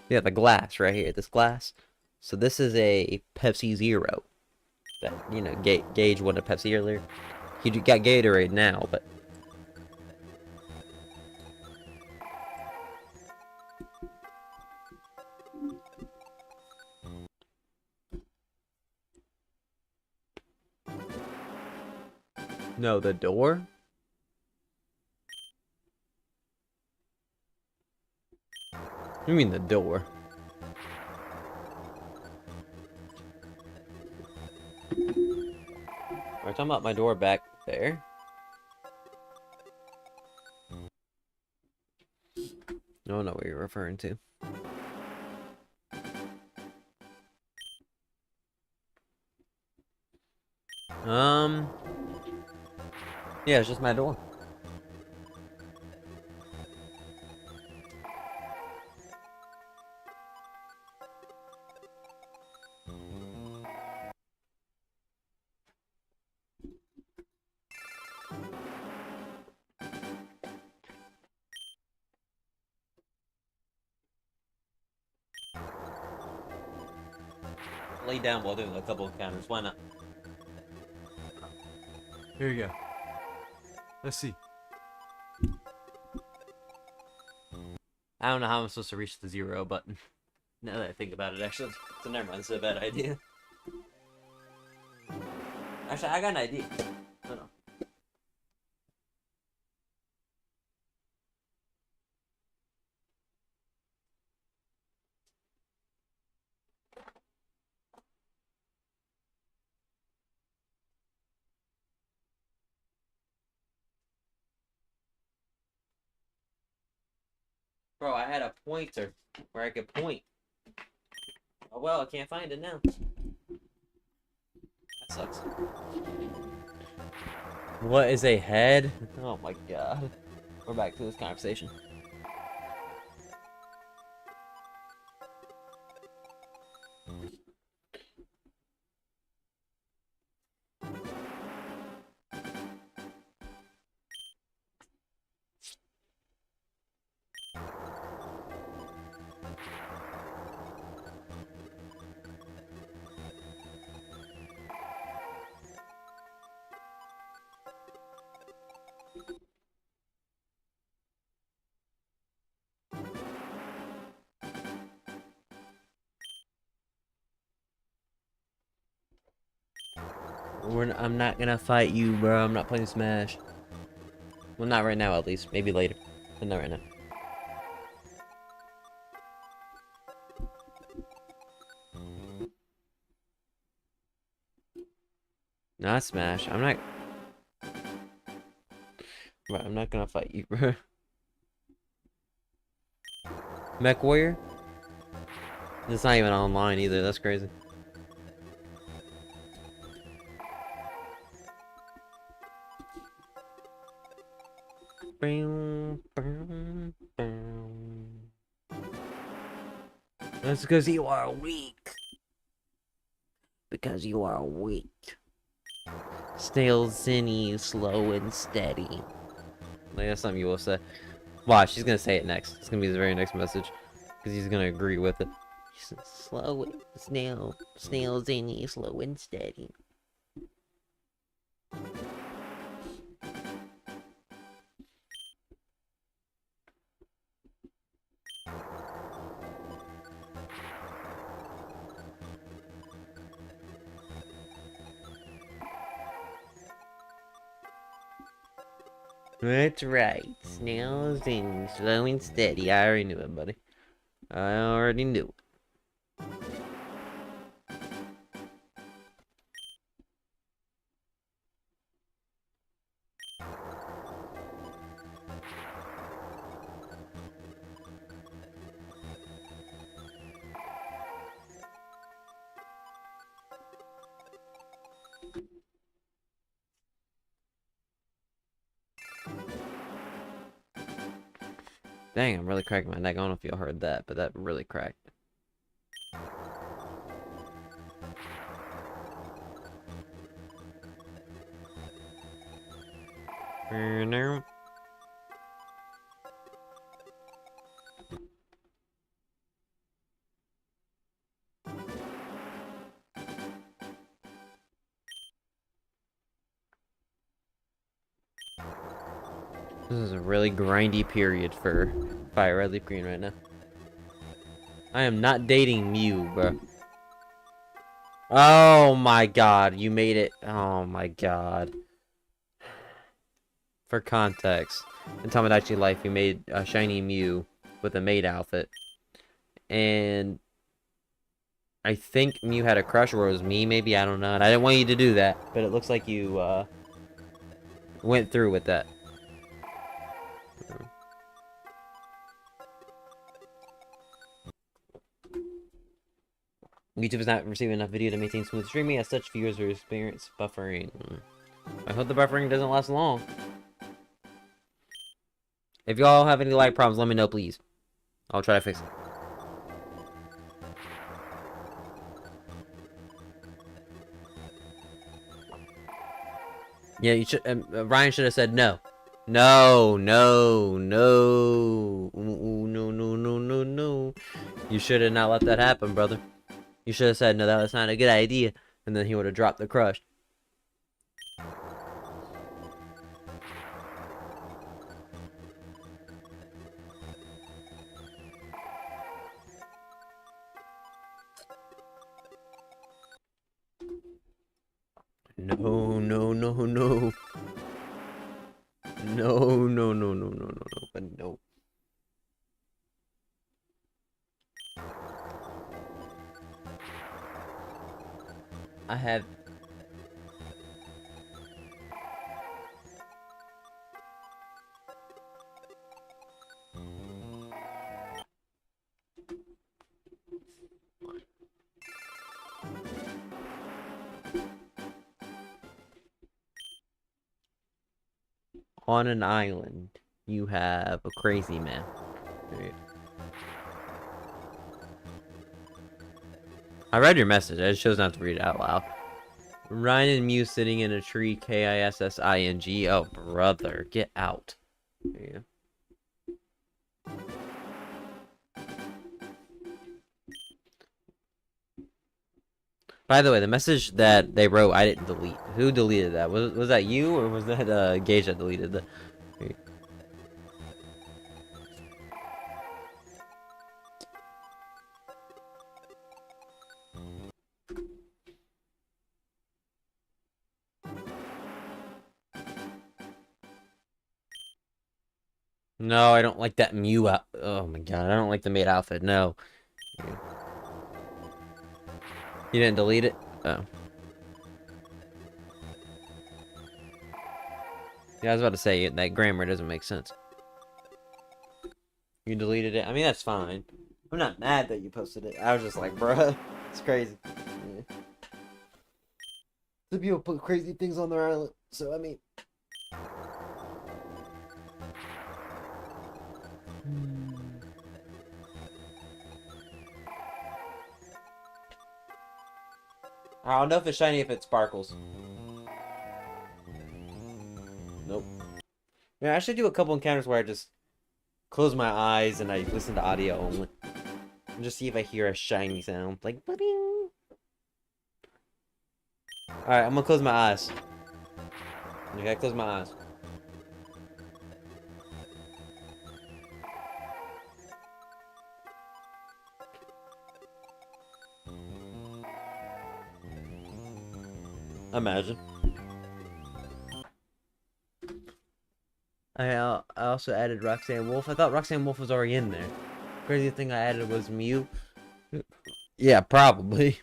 Yeah, the glass right here. This glass. So this is a Pepsi Zero. That, you know, Gage wanted Pepsi earlier. He got Gatorade now, but... No, the door? You mean the door? We're talking about my door back there. I don't know what you're referring to. Yeah, it's just my door. Lay down while doing a couple of counters. Why not? Here you go. Let's see. I don't know how I'm supposed to reach the 0 button. Now that I think about it, actually. So never mind, it's a bad idea. Actually, I got an idea. Hold on. Bro, I had a pointer where I could point. Oh well, I can't find it now. That sucks. What is a head? Oh my god. We're back to this conversation. I'm not gonna fight you, bro. I'm not playing Smash. Well, not right now, at least. Maybe later. But not right now. Not Smash. I'm not... Bro, I'm not gonna fight you, bro. Mech Warrior? It's not even online either. That's crazy. That's because you are weak. Because you are weak. Snail Zinny, slow and steady. Like, that's something you will say. Watch, she's gonna say it next. It's gonna be the very next message. Because he's gonna agree with it. Slow, snail Zinny, slow and steady. That's right. Snails and slow and steady. I already knew it, buddy. I already knew it. Dang, I'm really cracking my neck. I don't know if y'all heard that, but that really cracked. This is a really grindy period for Fire Red Leaf Green right now. I am not dating Mew, bro. Oh my god, you made it. Oh my god. for context, in Tomodachi Life, we made a shiny Mew with a maid outfit, and I think Mew had a crush, or it was me, maybe, I don't know, and I didn't want you to do that, but it looks like you, went through with that. YouTube is not receiving enough video to maintain smooth streaming, as such viewers will experience buffering. I hope the buffering doesn't last long. If y'all have any lag problems, let me know, please. I'll try to fix it. Yeah, you should. Ryan should have said no. No, no, no, no, no, no, no, no. You should have not let that happen, brother. You should have said no. That was not a good idea, and then he would have dropped the crush. No, no, no, no. No, no, no, no, no, no, no, but no. I have. On an island, you have a crazy man. Right. I read your message. I just chose not to read it out loud. Ryan and Mew sitting in a tree. Kissing. Oh, brother, get out. There you go. By the way, the message that they wrote, I didn't delete. Who deleted that? Was that you, or was that Gage that deleted that? No, I don't like that Mew out. Oh my god, I don't like the maid outfit. No. You didn't delete it? Oh. Yeah, I was about to say, that grammar doesn't make sense. You deleted it? I mean, that's fine. I'm not mad that you posted it. I was just like, bruh, it's crazy. Yeah. Some people put crazy things on their island, so I mean. I don't know if it's shiny if it sparkles. Nope. Yeah, I should do a couple encounters where I just close my eyes and I listen to audio only. And just see if I hear a shiny sound. Like, ba-ding. Alright, I'm gonna close my eyes. Okay, close my eyes. Imagine. I also added Roxanne Wolf. I thought Roxanne Wolf was already in there. Crazy thing I added was Mew. Yeah, probably.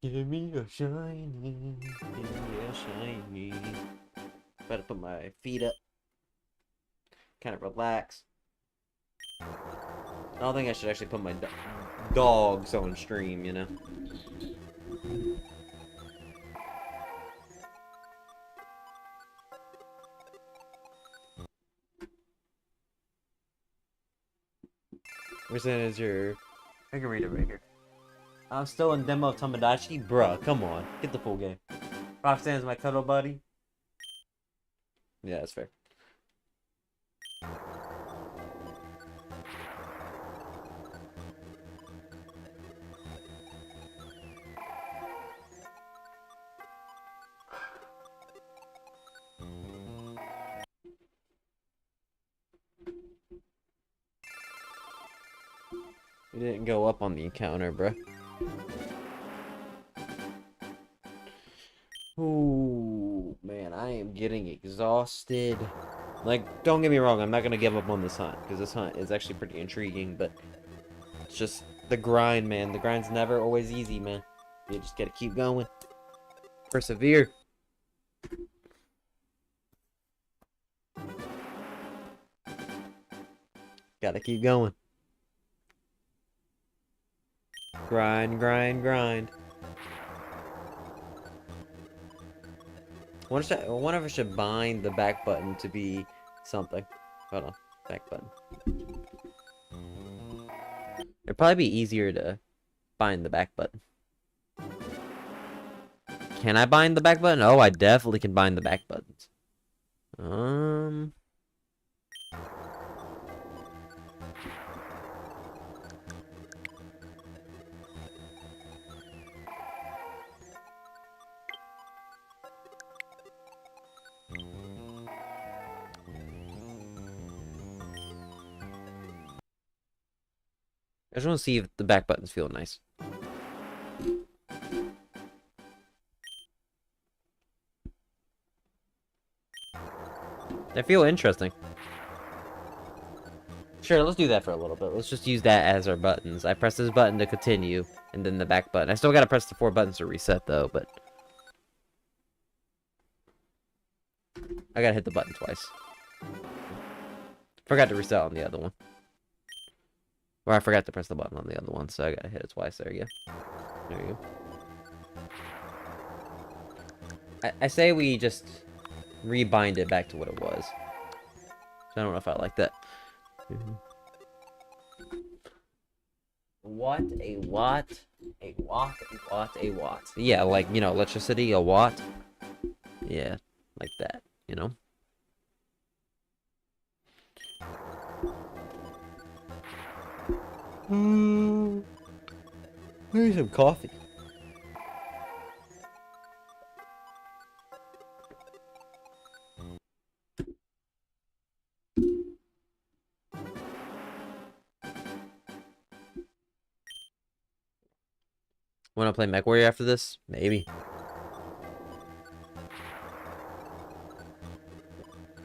Give me a shiny. Give me a shiny. Better put my feet up. Kind of relax. I don't think I should actually put my dogs on stream, you know? Which then is your... I can read it right here. I'm still in demo of Tomodachi? Bruh, come on. Get the full game. Roxanne's my cuddle buddy. Yeah, that's fair. You didn't go up on the encounter, bruh. Ooh, man, I am getting exhausted. Like, don't get me wrong, I'm not gonna give up on this hunt, because this hunt is actually pretty intriguing, but it's just the grind, man. The grind's never always easy, man. You just gotta keep going. Persevere. Gotta keep going. Grind, grind, grind. I wonder if I should bind the back button to be something. Hold on. Back button. It'd probably be easier to bind the back button. Can I bind the back button? Oh, I definitely can bind the back buttons. I just want to see if the back buttons feel nice. They feel interesting. Sure, let's do that for a little bit. Let's just use that as our buttons. I press this button to continue, and then the back button. I still gotta press the 4 buttons to reset, though, but... I gotta hit the button twice. Forgot to reset on the other one. Or I forgot to press the button on the other one, so I gotta hit it twice. There you go. There you go. I say we just rebind it back to what it was. So I don't know if I like that. What a watt, a watt, a watt, a watt. Yeah, like, you know, electricity, a watt. Yeah, like that, you know? Maybe some coffee. Wanna play MechWarrior after this? Maybe.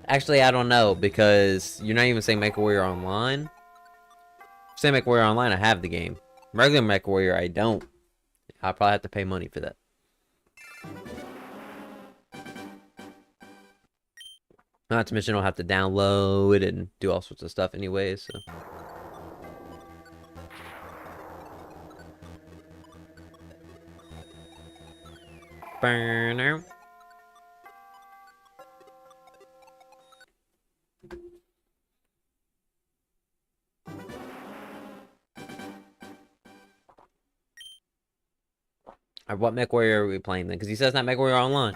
Actually, I don't know, because you're not even saying MechWarrior Online. If you say MechWarrior Online, I have the game. Regular MechWarrior, I don't. I'll probably have to pay money for that. Not to mention I'll have to download and do all sorts of stuff anyways, so... Burner. What MechWarrior are we playing then? Because he says not MechWarrior Online.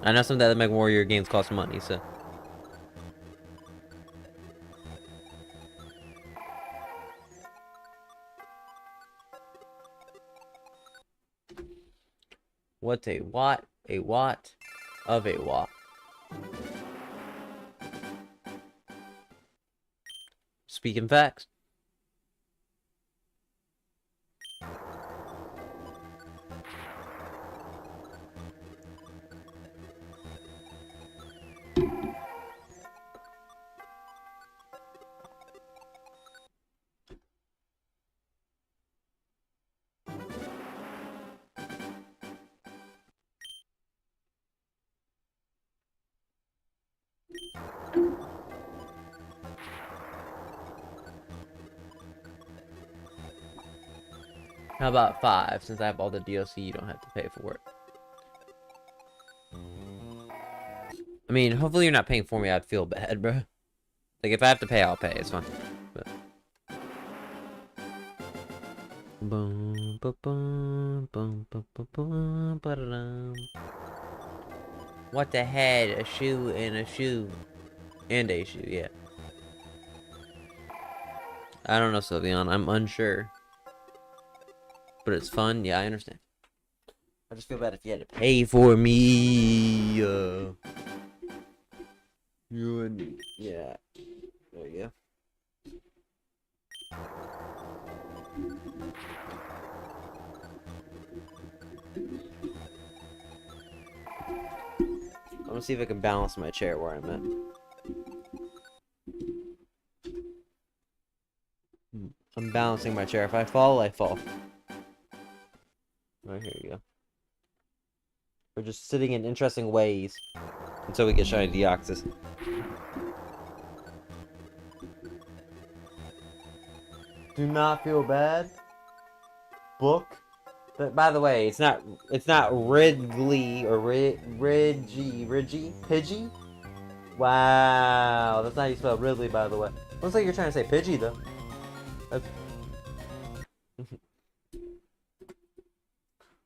I know some of the other MechWarrior games cost money, so... What's a watt? A watt of a watt. Speaking facts. How about 5? Since I have all the DLC, you don't have to pay for it. I mean, hopefully you're not paying for me. I'd feel bad, bro. Like, if I have to pay, I'll pay. It's fine. But... Boom, boom, boom, boom, boom, boom, boom, ba-da-dum. What the head? A shoe and a shoe. And a shoe, yeah. I don't know, Sylveon. I'm unsure. But it's fun. Yeah, I understand. I just feel bad if you had to pay for me. You and... Yeah. There you go. I'm gonna see if I can balance my chair where I'm at. I'm balancing my chair. If I fall, I fall. Right, here you go. We're just sitting in interesting ways until we get shiny Deoxys. Do not feel bad. Book. But by the way, it's not Ridley or Ridgy Pidgey. Wow, that's not how you spell Ridley, by the way. Looks like you're trying to say Pidgey though. That's,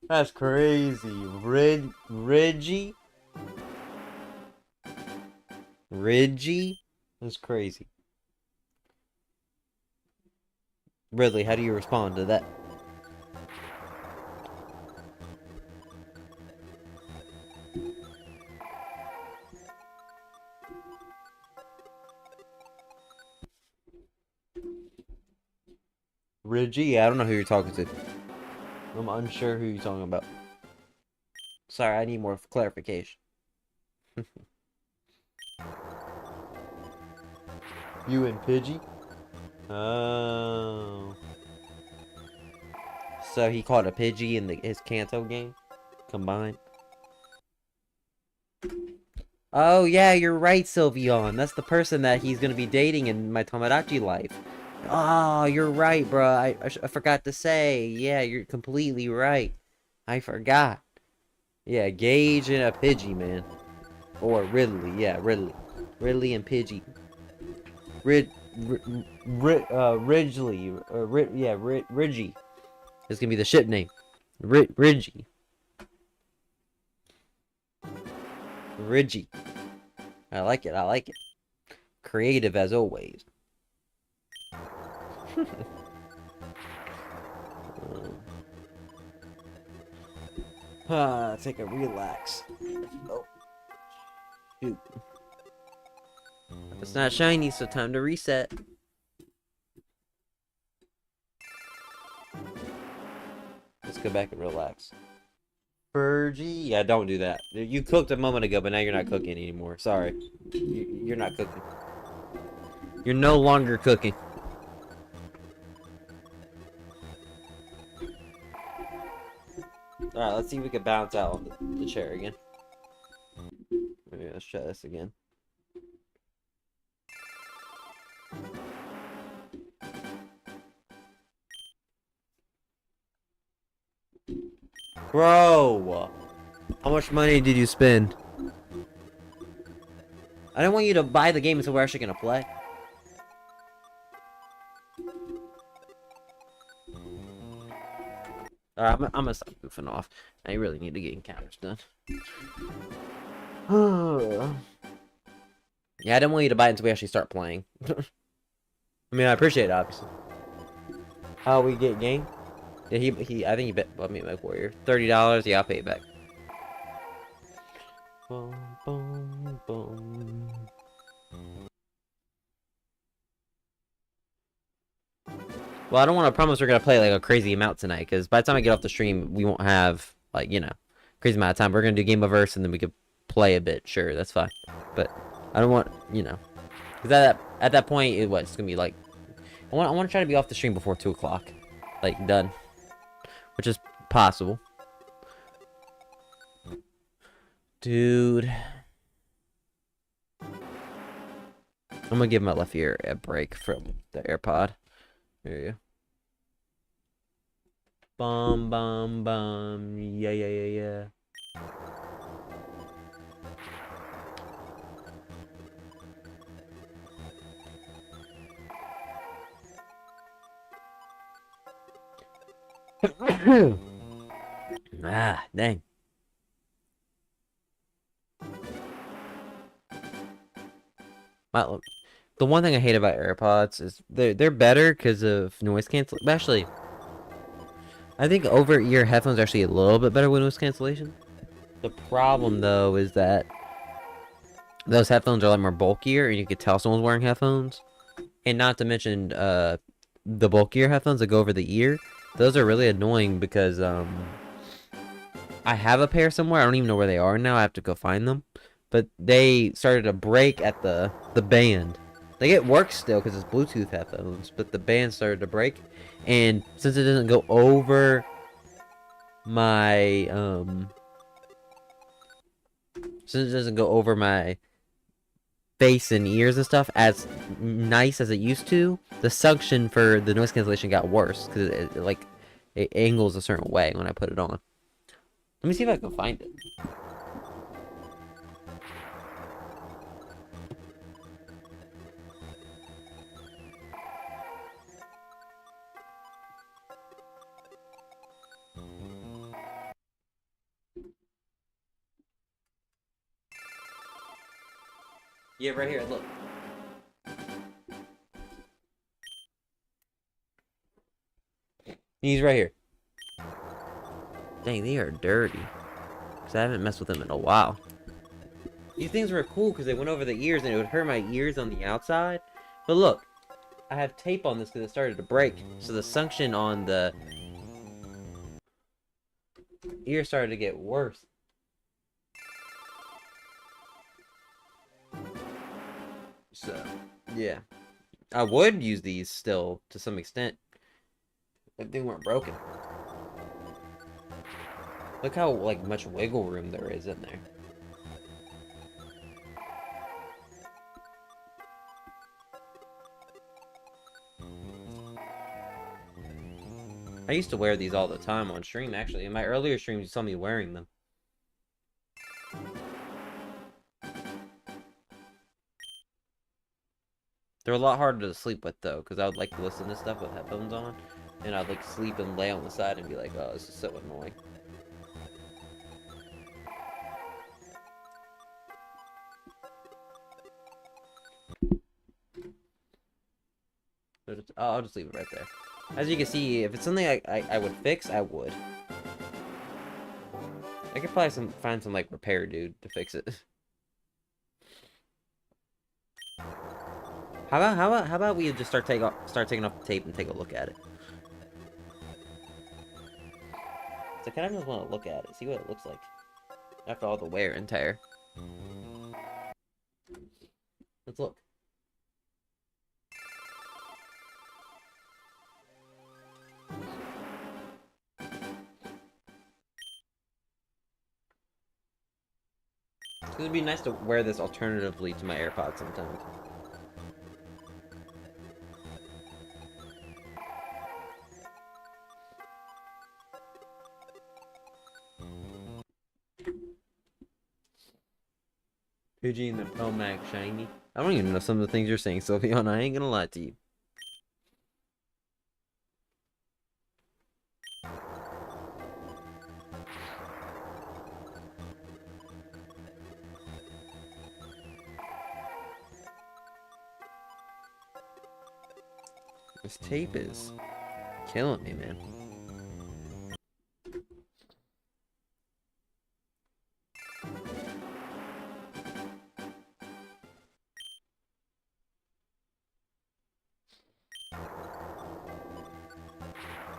that's crazy. Ridgy. That's crazy. Ridley, how do you respond to that? Ridgy? I don't know who you're talking to. I'm unsure who you're talking about. Sorry, I need more clarification. You and Pidgey? Oh. So he caught a Pidgey in his Kanto game? Combined? Oh yeah, you're right, Sylveon. That's the person that he's gonna be dating in my Tomodachi life. Oh, you're right, bro. I forgot to say. Yeah, you're completely right. I forgot. Yeah, Gage and a Pidgey, man. Or Ridley. Yeah, Ridley. Ridley and Pidgey. Ridgely. Ridgy. This is gonna be the ship name. Ridgy. Ridgy. I like it. I like it. Creative as always. Take a relax. Oh. Shoot. It's not shiny, so time to reset. Let's go back and relax. FRLG? Yeah, don't do that. You cooked a moment ago, but now you're not cooking anymore. Sorry. You're not cooking. You're no longer cooking. Alright, let's see if we can bounce out on the chair again. Okay, let's try this again. Bro! How much money did you spend? I don't want you to buy the game until we're actually gonna play. I'm gonna stop goofing off. I really need to get encounters done. Yeah, I didn't want you to buy it until we actually start playing. I mean, I appreciate it, obviously. How we get game? Yeah, I think he bet me my warrior. $30, yeah, I'll pay it back. Boom, boom, boom. Well, I don't want to promise we're gonna play like a crazy amount tonight, because by the time I get off the stream, we won't have like, you know, crazy amount of time. We're gonna do Game of Verse, and then we could play a bit. Sure, that's fine. But I don't want, you know, because at that point, it's gonna be like, I want to try to be off the stream before 2 o'clock, like done, which is possible. Dude, I'm gonna give my left ear a break from the AirPod. There you go. Bum, bum, bum. Yeah, yeah, yeah, yeah. Ah, dang. The one thing I hate about AirPods is they're better because of noise cancellation. Actually, I think over-ear headphones are actually a little bit better with noise cancellation. The problem though is that those headphones are a lot more bulkier, and you can tell someone's wearing headphones. And not to mention the bulkier headphones that go over the ear, Those are really annoying because I have a pair somewhere. I don't even know where they are now. I have to go find them. But they started to break at the band. Like it works still because it's Bluetooth headphones, but the band started to break, and since it doesn't go over my since it doesn't go over my face and ears and stuff as nice as it used to, the suction for the noise cancellation got worse because it angles a certain way when I put it on. Let me see if I can find it. Yeah, right here. Look. He's right here. Dang, they are dirty. Because I haven't messed with them in a while. These things were cool because they went over the ears and it would hurt my ears on the outside. But look, I have tape on this because it started to break. So the suction on the ear started to get worse. So, yeah. I would use these still to some extent if they weren't broken. Look how like much wiggle room there is in there. I used to wear these all the time on stream, actually. In my earlier streams, you saw me wearing them. They're a lot harder to sleep with, though, because I would like to listen to stuff with headphones on, and I'd like sleep and lay on the side and be like, oh, this is so annoying. So I'll just leave it right there. As you can see, if it's something I would fix, I would. I could probably find some like repair dude to fix it. How about we just start taking off the tape and take a look at it? So I kind of just want to look at it, see what it looks like after all the wear and tear. Let's look. It'd be nice to wear this alternatively to my AirPods sometimes. Pidgey and the Pro Max Shiny. I don't even know some of the things you're saying, Sylveon. I ain't gonna lie to you. This tape is killing me, man.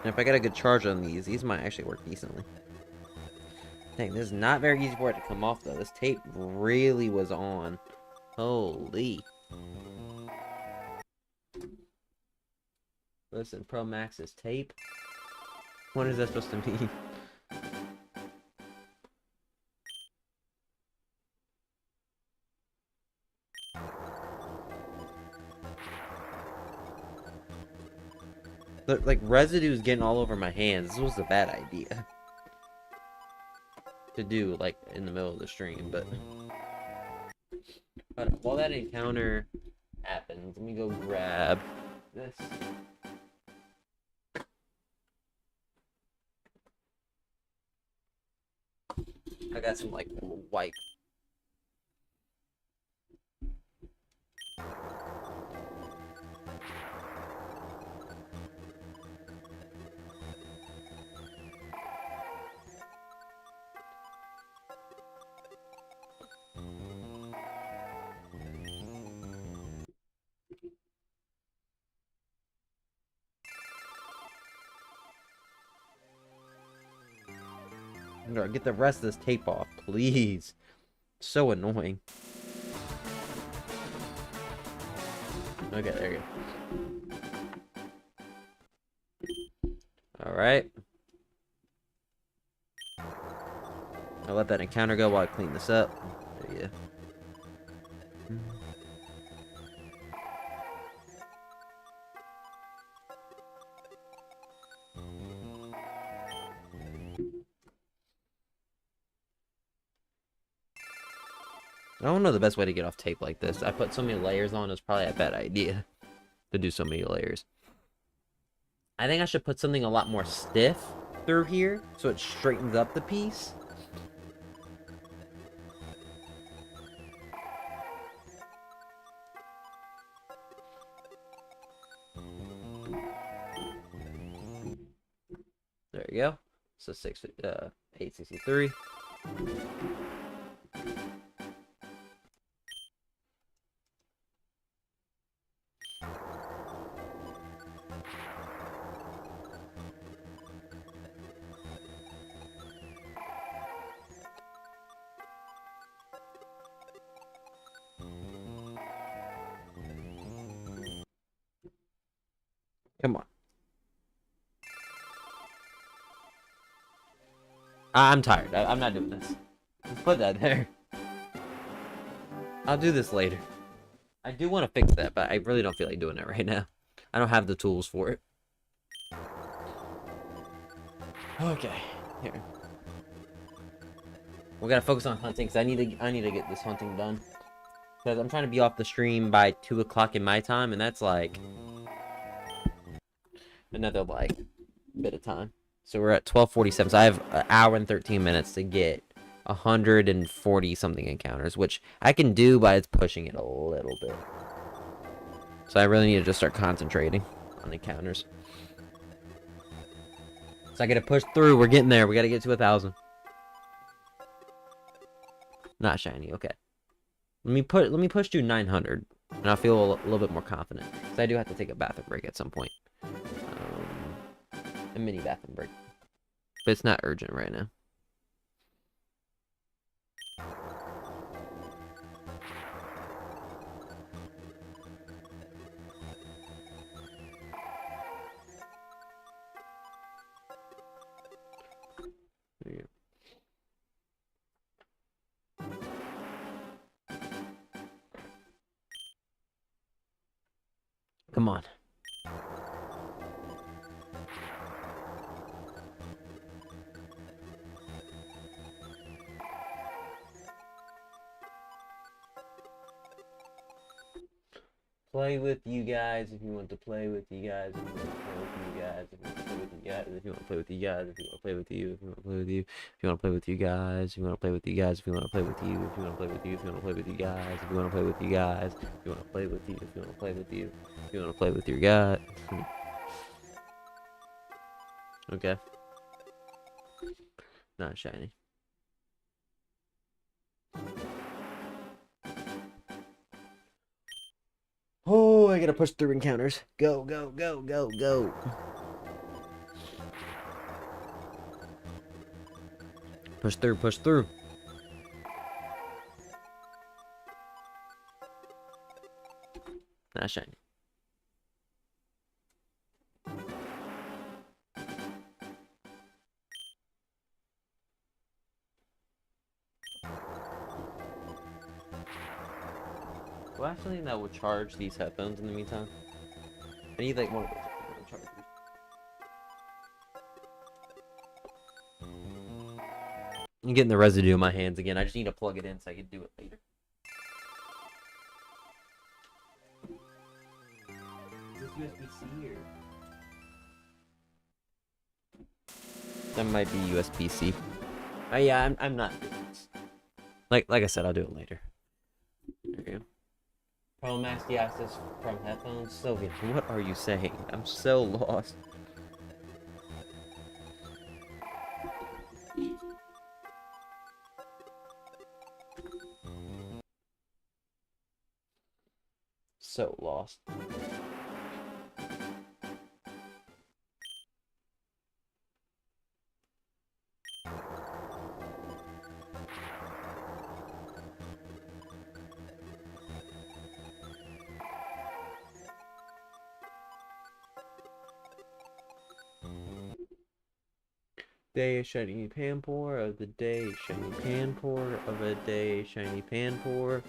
And if I get a good charge on these might actually work decently. Dang, this is not very easy for it to come off, though. This tape really was on. Holy. Listen, Pro Max's tape? What is that supposed to mean? Look, like, residue's getting all over my hands. This was a bad idea to do, like, in the middle of the stream, but... while that encounter happens, let me go grab this. I got some, like, wipe. Get the rest of this tape off, please. So annoying. Okay, there you go. Alright. I'll let that encounter go while I clean this up. There you go. I don't know the best way to get off tape like this. I put so many layers on, it's probably a bad idea to do so many layers. I think I should put something a lot more stiff through here so it straightens up the piece. There you go. So 863. Come on. I'm tired. I'm not doing this. Just put that there. I'll do this later. I do want to fix that, but I really don't feel like doing it right now. I don't have the tools for it. Okay, here. We gotta focus on hunting, because I need to get this hunting done. Because I'm trying to be off the stream by 2 o'clock in my time, and that's like another like bit of time. So we're at 12:47, so I have an hour and 13 minutes to get 140 something encounters, which I can do, but it's pushing it a little bit. So I really need to just start concentrating on encounters. So I gotta push through. We're getting there. We gotta get to 1,000. Not shiny. Okay. Let me push to 900, and I'll feel a little bit more confident. Because I do have to take a bathroom break at some point. A mini bathroom break. But it's not urgent right now. There you go. Come on. Play with you guys if you want to play with you guys. If you want to play with you guys. If you want to play with you guys. If you want to play with you guys. If you want to play with you. If you want to play with you. If you want to play with you guys. If you want to play with you guys. If you want to play with you. If you want to play with you. If you want to play with you guys. If you want to play with you guys. If you want to play with you. If you want to play with you. If you want to play with your guy. Okay. Not shiny. Oh, I gotta push through encounters. Go, go, go, go, go. Push through, push through. Not shiny. Well, actually, that will charge these headphones in the meantime. I need like one of those chargers. I'm getting the residue in my hands again. I just need to plug it in so I can do it later. Is this USB-C or? That might be USB-C. Oh yeah, I'm not doing this. Like I said, I'll do it later. There you go. Promax Deoxys from headphones. Sylvia, what are you saying? I'm so lost. So lost. Day shiny Panpour of the day, shiny Panpour of a day, shiny Panpour.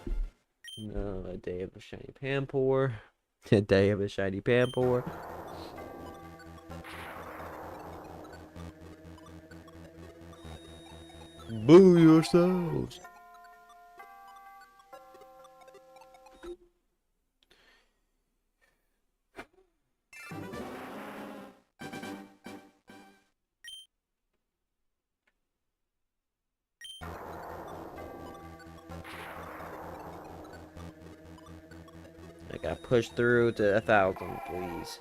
No, a day of a shiny Panpour. A day of a shiny Panpour. Boo yourselves. I gotta push through to 1,000, please.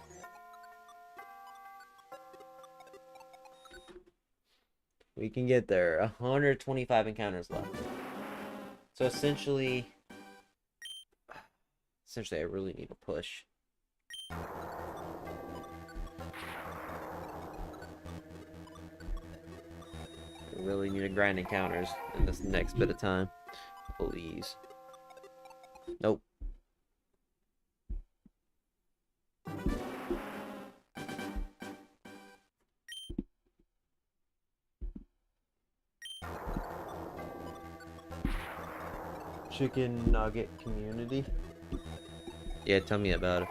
We can get there. 125 encounters left. So essentially, I really need to push. I really need to grind encounters in this next bit of time. Please. Nope. Chicken nugget community? Yeah, tell me about it.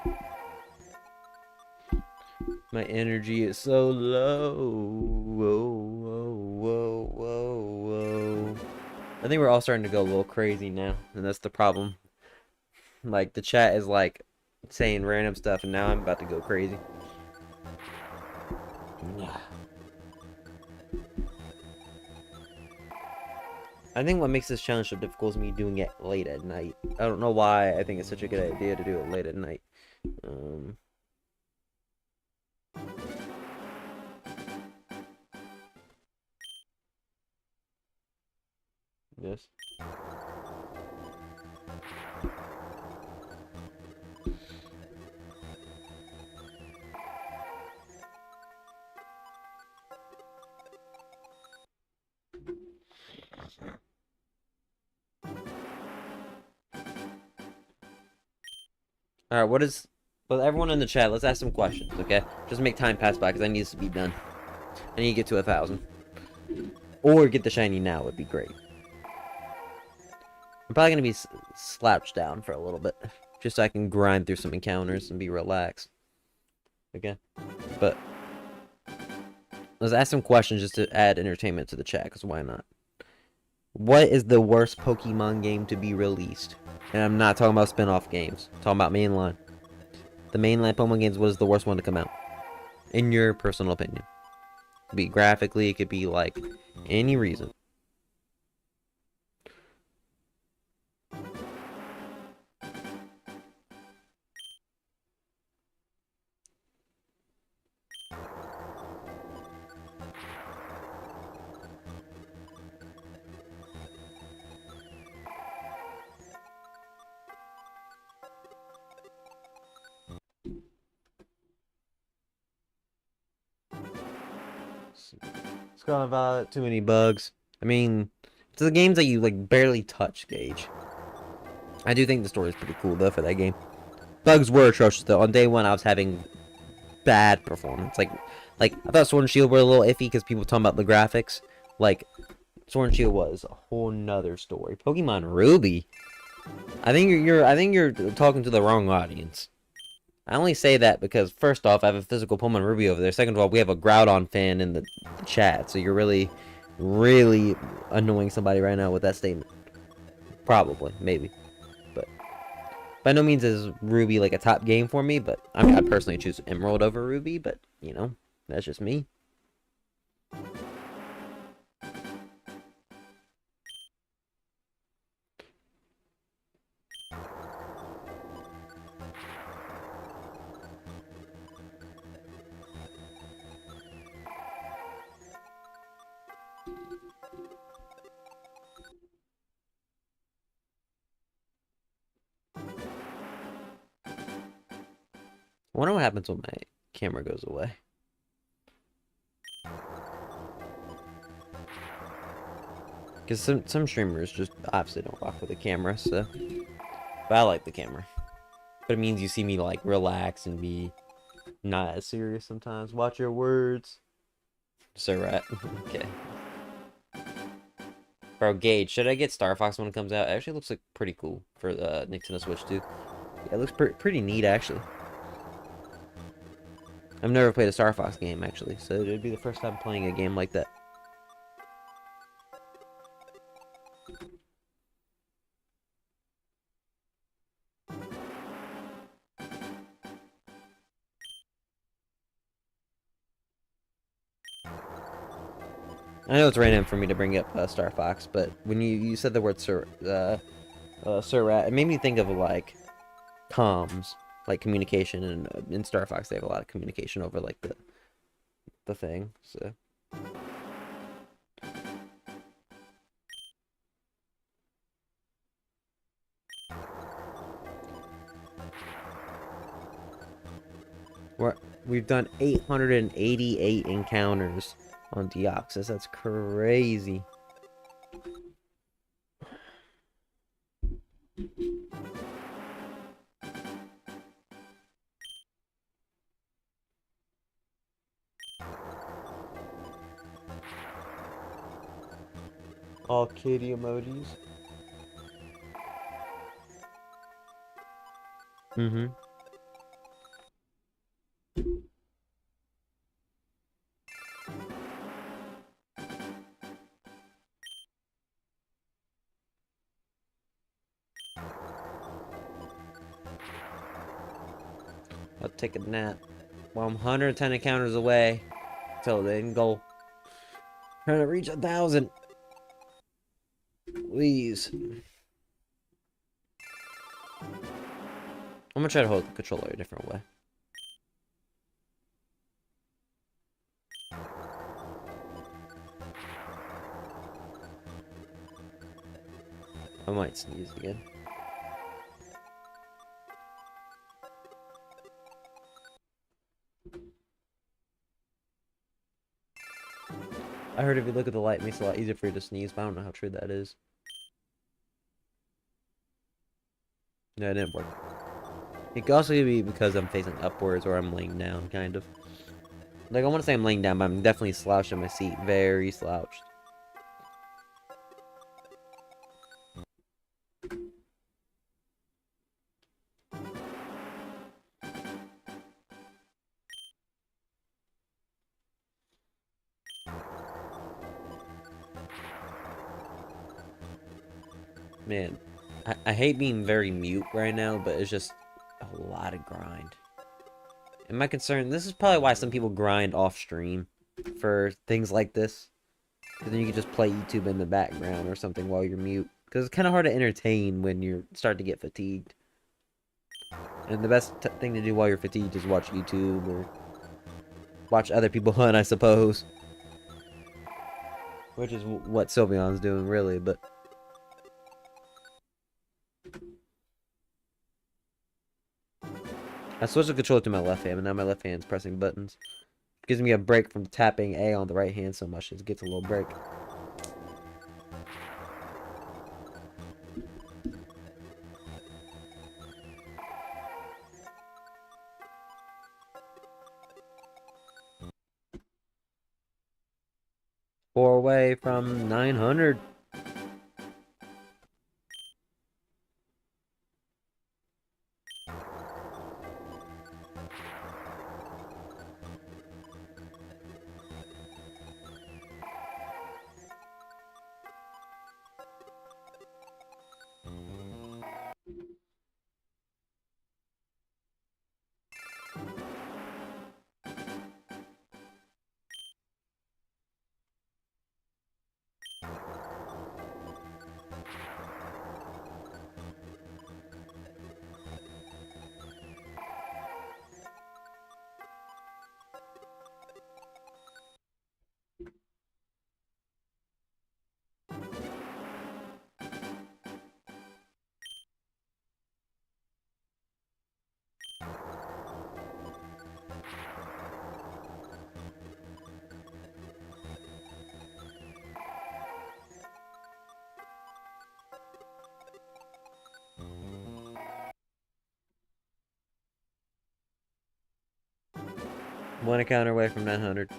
My energy is so low. Whoa, whoa, whoa, whoa, whoa. I think we're all starting to go a little crazy now, and that's the problem. Like, the chat is like saying random stuff, and now I'm about to go crazy. I think what makes this challenge so difficult is me doing it late at night. I don't know why I think it's such a good idea to do it late at night. Yes. Alright, well, everyone in the chat, let's ask some questions, okay? Just make time pass by, because I need this to be done. I need to get to 1,000. Or get the shiny now would be great. I'm probably going to be slouched down for a little bit. Just so I can grind through some encounters and be relaxed. Okay? But let's ask some questions just to add entertainment to the chat, because why not? What is the worst Pokemon game to be released? And I'm not talking about spin-off games. I'm talking about mainline. The mainline Pokemon games, what is the worst one to come out? In your personal opinion. It could be graphically, it could be like any reason. It's got about too many bugs. I mean, it's the games that you like barely touch, Gage. I do think the story is pretty cool though for that game. Bugs were atrocious though. On day one, I was having bad performance. Like I thought Sword and Shield were a little iffy because people talking about the graphics. Like Sword and Shield was a whole nother story. Pokemon Ruby. I think you're talking to the wrong audience. I only say that because first off, I have a physical Pokemon Ruby over there. Second of all, we have a Groudon fan in the chat, so you're really, really annoying somebody right now with that statement. Probably, maybe, but by no means is Ruby like a top game for me. But I mean, I personally choose Emerald over Ruby. But you know, that's just me. I wonder what happens when my camera goes away. Because some streamers just obviously don't rock with the camera, so. But I like the camera. But it means you see me like relax and be not as serious sometimes. Watch your words. Sir Rat. Okay. Bro, Gage, should I get Star Fox when it comes out? It actually looks like pretty cool for Nintendo Switch too. Yeah, it looks pretty neat actually. I've never played a Star Fox game actually, so it'd be the first time playing a game like that. I know it's random for me to bring up Star Fox, but when you said the word Sir Rat, it made me think of like comms, like communication, and in Star Fox they have a lot of communication over like the thing. So we're we've done 888 encounters on Deoxys. That's crazy. All kitty emojis. Mm-hmm. I'll take a nap. Well, I'm 110 encounters away till the end goal. Trying to reach 1,000. Please. I'm gonna try to hold the controller a different way. I might sneeze again. I heard if you look at the light, it makes it a lot easier for you to sneeze, but I don't know how true that is. No, it didn't work. It could also be because I'm facing upwards or I'm laying down, kind of. Like, I want to say I'm laying down, but I'm definitely slouched in my seat. Very slouched. Man, I hate being very mute right now, but it's just a lot of grind. And my concern, this is probably why some people grind off stream for things like this. Because then you can just play YouTube in the background or something while you're mute. Because it's kind of hard to entertain when you start to get fatigued. And the best thing to do while you're fatigued is watch YouTube or watch other people hunt, I suppose. Which is what Sylveon's doing, really, but... I switched the controller to my left hand, and now my left hand's pressing buttons. Gives me a break from tapping A on the right hand so much. It gets a little break. Four away from 900. One encounter away from 900.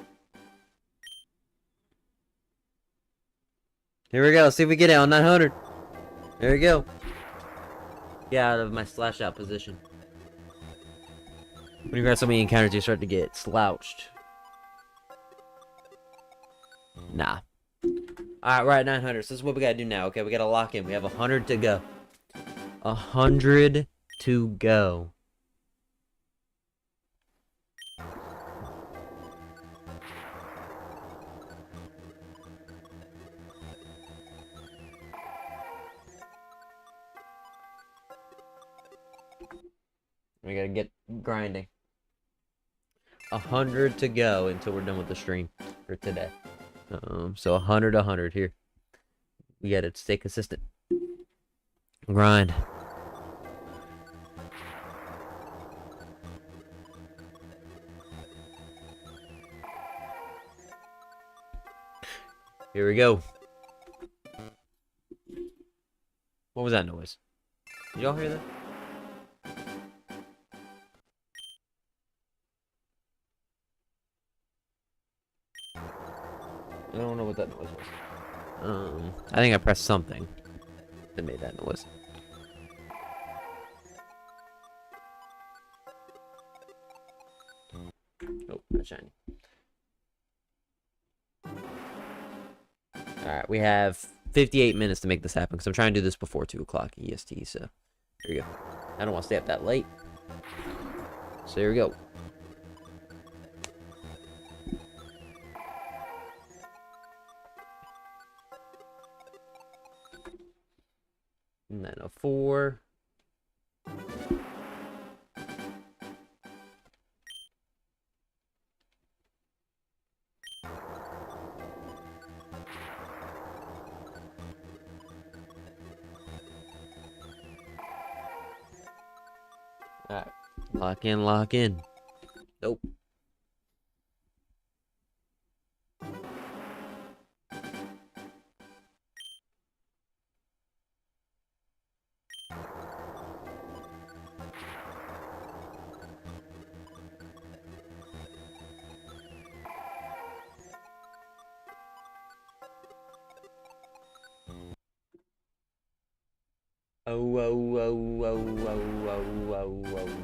Here we go. See if we get it on 900. There we go. Get out of my slash out position. When you got so many encounters, you start to get slouched. Nah. Alright, we're at 900. So this is what we gotta do now, okay? We gotta lock in. We have 100 to go. 100 to go. We gotta get grinding. 100 to go until we're done with the stream for today. So 100 here. We gotta stay consistent. Grind. Here we go. What was that noise? Did y'all hear that? I don't know what that noise was. I think I pressed something that made that noise. Oh, not shiny. Alright, we have 58 minutes to make this happen because I'm trying to do this before 2 o'clock EST, so here we go. I don't want to stay up that late. So here we go. And then a 4. Alright. Lock in, lock in. Nope.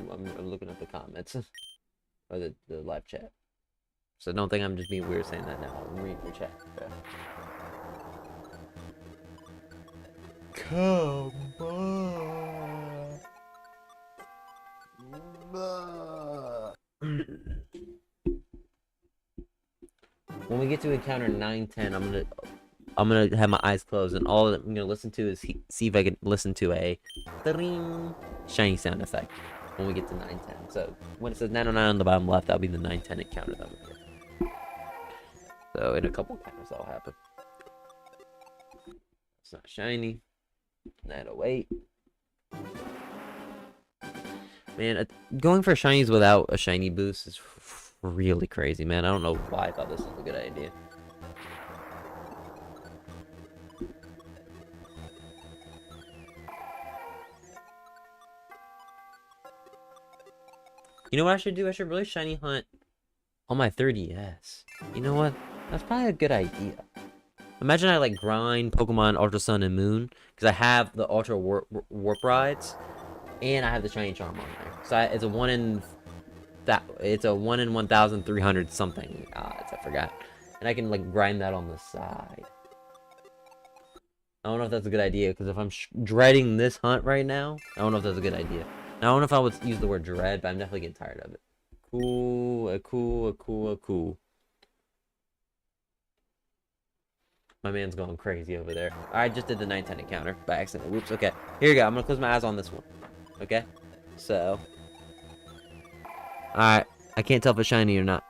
I'm looking at the comments. Or the live chat. So don't think I'm just being weird saying that now. I'm reading your chat. Okay. Come on. When we get to encounter 910, I'm gonna have my eyes closed, and all I'm gonna listen to is see if I can listen to a shiny sound effect when we get to 910. So when it says 909 on the bottom left, that'll be the 910 encounter that we get. So in a couple encounters that'll happen. It's not shiny. 908. Man, going for shinies without a shiny boost is really crazy, man. I don't know why I thought this was a good idea. You know what I should do? I should really shiny hunt on my 30S. You know what? That's probably a good idea. Imagine I like grind Pokemon Ultra Sun and Moon because I have the Ultra Warp Rides and I have the shiny charm on there. So it's a 1 in 1,300 something odds. I forgot, and I can like grind that on the side. I don't know if that's a good idea because if I'm dreading this hunt right now, I don't know if that's a good idea. Now, I don't know if I would use the word dread, but I'm definitely getting tired of it. Cool. My man's going crazy over there. I just did the 910 encounter by accident. Whoops, okay. Here you go. I'm going to close my eyes on this one. Okay? So. Alright. I can't tell if it's shiny or not.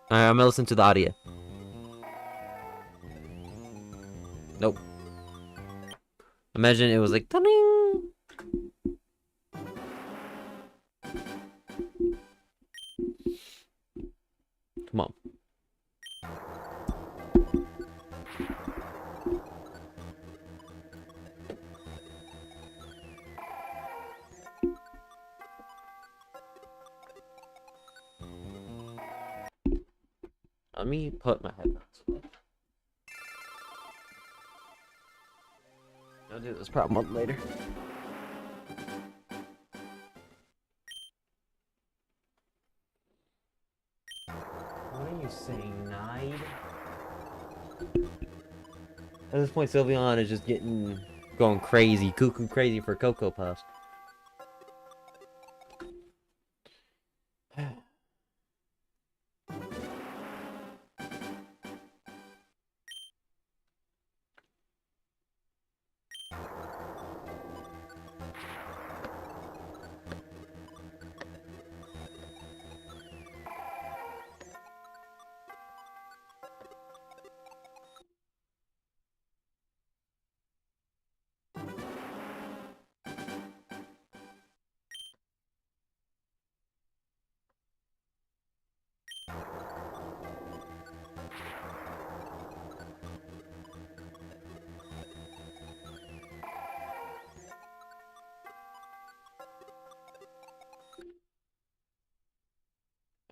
Alright, I'm going to listen to the audio. Nope. Imagine it was like, ta-ding! Come on. Let me put my headphones on. I'll do this problem up later. What are you saying, Nide? At this point, Sylveon is just going crazy, cuckoo crazy for Cocoa Puffs.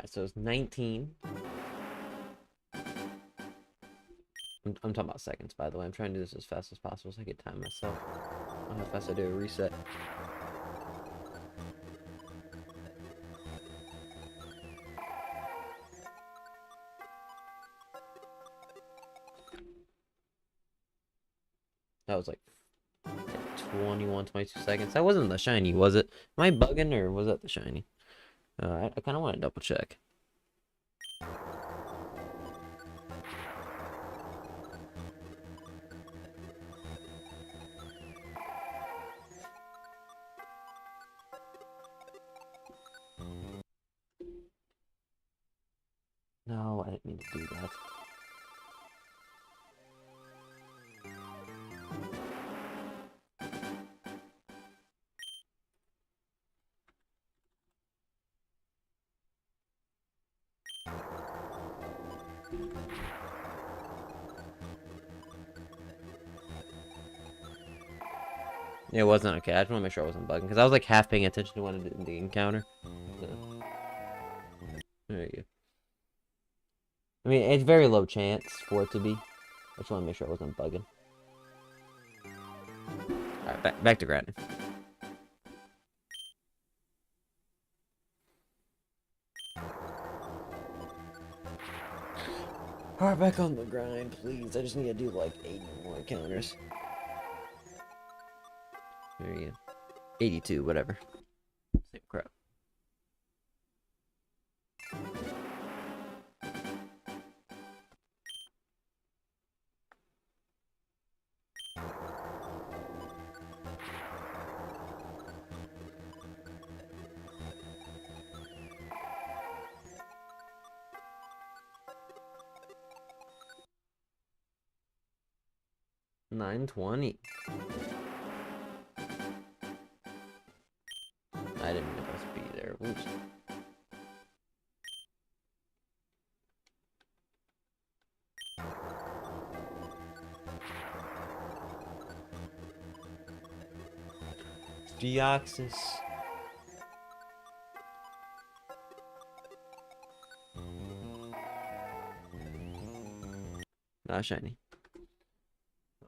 So it's 19. I'm talking about seconds, by the way. I'm trying to do this as fast as possible so I get time myself. I don't know how fast I do a reset. That was like 21, 22 seconds. That wasn't the shiny, was it? Am I bugging or was that the shiny? I kind of want to double check. No, I didn't mean to do that. It wasn't okay. I just want to make sure I wasn't bugging because I was like half paying attention to when I did the encounter. So, there you go. I mean, it's very low chance for it to be. I just want to make sure I wasn't bugging. Alright, back to grinding. Alright, back on the grind, please. I just need to do like 8 more encounters. There you go. 82, whatever. Same crap. $9.20. I didn't mean to be there. Oops. Deoxys. Not shiny.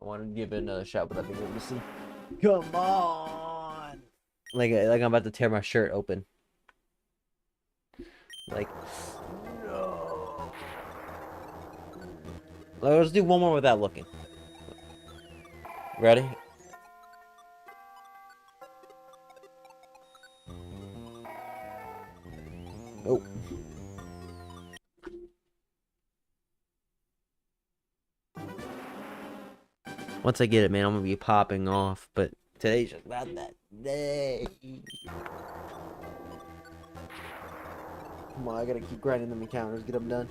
I wanted to give it another shot, but I think we'll see. Come on! Like I'm about to tear my shirt open. Like, no. Let's do one more without looking. Ready? Oh. Once I get it, man, I'm gonna be popping off. But today's just not that day. Come on, I gotta keep grinding them encounters, get them done.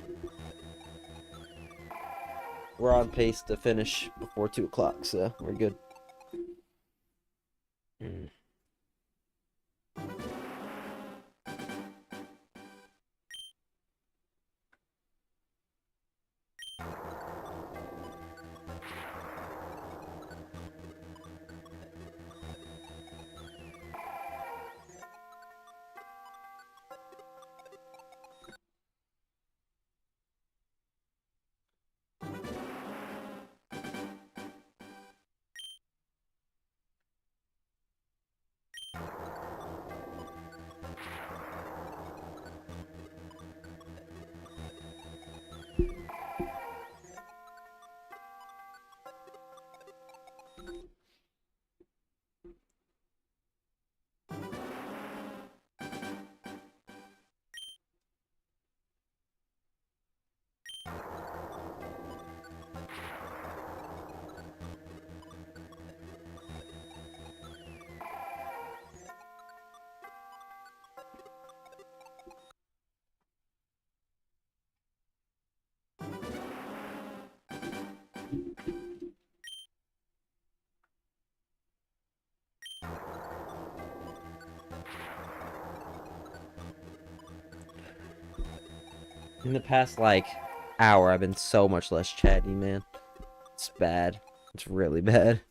We're on pace to finish before 2 o'clock, so we're good. In the past, like, hour, I've been so much less chatty, man. It's bad. It's really bad.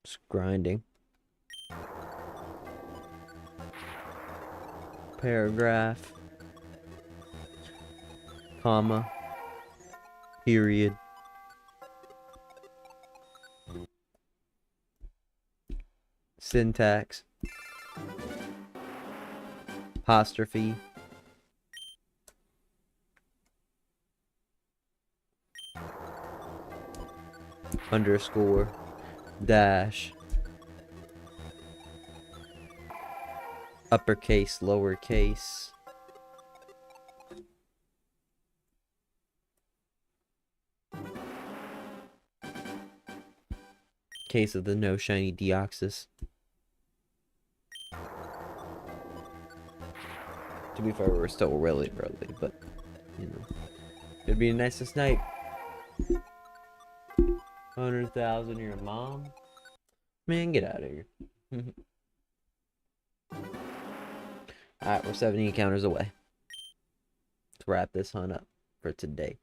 Just grinding. Paragraph. Comma. Period. Syntax. Apostrophe. Underscore. Dash. Uppercase, lowercase. Case of the no shiny Deoxys. To be fair, we're still really early, but you know, it'd be nice to snipe. 100,000 your mom? Man, get out of here. Alright, we're 70 encounters away. Let's wrap this hunt up for today.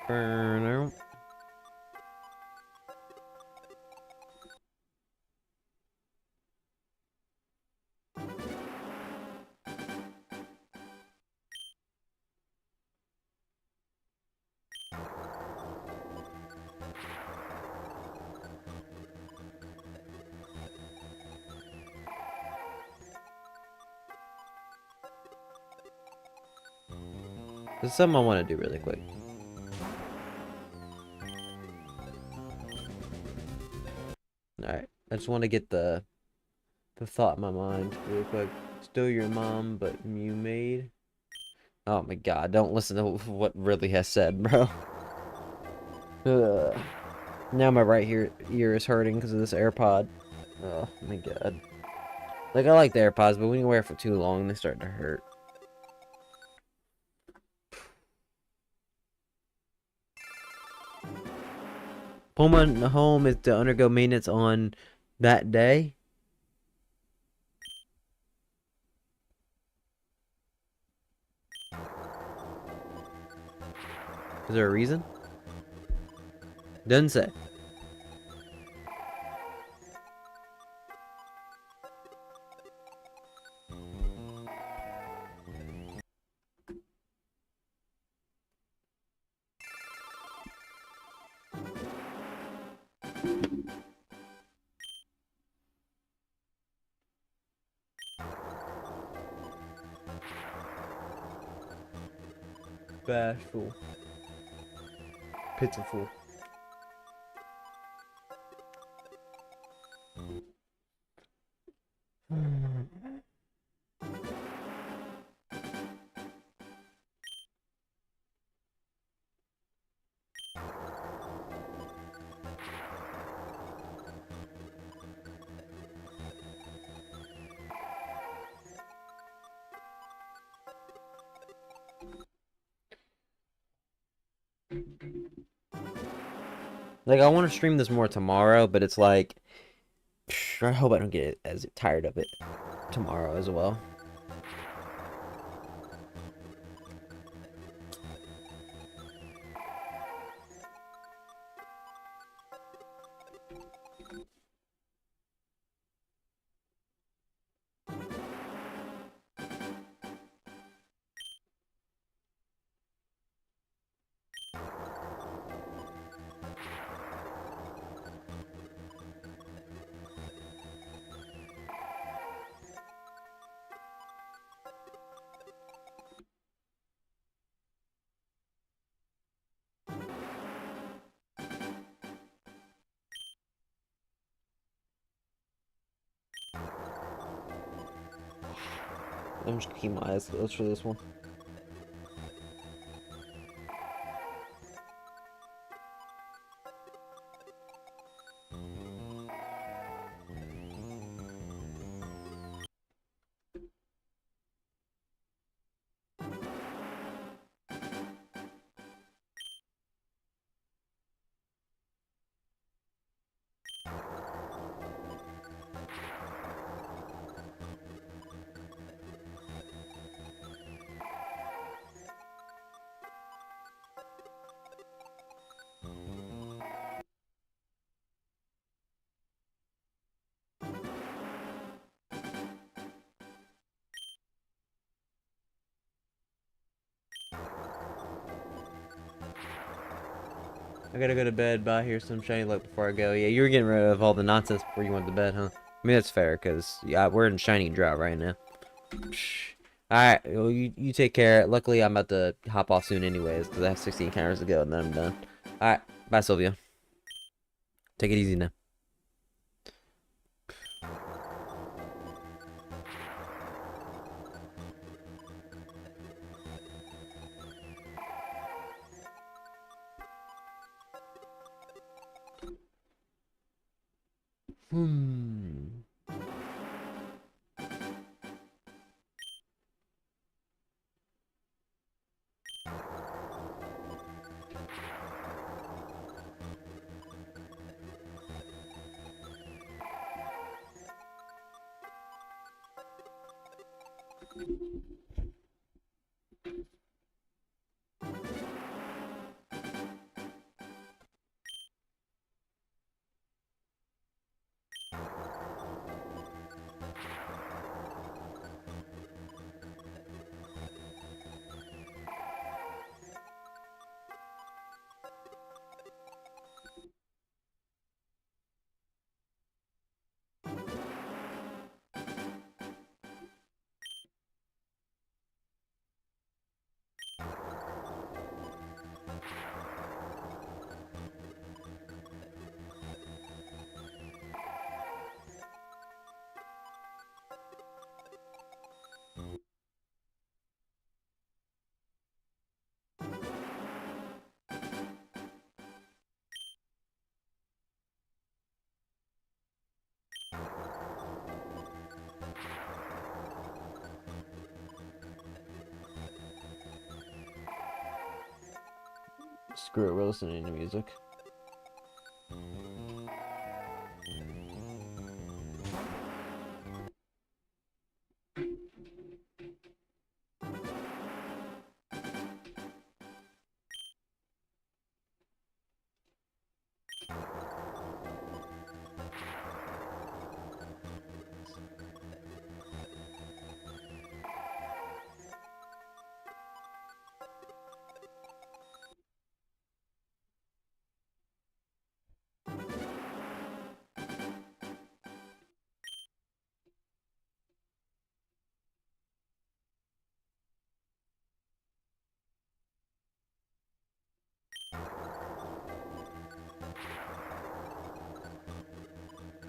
Burn out. There's something I want to do really quick. Alright, I just want to get the thought in my mind really quick. Still your mom, but you made... Oh my god, don't listen to what Ridley has said, bro. Ugh. Now my right ear is hurting because of this AirPod. Oh my god. Like, I like the AirPods, but when you wear it for too long, they start to hurt. Pokemon home is to undergo maintenance on that day. Is there a reason? Doesn't say. Bashful. Pitiful. Like, I want to stream this more tomorrow, but it's like, I hope I don't get as tired of it tomorrow as well. I'm just gonna keep my eyes closed for this one. I gotta go to bed. Bye. Here's some shiny luck before I go. Yeah, you were getting rid of all the nonsense before you went to bed, huh? I mean, that's fair, because yeah, we're in shiny drought right now. Alright, well, you take care. Luckily, I'm about to hop off soon anyways, because I have 16 counters to go, and then I'm done. Alright, bye, Sylvia. Take it easy now. Hmm. Screw it, we're listening to music.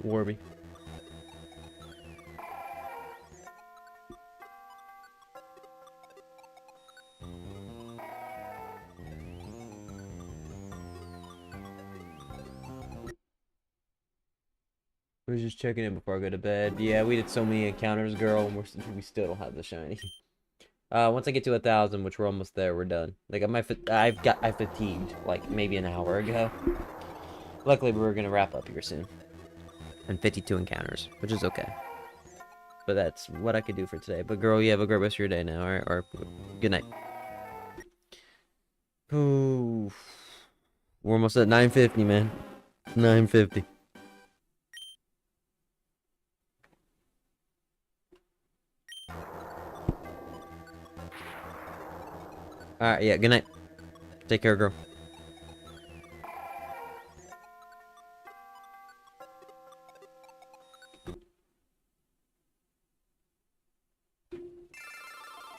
Warby. I was just checking in before I go to bed. Yeah, we did so many encounters, girl, and we still don't have the shiny. Once I get to 1,000, which we're almost there, we're done. Like I fatigued like maybe an hour ago. Luckily, we were gonna wrap up here soon. And 52 encounters, which is okay. But that's what I could do for today. But girl, you have a great rest of your day now, alright? Or good night. Ooh. We're almost at 950, man. 950. Alright, yeah, good night. Take care, girl.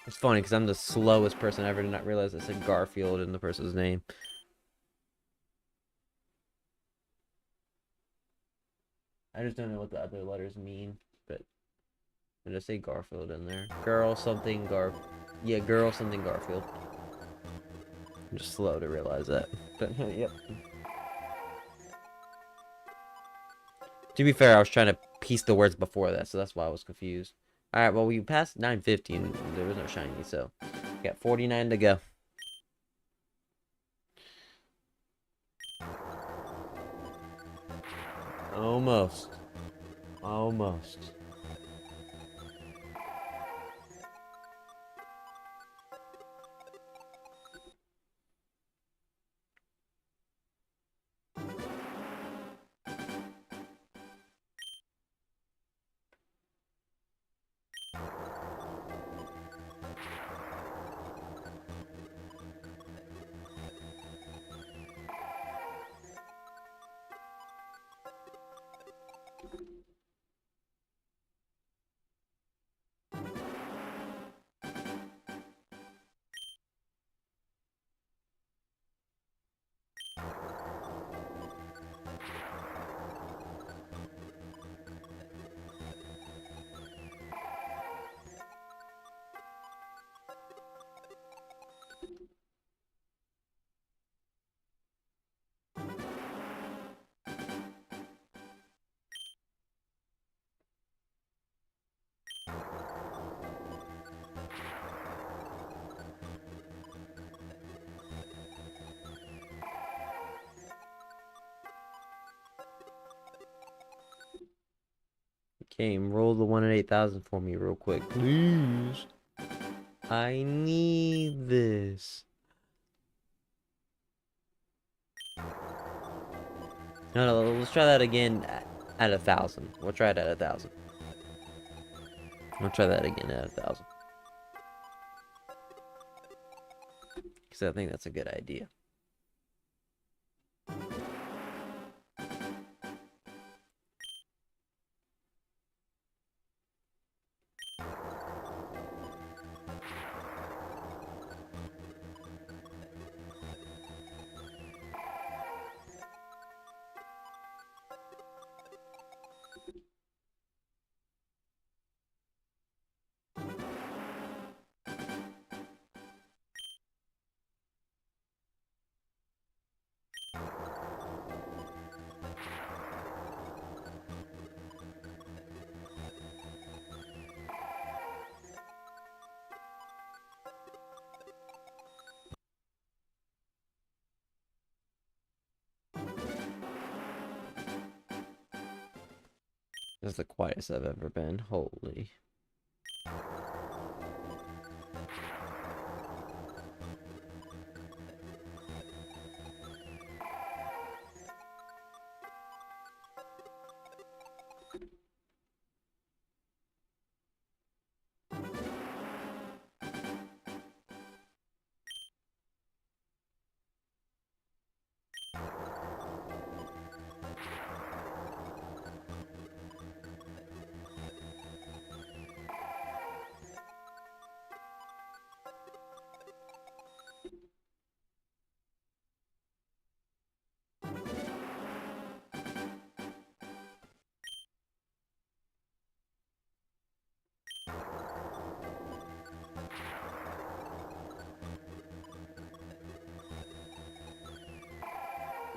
It's funny because I'm the slowest person ever to not realize I said Garfield in the person's name. I just don't know what the other letters mean, but I just say Garfield in there. Girl something Yeah, girl something Garfield. I'm just slow to realize that. But yep. To be fair, I was trying to piece the words before that, so that's why I was confused. Alright, well, we passed 950 and there was no shiny, so we got 49 to go. Almost. Almost. Game, roll the 1 in 8,000 for me real quick, please. I need this. No, let's try that again at 1,000. We'll try it at 1,000. We'll try that again at 1,000. Because I think that's a good idea. This is the quietest I've ever been. Holy.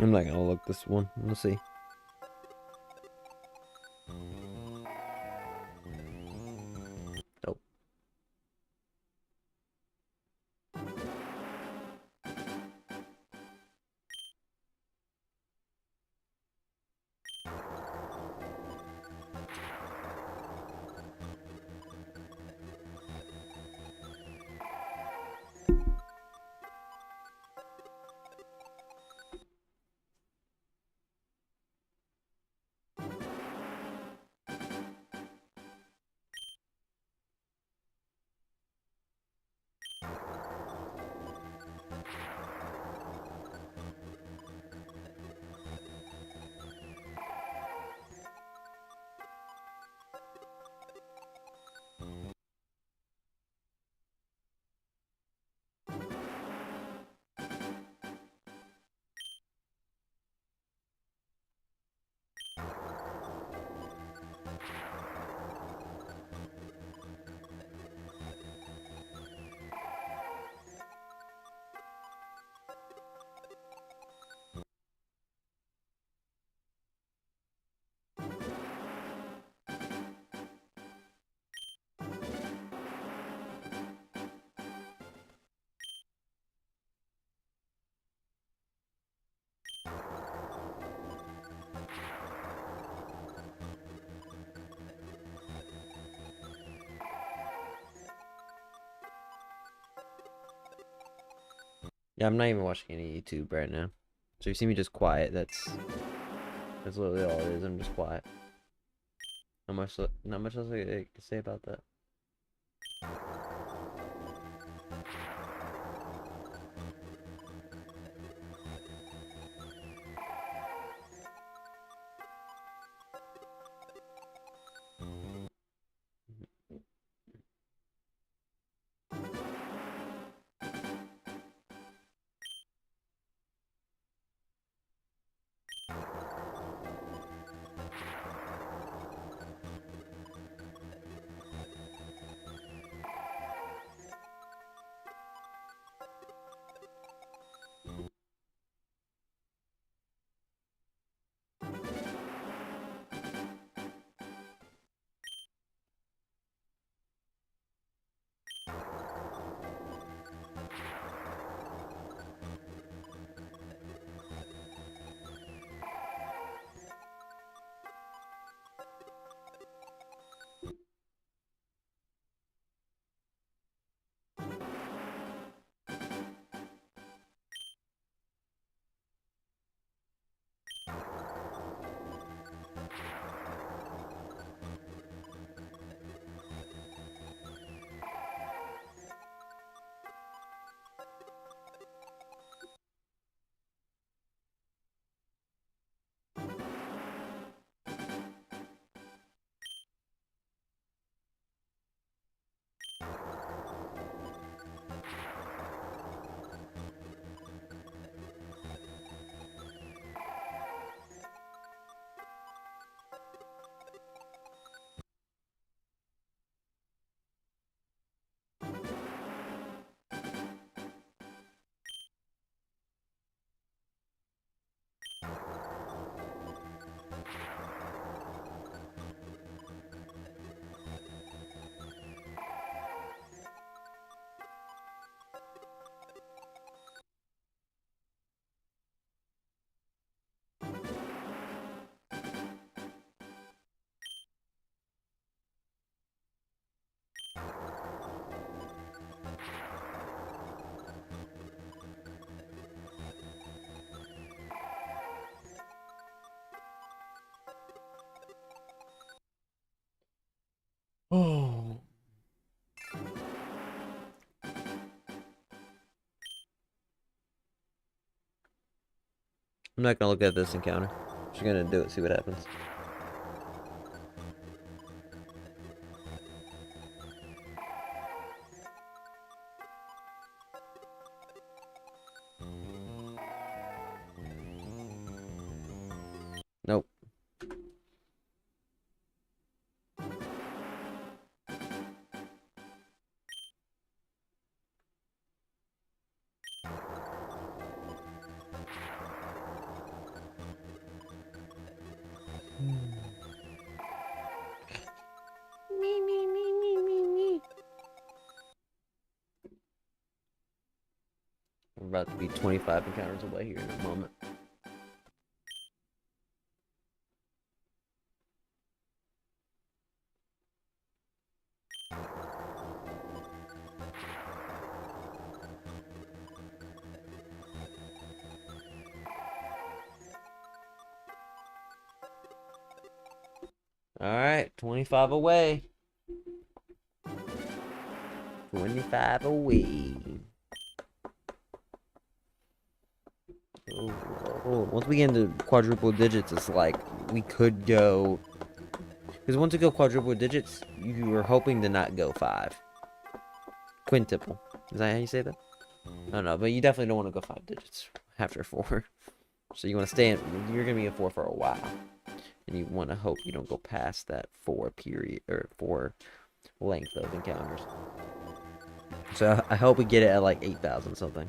I'm not gonna look this one. We'll see. Nope. Yeah, I'm not even watching any YouTube right now. So you see me just quiet. That's literally all it is. I'm just quiet. Not much else I can say about that. I'm not gonna look at this encounter. Just gonna do it, see what happens. Nope. Me, me, me, me, me, me. We're about to be 25 encounters away here in a moment. Alright, 25 away. 25 away. Oh, once we get into quadruple digits, it's like we could go. Because once you go quadruple digits, you are hoping to not go 5. Quintuple. Is that how you say that? I don't know, but you definitely don't want to go 5 digits after 4. So you want to stay in. You're going to be in 4 for a while. And you want to hope you don't go past that 4 period, or 4 length of encounters. So I hope we get it at like 8,000 something.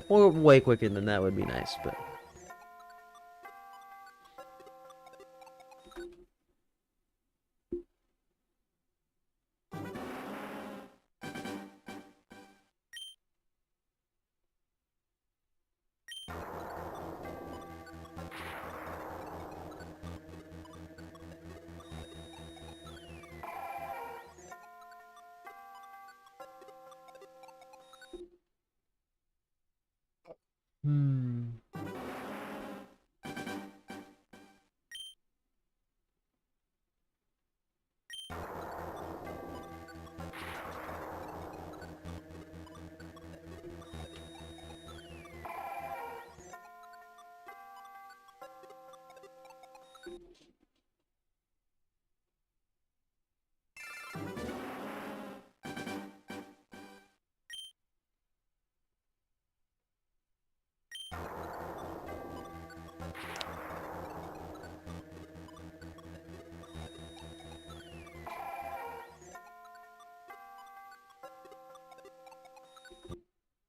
Or way quicker than that would be nice, but. Hmm.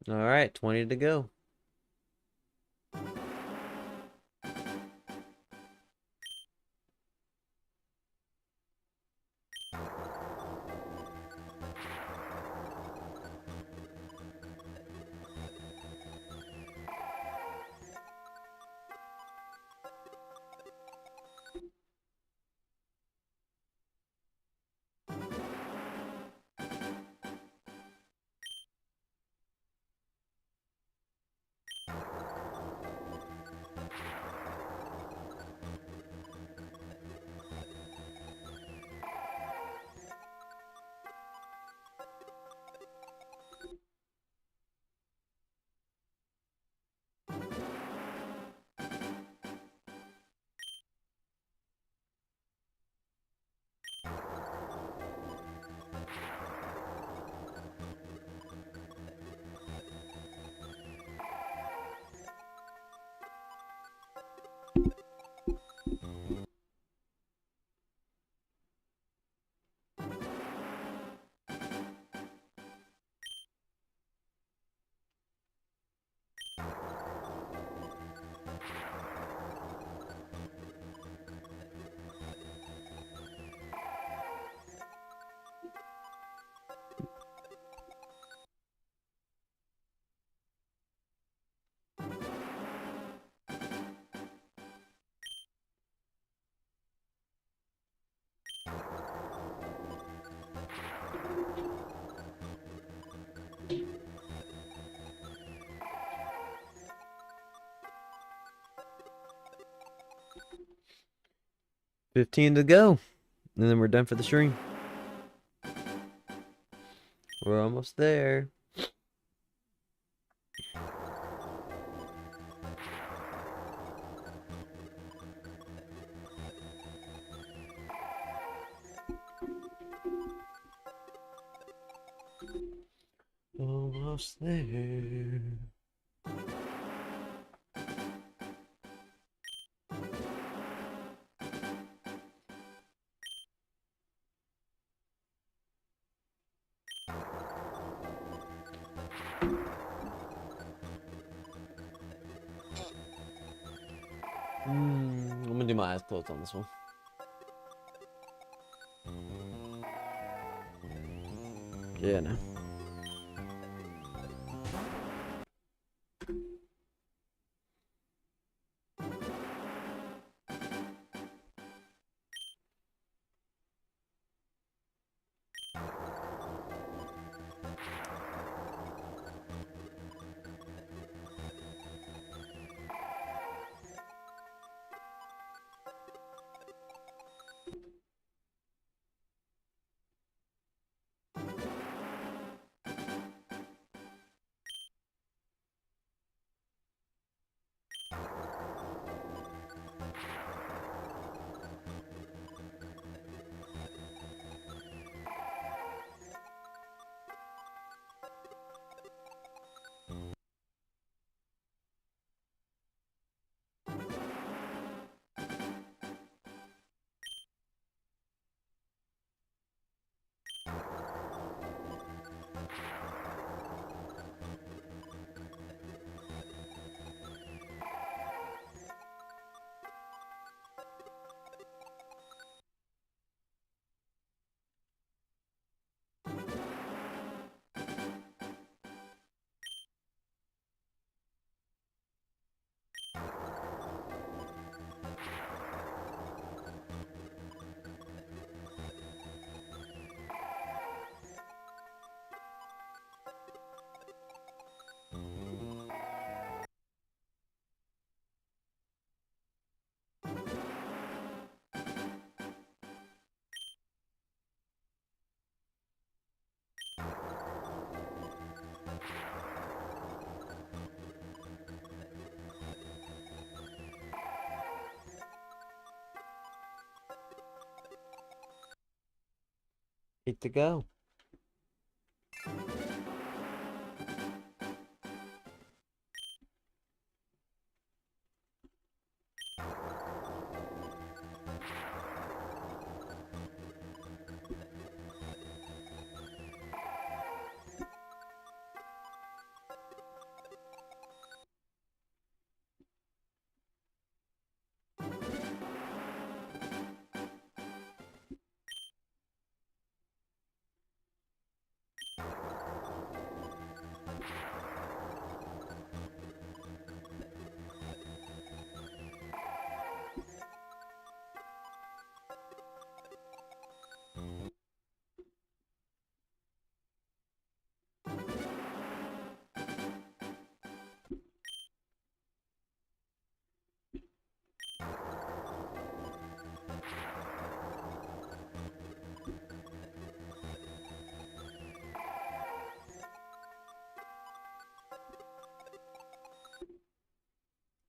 Alright, 20 to go. $15 to go. And then we're done for the stream. We're almost there. almost there. I'm gonna do my eyes closed on this one. Yeah, no. Eight to go.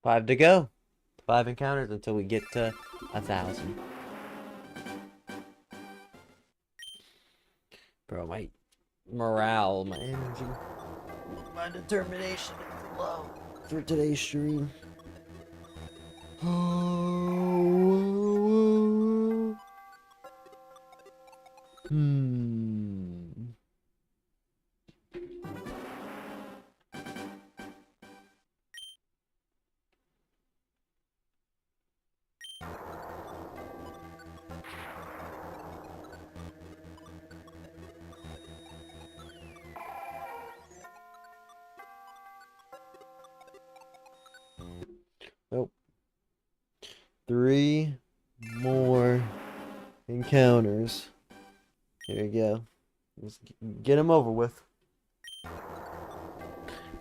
Five to go. 5 encounters until we get to 1,000. Bro, my morale, my energy, my determination is low for today's stream. Hmm. Nope. 3 more encounters. Here we go. Let's get them over with.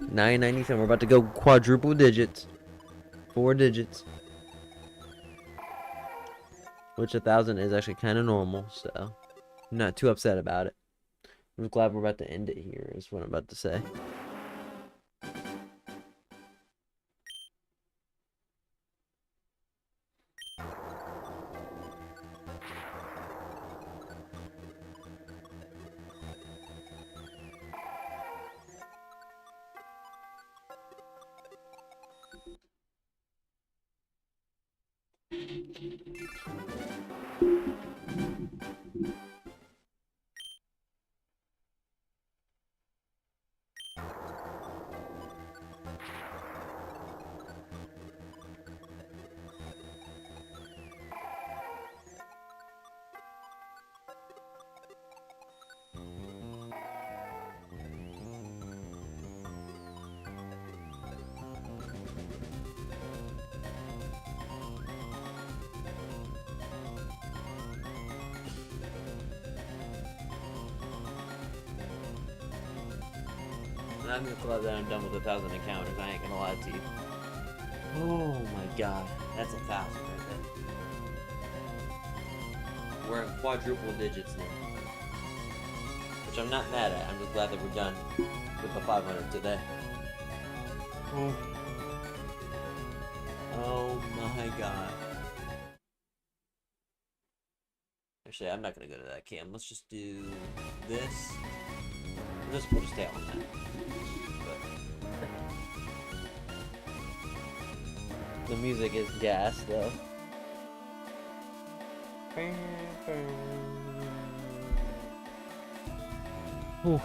997. We're about to go quadruple digits. 4 digits. Which 1,000 is actually kind of normal, so I'm not too upset about it. I'm glad we're about to end it here, is what I'm about to say. And I'm just glad that I'm done with 1,000 encounters. I ain't gonna lie to you. Oh my god, that's 1,000 right there. We're in quadruple digits now, which I'm not mad at. I'm just glad that we're done with the 500 today. Oh, oh my god. Actually, I'm not gonna go to that cam. Let's just do this. We'll just stay on that. But the music is gas though. Whew.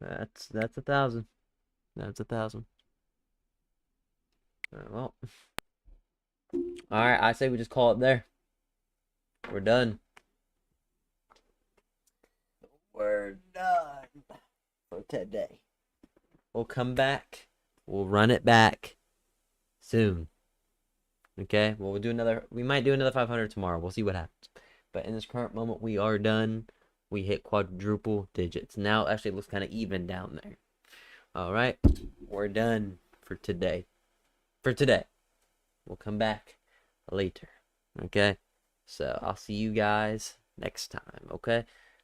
That's 1,000. That's 1,000. Well, all right. I say we just call it there. We're done. We're done for today. We'll come back. We'll run it back soon. Okay? Well, we'll do another. We might do another 500 tomorrow. We'll see what happens. But in this current moment, we are done. We hit quadruple digits. Now, actually, it looks kind of even down there. All right. We're done for today. For today. We'll come back later. Okay? So, I'll see you guys next time. Okay?